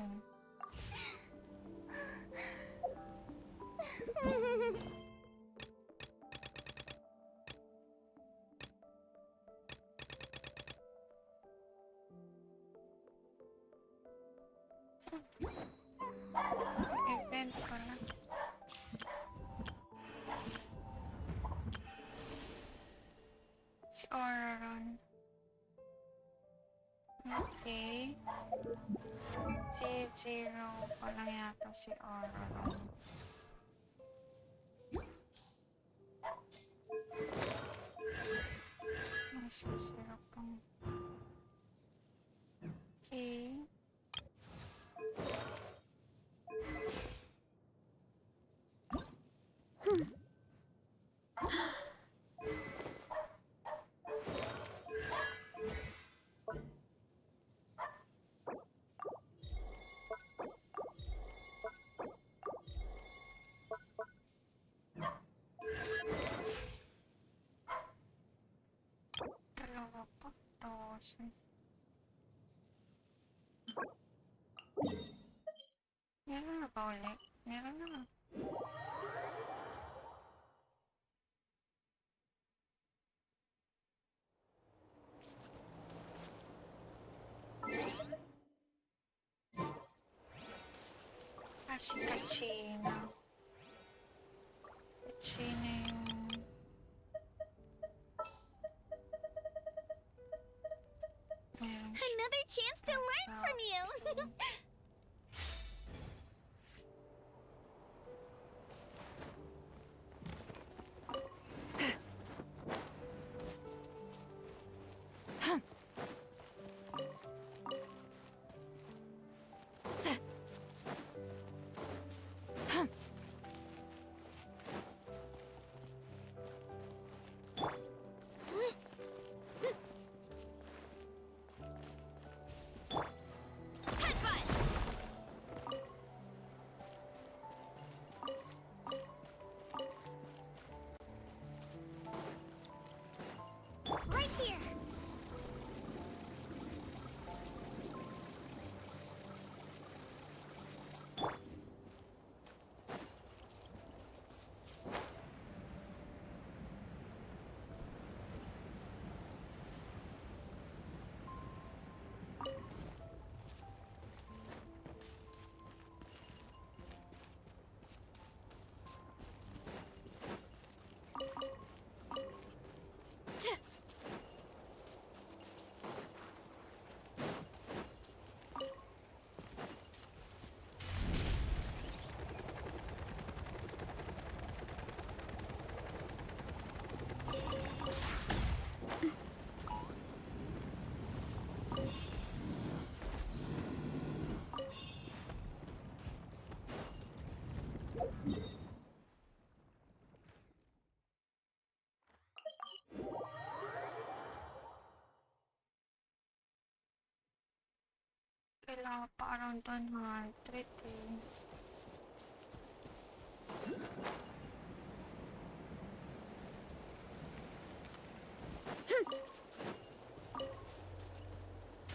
[SPEAKER 1] Event pala. Si Auroron. Okay. Si Zero pa lang yata si Auroron. Nasa Zero pang. Okay. Dalawa pa. 12. Meron na ba ulit? Meron na. Si Kachina. Kachina yung...
[SPEAKER 4] Another chance to learn from you! Right here!
[SPEAKER 1] Kailangan pa around 100 eh.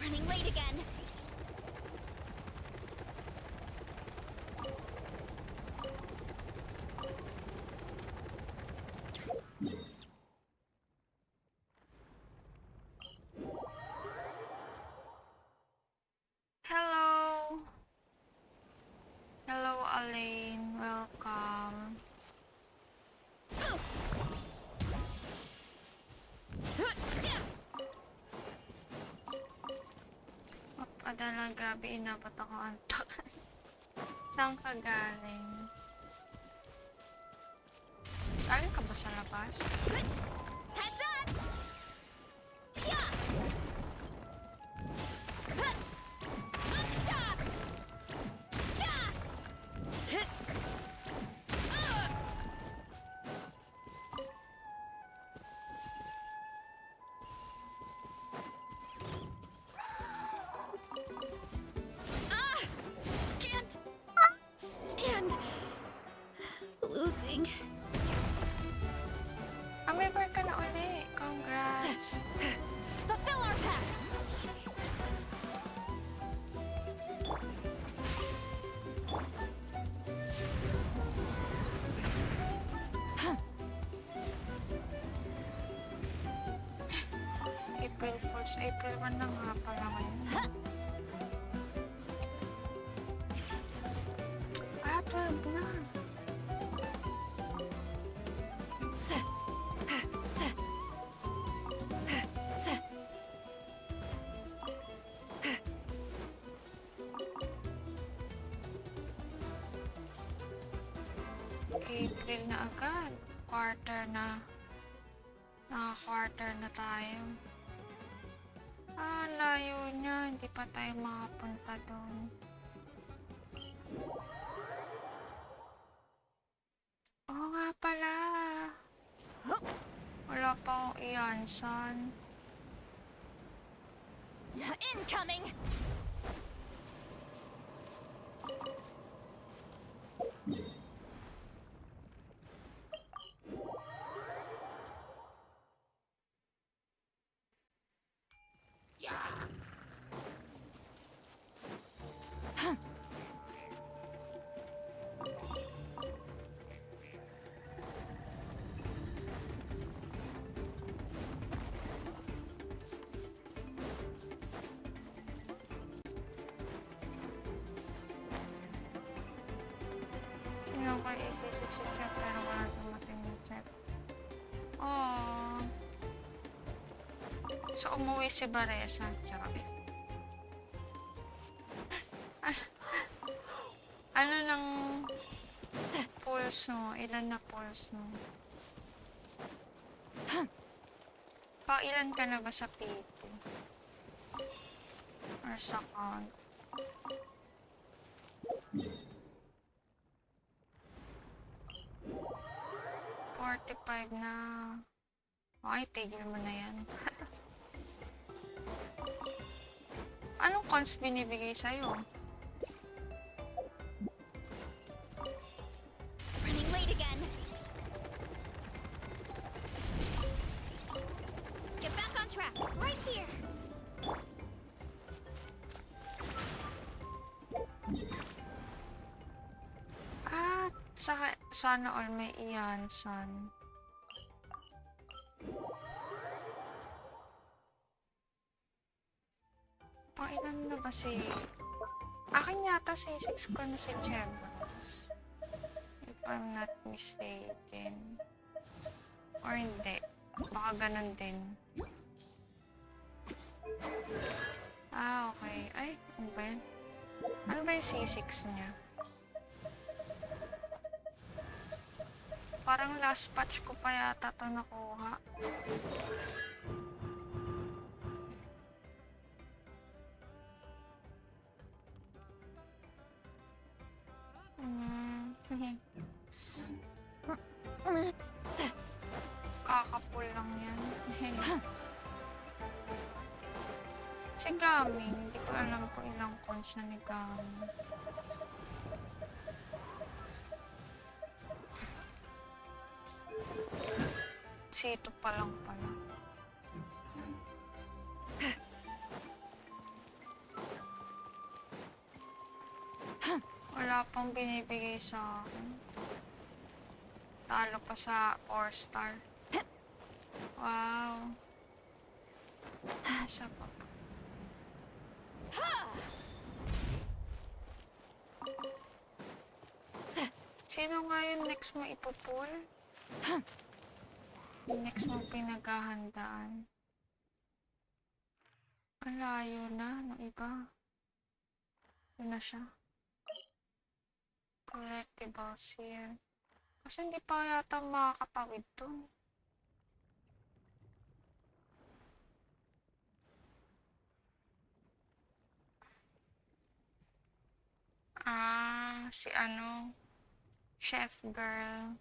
[SPEAKER 4] Running late again.
[SPEAKER 1] Hello! Hello, Elaine. Welcome. Nakakadala, grabe, inabot ako antok. Saan ka galing? Galing ka ba sa labas?
[SPEAKER 3] Heads up! Yeah! Can't stand losing.
[SPEAKER 1] Member ka na uli. Congrats.
[SPEAKER 3] Fulfill our pact.
[SPEAKER 1] April Fools. April 1 na nga pala ngayon. 12 na. April na agad. Quarter na. Naka-quarter na tayo. Layo niya. Hindi pa tayo makapunta doon. Oo nga pala. Wala pa akong iyansan.
[SPEAKER 3] Incoming!
[SPEAKER 1] Sino ko isisip si Chef pero wala dumating ni Chef. Oh. So, umuwi si Varesa. Charot. Ano ng pulse mo? Ilan na pulse mo? Ilan ka na ba sa PT? Or sa count? $45 na. Okay, tigil mo na yan. Anong cons binibigay sa'yo?
[SPEAKER 3] Running late again. Get back on track. Right here.
[SPEAKER 1] Sana all may iyansan. Ilan na ba si... Akin yata si 6 ko na si Chevros. If I'm not mistaken. Or hindi. Baka ganun din. Okay. Ay, ano ba yun? Ano ba yung C6 niya? Parang last patch ko pa yata ito nakuha. Kakapul lang yan. Si Gami, hindi ko alam kung ilang cons na ni Gami. C2 pa lang pala. Wala pang binibigay sa akin. Talo pa sa 4-star. Wow. Isa pa pa. Sino nga yung next mo ipupull? Yung next mo pinaghahandaan. Ang layo na ng iba. Yun na siya. Collectibles here. Kasi hindi pa yata makakatawid dun. Ah, si ano, chef girl.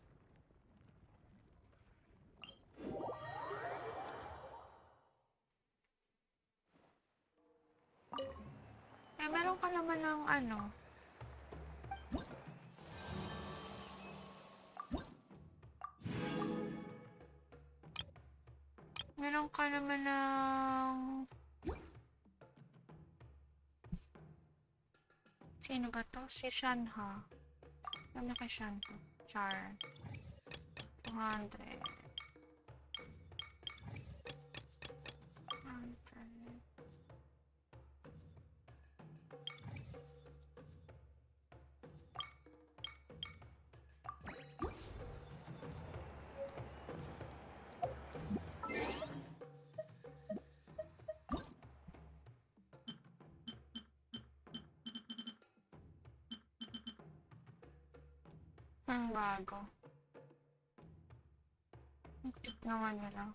[SPEAKER 1] Eh, meron ka naman ng ano. Meron ka naman ng... Sino ba to? Si Shanha. Alam na kay Shanha. Char. 200. 200. Ang bago. Ang tip naman nila.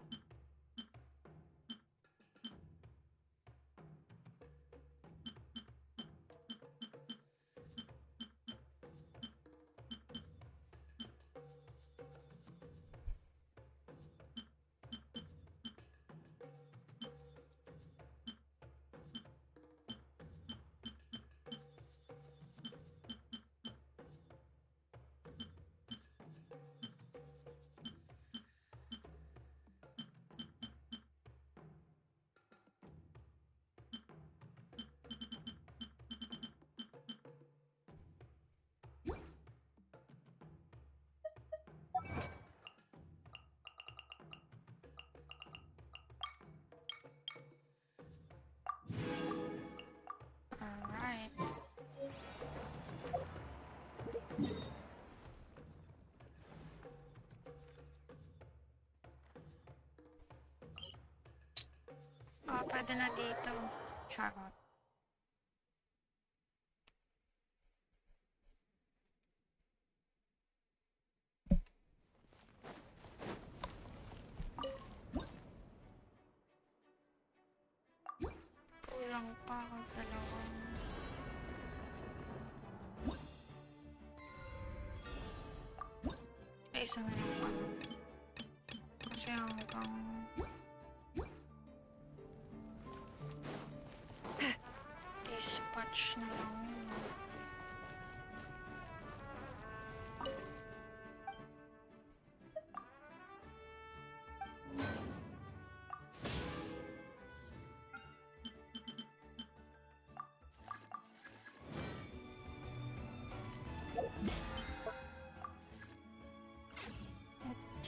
[SPEAKER 1] Alright. Oh, pwede na dito. Charot. Kulang pa ako dalawang. Ay, isa na lang pala. Kasi hanggang... dispatch na lang yun.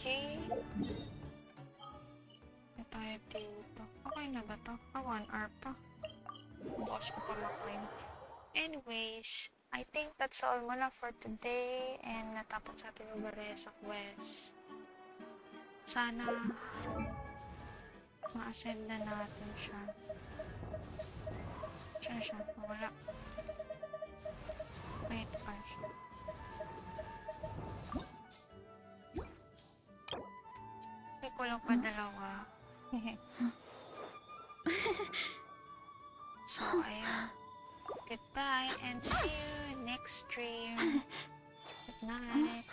[SPEAKER 1] Okay. Ito tayo dito. Okay na ba to? 1 hour pa. Boss ko pa maklaim. Anyways, I think that's all muna for today. And natapos natin yung Varesa quest. Sana ma-ascend na natin siya. Saan siya? Wala. Wait pa siya. May kulang pa dalawa. So, ayun. Goodbye and see you next stream. Good night.